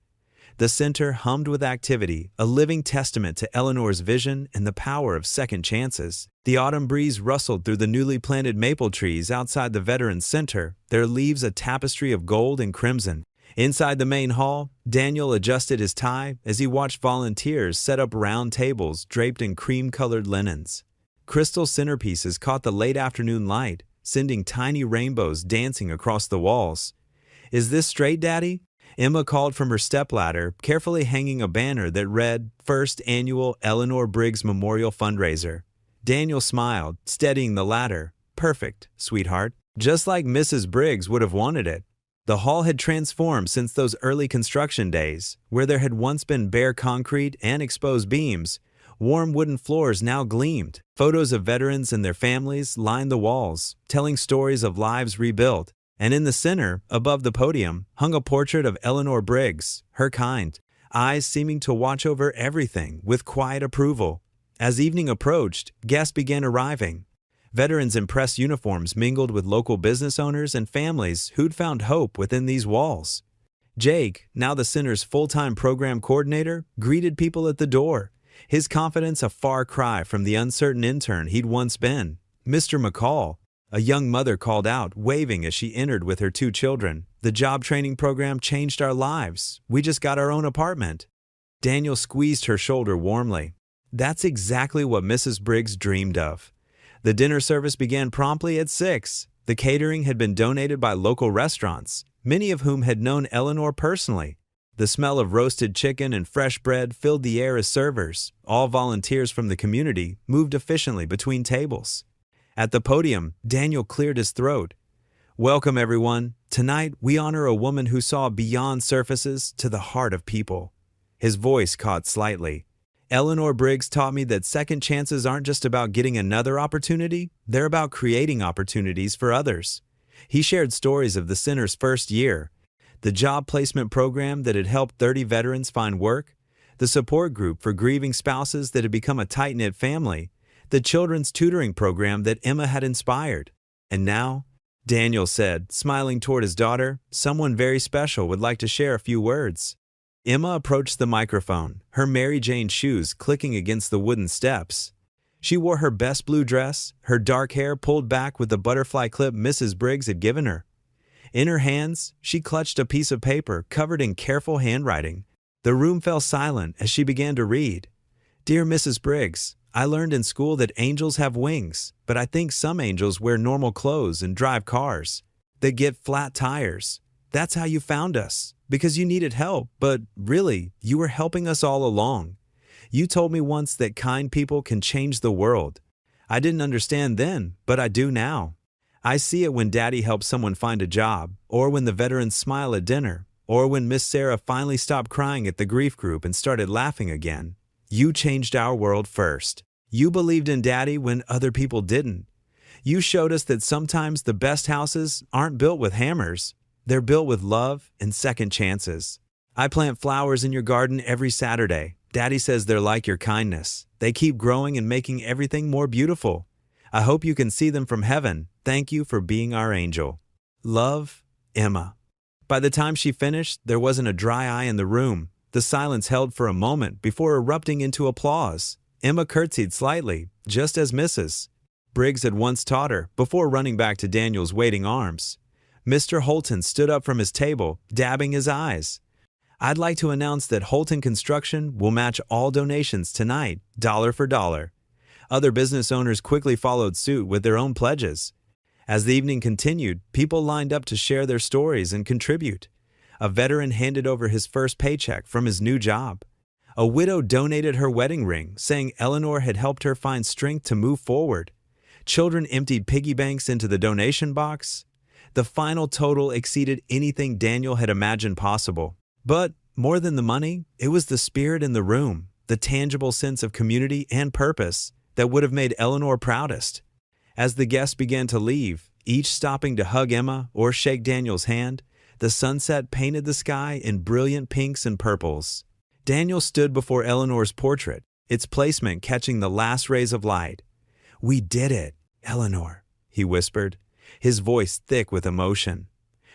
A: The center hummed with activity, a living testament to Eleanor's vision and the power of second chances. The autumn breeze rustled through the newly planted maple trees outside the Veterans Center, their leaves a tapestry of gold and crimson. Inside the main hall, Daniel adjusted his tie as he watched volunteers set up round tables draped in cream-colored linens. Crystal centerpieces caught the late afternoon light, sending tiny rainbows dancing across the walls. Is this straight, Daddy? Emma called from her stepladder, carefully hanging a banner that read, First Annual Eleanor Briggs Memorial Fundraiser. Daniel smiled, steadying the ladder. Perfect, sweetheart. Just like Mrs. Briggs would have wanted it. The hall had transformed since those early construction days, where there had once been bare concrete and exposed beams. Warm wooden floors now gleamed. Photos of veterans and their families lined the walls, telling stories of lives rebuilt. And in the center, above the podium, hung a portrait of Eleanor Briggs, her kind, eyes seeming to watch over everything with quiet approval. As evening approached, guests began arriving. Veterans in press uniforms mingled with local business owners and families who'd found hope within these walls. Jake, now the center's full-time program coordinator, greeted people at the door, his confidence a far cry from the uncertain intern he'd once been. Mr. McCall, a young mother called out, waving as she entered with her two children. The job training program changed our lives. We just got our own apartment. Daniel squeezed her shoulder warmly. That's exactly what Mrs. Briggs dreamed of. The dinner service began promptly at 6. The catering had been donated by local restaurants, many of whom had known Eleanor personally. The smell of roasted chicken and fresh bread filled the air as servers, all volunteers from the community, moved efficiently between tables. At the podium, Daniel cleared his throat. Welcome, everyone. Tonight, we honor a woman who saw beyond surfaces to the heart of people. His voice caught slightly. Eleanor Briggs taught me that second chances aren't just about getting another opportunity, they're about creating opportunities for others. He shared stories of the center's first year, the job placement program that had helped 30 veterans find work, the support group for grieving spouses that had become a tight-knit family, the children's tutoring program that Emma had inspired. And now, Daniel said, smiling toward his daughter, someone very special would like to share a few words. Emma approached the microphone, her Mary Jane shoes clicking against the wooden steps. She wore her best blue dress, her dark hair pulled back with the butterfly clip Mrs. Briggs had given her. In her hands, she clutched a piece of paper covered in careful handwriting. The room fell silent as she began to read. Dear Mrs. Briggs, I learned in school that angels have wings, but I think some angels wear normal clothes and drive cars that get flat tires. That's how you found us, because you needed help, but really, you were helping us all along. You told me once that kind people can change the world. I didn't understand then, but I do now. I see it when Daddy helps someone find a job, or when the veterans smile at dinner, or when Miss Sarah finally stopped crying at the grief group and started laughing again. You changed our world first. You believed in Daddy when other people didn't. You showed us that sometimes the best houses aren't built with hammers. They're built with love and second chances. I plant flowers in your garden every Saturday. Daddy says they're like your kindness. They keep growing and making everything more beautiful. I hope you can see them from heaven. Thank you for being our angel. Love, Emma. By the time she finished, there wasn't a dry eye in the room. The silence held for a moment before erupting into applause. Emma curtsied slightly, just as Mrs. Briggs had once taught her, before running back to Daniel's waiting arms. Mr. Holton stood up from his table, dabbing his eyes. I'd like to announce that Holton Construction will match all donations tonight, dollar for dollar. Other business owners quickly followed suit with their own pledges. As the evening continued, people lined up to share their stories and contribute. A veteran handed over his first paycheck from his new job. A widow donated her wedding ring, saying Eleanor had helped her find strength to move forward. Children emptied piggy banks into the donation box. The final total exceeded anything Daniel had imagined possible. But more than the money, it was the spirit in the room, the tangible sense of community and purpose that would have made Eleanor proudest. As the guests began to leave, each stopping to hug Emma or shake Daniel's hand, the sunset painted the sky in brilliant pinks and purples. Daniel stood before Eleanor's portrait, its placement catching the last rays of light. "We did it, Eleanor," he whispered, his voice thick with emotion.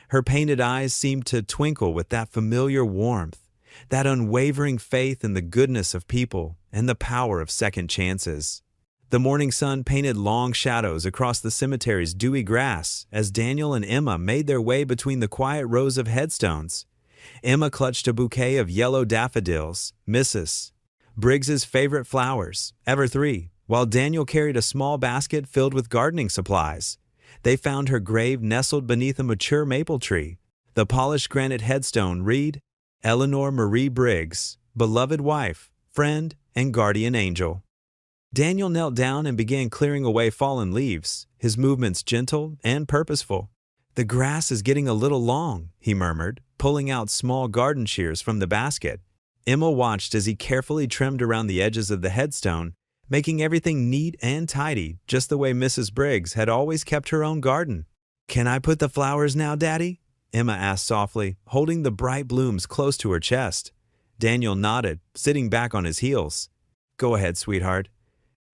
A: Her painted eyes seemed to twinkle with that familiar warmth, that unwavering faith in the goodness of people and the power of second chances. The morning sun painted long shadows across the cemetery's dewy grass as Daniel and Emma made their way between the quiet rows of headstones. Emma clutched a bouquet of yellow daffodils, Mrs. Briggs's favorite flowers, ever three, while Daniel carried a small basket filled with gardening supplies. They found her grave nestled beneath a mature maple tree. The polished granite headstone read, Eleanor Marie Briggs, beloved wife, friend, and guardian angel. Daniel knelt down and began clearing away fallen leaves, his movements gentle and purposeful. "The grass is getting a little long," he murmured, pulling out small garden shears from the basket. Emma watched as he carefully trimmed around the edges of the headstone, making everything neat and tidy, just the way Mrs. Briggs had always kept her own garden. "Can I put the flowers now, Daddy?" Emma asked softly, holding the bright blooms close to her chest. Daniel nodded, sitting back on his heels. "Go ahead, sweetheart."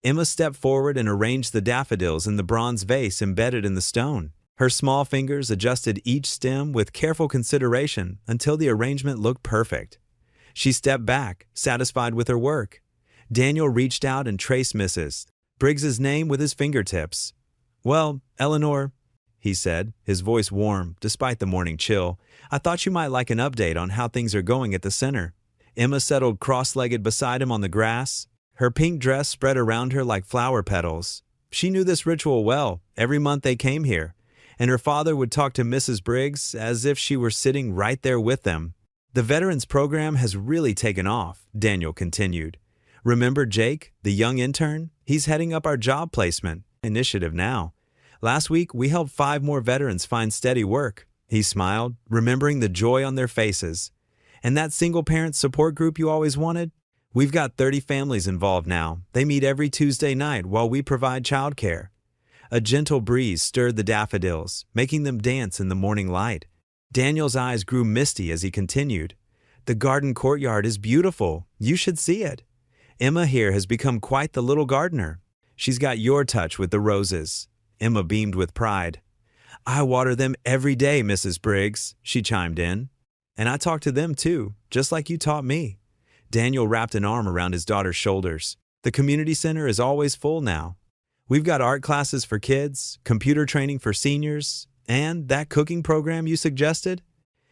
A: Emma stepped forward and arranged the daffodils in the bronze vase embedded in the stone. Her small fingers adjusted each stem with careful consideration until the arrangement looked perfect. She stepped back, satisfied with her work. Daniel reached out and traced Mrs. Briggs's name with his fingertips. "Well, Eleanor," he said, his voice warm despite the morning chill, "I thought you might like an update on how things are going at the center." Emma settled cross-legged beside him on the grass, her pink dress spread around her like flower petals. She knew this ritual well. Every month they came here, and her father would talk to Mrs. Briggs as if she were sitting right there with them. "The Veterans Program has really taken off," Daniel continued. "Remember Jake, the young intern? He's heading up our job placement initiative now. Last week, we helped 5 more veterans find steady work." He smiled, remembering the joy on their faces. "And that single-parent support group you always wanted? We've got 30 families involved now. They meet every Tuesday night while we provide childcare." A gentle breeze stirred the daffodils, making them dance in the morning light. Daniel's eyes grew misty as he continued. "The garden courtyard is beautiful. You should see it. Emma here has become quite the little gardener. She's got your touch with the roses." Emma beamed with pride. "I water them every day, Mrs. Briggs," she chimed in. "And I talk to them too, just like you taught me." Daniel wrapped an arm around his daughter's shoulders. "The community center is always full now. We've got art classes for kids, computer training for seniors, and that cooking program you suggested.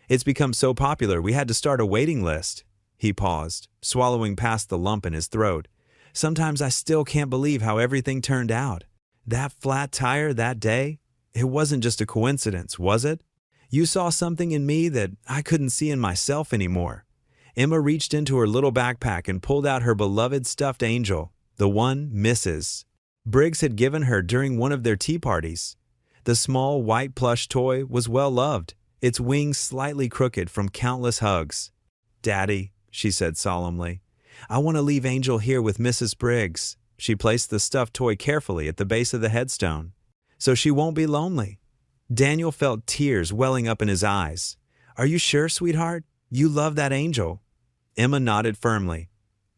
A: It's become so popular we had to start a waiting list." He paused, swallowing past the lump in his throat. "Sometimes I still can't believe how everything turned out. That flat tire that day, it wasn't just a coincidence, was it? You saw something in me that I couldn't see in myself anymore." Emma reached into her little backpack and pulled out her beloved stuffed angel, the one Mrs. Briggs had given her during one of their tea parties. The small white plush toy was well loved, its wings slightly crooked from countless hugs. "Daddy," she said solemnly, "I want to leave Angel here with Mrs. Briggs." She placed the stuffed toy carefully at the base of the headstone, "so she won't be lonely." Daniel felt tears welling up in his eyes. "Are you sure, sweetheart? You love that angel?" Emma nodded firmly.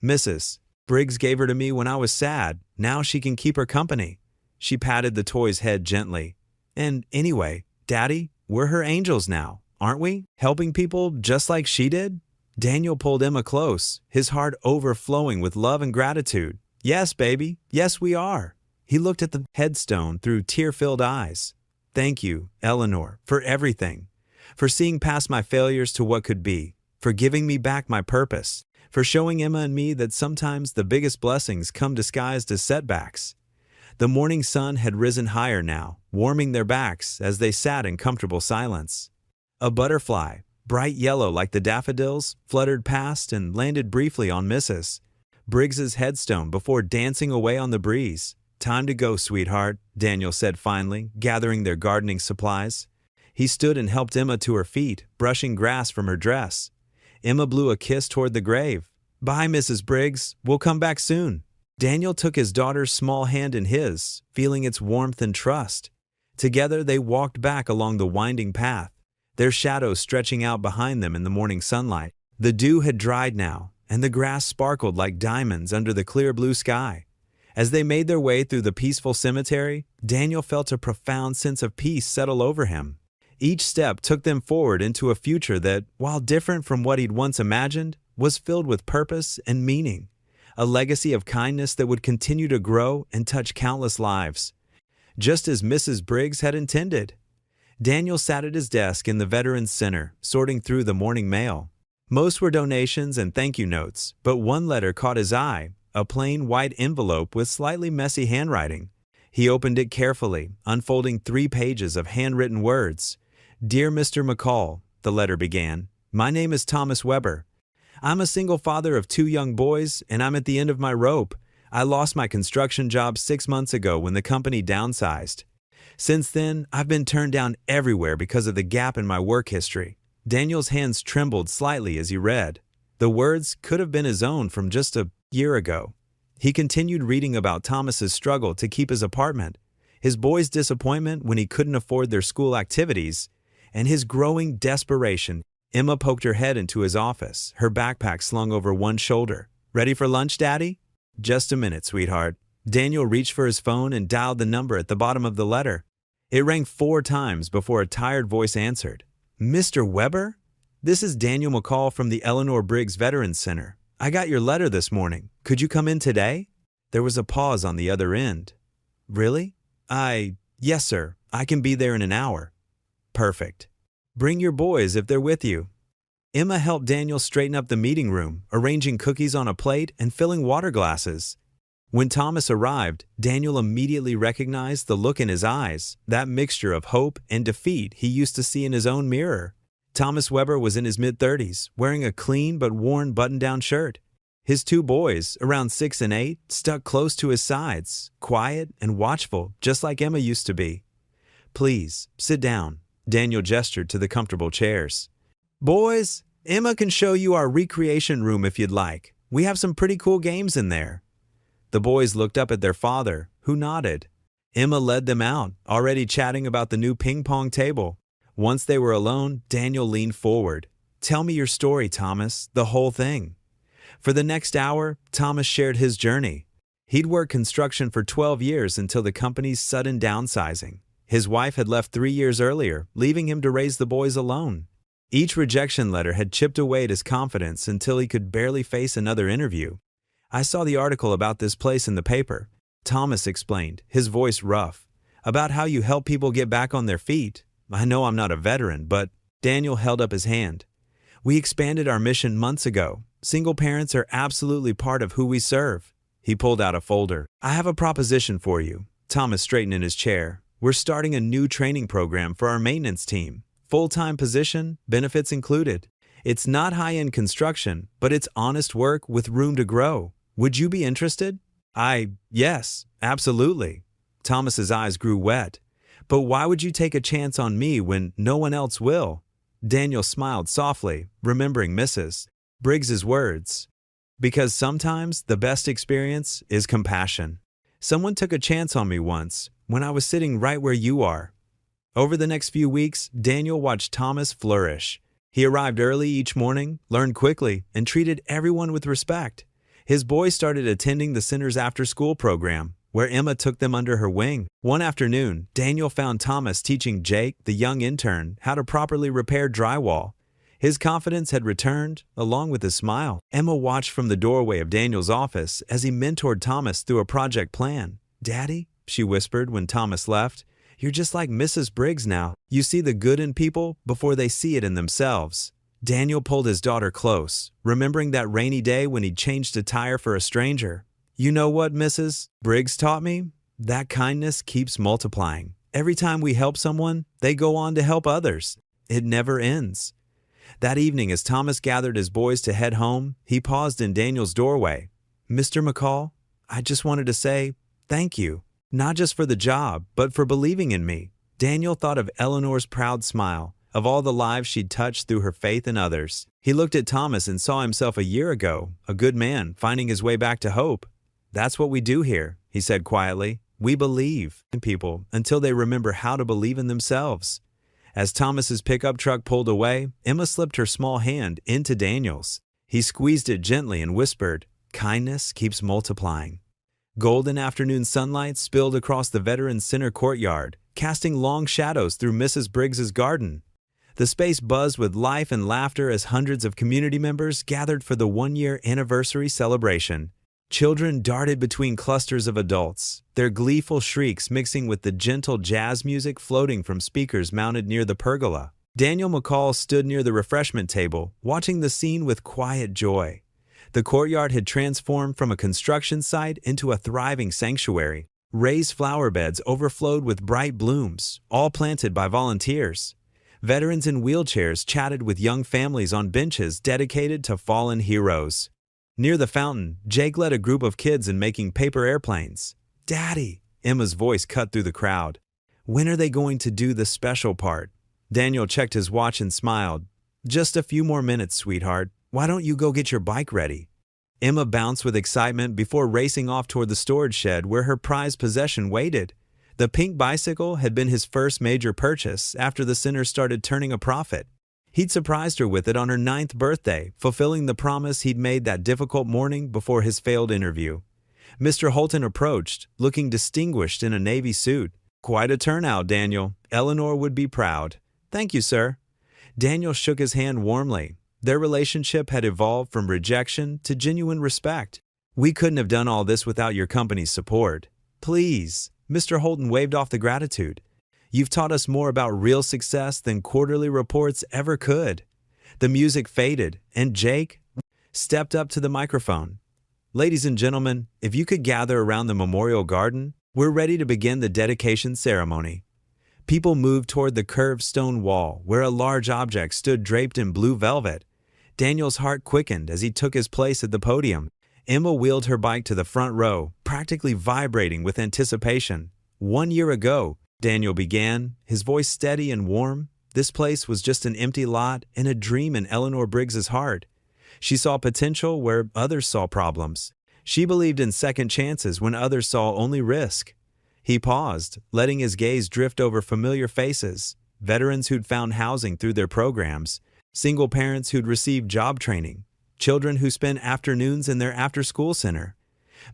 A: "Mrs. Briggs gave her to me when I was sad. Now she can keep her company." She patted the toy's head gently. "And anyway, Daddy, we're her angels now, aren't we? Helping people just like she did?" Daniel pulled Emma close, his heart overflowing with love and gratitude. "Yes, baby. Yes, we are." He looked at the headstone through tear-filled eyes. "Thank you, Eleanor, for everything. For seeing past my failures to what could be. For giving me back my purpose. For showing Emma and me that sometimes the biggest blessings come disguised as setbacks." The morning sun had risen higher now, warming their backs as they sat in comfortable silence. A butterfly, bright yellow like the daffodils, fluttered past and landed briefly on Mrs. Briggs's headstone before dancing away on the breeze. "Time to go, sweetheart," Daniel said finally, gathering their gardening supplies. He stood and helped Emma to her feet, brushing grass from her dress. Emma blew a kiss toward the grave. "Bye, Mrs. Briggs. We'll come back soon." Daniel took his daughter's small hand in his, feeling its warmth and trust. Together they walked back along the winding path, their shadows stretching out behind them in the morning sunlight. The dew had dried now, and the grass sparkled like diamonds under the clear blue sky. As they made their way through the peaceful cemetery, Daniel felt a profound sense of peace settle over him. Each step took them forward into a future that, while different from what he'd once imagined, was filled with purpose and meaning. A legacy of kindness that would continue to grow and touch countless lives, just as Mrs. Briggs had intended. Daniel sat at his desk in the Veterans Center, sorting through the morning mail. Most were donations and thank you notes, but one letter caught his eye, a plain white envelope with slightly messy handwriting. He opened it carefully, unfolding 3 pages of handwritten words. "Dear Mr. McCall," the letter began, "my name is Thomas Weber. I'm a single father of 2 young boys, and I'm at the end of my rope. I lost my construction job 6 months ago when the company downsized. Since then, I've been turned down everywhere because of the gap in my work history." Daniel's hands trembled slightly as he read. The words could have been his own from just a year ago. He continued reading about Thomas's struggle to keep his apartment, his boys' disappointment when he couldn't afford their school activities, and his growing desperation. Emma poked her head into his office, her backpack slung over one shoulder. "Ready for lunch, Daddy?" "Just a minute, sweetheart." Daniel reached for his phone and dialed the number at the bottom of the letter. It rang 4 times before a tired voice answered. "Mr. Weber? This is Daniel McCall from the Eleanor Briggs Veterans Center. I got your letter this morning. Could you come in today?" There was a pause on the other end. "Really?" Yes, sir. I can be there in an hour." "Perfect. Bring your boys if they're with you." Emma helped Daniel straighten up the meeting room, arranging cookies on a plate and filling water glasses. When Thomas arrived, Daniel immediately recognized the look in his eyes, that mixture of hope and defeat he used to see in his own mirror. Thomas Weber was in his mid-30s, wearing a clean but worn button-down shirt. His 2 boys, around 6 and 8, stuck close to his sides, quiet and watchful, just like Emma used to be. "Please, sit down." Daniel gestured to the comfortable chairs. "Boys, Emma can show you our recreation room if you'd like. We have some pretty cool games in there." The boys looked up at their father, who nodded. Emma led them out, already chatting about the new ping-pong table. Once they were alone, Daniel leaned forward. "Tell me your story, Thomas, the whole thing." For the next hour, Thomas shared his journey. He'd worked construction for 12 years until the company's sudden downsizing. His wife had left 3 years earlier, leaving him to raise the boys alone. Each rejection letter had chipped away at his confidence until he could barely face another interview. "I saw the article about this place in the paper," Thomas explained, his voice rough, "about how you help people get back on their feet. I know I'm not a veteran, but..." Daniel held up his hand. "We expanded our mission months ago. Single parents are absolutely part of who we serve." He pulled out a folder. "I have a proposition for you." Thomas straightened in his chair. "We're starting a new training program for our maintenance team. full-time position, benefits included. It's not high-end construction, but it's honest work with room to grow. Would you be interested? Yes, absolutely. Thomas's eyes grew wet. But why would you take a chance on me when no one else will? Daniel smiled softly, remembering Mrs. Briggs's words. Because sometimes the best experience is compassion. Someone took a chance on me once, when I was sitting right where you are. Over the next few weeks, Daniel watched Thomas flourish. He arrived early each morning, learned quickly, and treated everyone with respect. His boys started attending the center's after-school program, where Emma took them under her wing. One afternoon, Daniel found Thomas teaching Jake, the young intern, how to properly repair drywall. His confidence had returned, along with his smile. Emma watched from the doorway of Daniel's office as he mentored Thomas through a project plan. "Daddy," she whispered when Thomas left, "you're just like Mrs. Briggs now. You see the good in people before they see it in themselves." Daniel pulled his daughter close, remembering that rainy day when he'd changed a tire for a stranger. "You know what Mrs. Briggs taught me? That kindness keeps multiplying. Every time we help someone, they go on to help others. It never ends." That evening, as Thomas gathered his boys to head home, he paused in Daniel's doorway. "Mr. McCall, I just wanted to say thank you, not just for the job, but for believing in me." Daniel thought of Eleanor's proud smile, of all the lives she'd touched through her faith in others. He looked at Thomas and saw himself a year ago, a good man, finding his way back to hope. "That's what we do here," he said quietly. "We believe in people until they remember how to believe in themselves." As Thomas's pickup truck pulled away, Emma slipped her small hand into Daniel's. He squeezed it gently and whispered, "Kindness keeps multiplying." Golden afternoon sunlight spilled across the Veterans Center courtyard, casting long shadows through Mrs. Briggs's garden. The space buzzed with life and laughter as hundreds of community members gathered for the one-year anniversary celebration. Children darted between clusters of adults, their gleeful shrieks mixing with the gentle jazz music floating from speakers mounted near the pergola. Daniel McCall stood near the refreshment table, watching the scene with quiet joy. The courtyard had transformed from a construction site into a thriving sanctuary. Raised flower beds overflowed with bright blooms, all planted by volunteers. Veterans in wheelchairs chatted with young families on benches dedicated to fallen heroes. Near the fountain, Jake led a group of kids in making paper airplanes. "Daddy," Emma's voice cut through the crowd. "When are they going to do the special part?" Daniel checked his watch and smiled. "Just a few more minutes, sweetheart. Why don't you go get your bike ready?" Emma bounced with excitement before racing off toward the storage shed where her prized possession waited. The pink bicycle had been his first major purchase after the center started turning a profit. He'd surprised her with it on her 9th birthday, fulfilling the promise he'd made that difficult morning before his failed interview. Mr. Holton approached, looking distinguished in a navy suit. "Quite a turnout, Daniel. Eleanor would be proud." "Thank you, sir." Daniel shook his hand warmly. Their relationship had evolved from rejection to genuine respect. "We couldn't have done all this without your company's support." "Please." Mr. Holton waved off the gratitude. "You've taught us more about real success than quarterly reports ever could." The music faded, and Jake stepped up to the microphone. "Ladies and gentlemen, if you could gather around the memorial garden, we're ready to begin the dedication ceremony." People moved toward the curved stone wall, where a large object stood draped in blue velvet. Daniel's heart quickened as he took his place at the podium. Emma wheeled her bike to the front row, practically vibrating with anticipation. "1 year ago," Daniel began, his voice steady and warm, "this place was just an empty lot and a dream in Eleanor Briggs's heart. She saw potential where others saw problems. She believed in second chances when others saw only risk." He paused, letting his gaze drift over familiar faces, veterans who'd found housing through their programs, single parents who'd received job training, children who spent afternoons in their after-school center.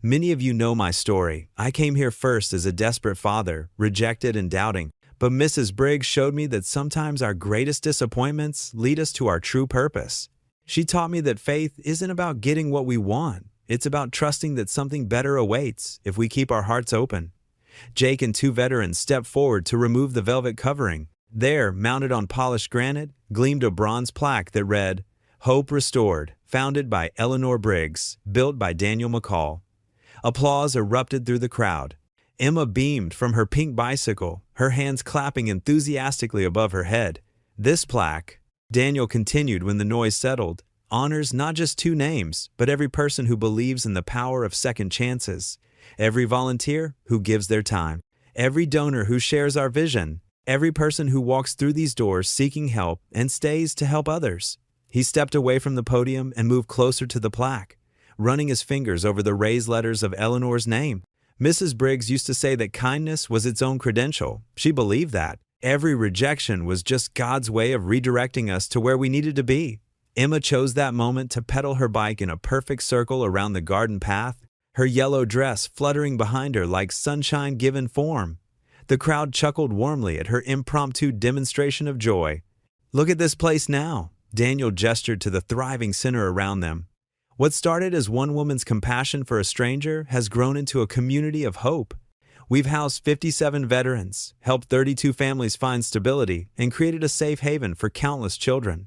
A: "Many of you know my story. I came here first as a desperate father, rejected and doubting. But Mrs. Briggs showed me that sometimes our greatest disappointments lead us to our true purpose. She taught me that faith isn't about getting what we want. It's about trusting that something better awaits if we keep our hearts open." Jake and 2 veterans stepped forward to remove the velvet covering. There, mounted on polished granite, gleamed a bronze plaque that read, "Hope Restored, founded by Eleanor Briggs, built by Daniel McCall." Applause erupted through the crowd. Emma beamed from her pink bicycle, her hands clapping enthusiastically above her head. This plaque, Daniel continued when the noise settled, honors not just two names, but every person who believes in the power of second chances, every volunteer who gives their time, every donor who shares our vision, every person who walks through these doors seeking help and stays to help others. He stepped away from the podium and moved closer to the plaque, running his fingers over the raised letters of Eleanor's name. Mrs. Briggs used to say that kindness was its own credential. She believed that. Every rejection was just God's way of redirecting us to where we needed to be. Emma chose that moment to pedal her bike in a perfect circle around the garden path, her yellow dress fluttering behind her like sunshine given form. The crowd chuckled warmly at her impromptu demonstration of joy. "Look at this place now," Daniel gestured to the thriving center around them. What started as one woman's compassion for a stranger has grown into a community of hope. We've housed 57 veterans, helped 32 families find stability, and created a safe haven for countless children.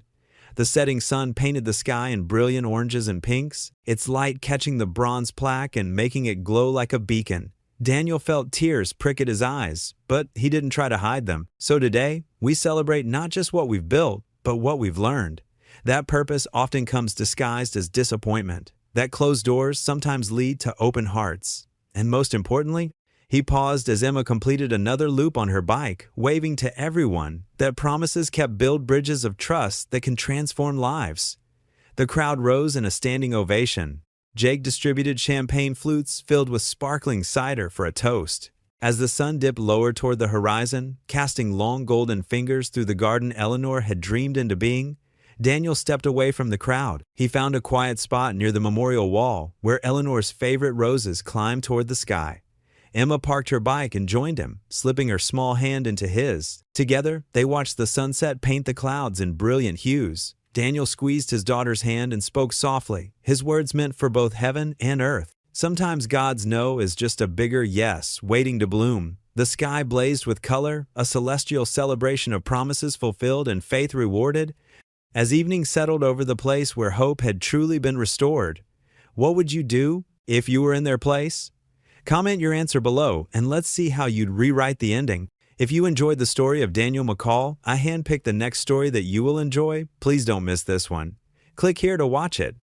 A: The setting sun painted the sky in brilliant oranges and pinks, its light catching the bronze plaque and making it glow like a beacon. Daniel felt tears prick at his eyes, but he didn't try to hide them. So today, we celebrate not just what we've built, but what we've learned. That purpose often comes disguised as disappointment. That closed doors sometimes lead to open hearts. And most importantly, he paused as Emma completed another loop on her bike, waving to everyone that promises kept build bridges of trust that can transform lives. The crowd rose in a standing ovation. Jake distributed champagne flutes filled with sparkling cider for a toast. As the sun dipped lower toward the horizon, casting long golden fingers through the garden Eleanor had dreamed into being, Daniel stepped away from the crowd. He found a quiet spot near the memorial wall where Eleanor's favorite roses climbed toward the sky. Emma parked her bike and joined him, slipping her small hand into his. Together, they watched the sunset paint the clouds in brilliant hues. Daniel squeezed his daughter's hand and spoke softly, his words meant for both heaven and earth. Sometimes God's no is just a bigger yes waiting to bloom. The sky blazed with color, a celestial celebration of promises fulfilled and faith rewarded. As evening settled over the place where hope had truly been restored, what would you do if you were in their place? Comment your answer below and let's see how you'd rewrite the ending. If you enjoyed the story of Daniel McCall, I handpicked the next story that you will enjoy. Please don't miss this one. Click here to watch it.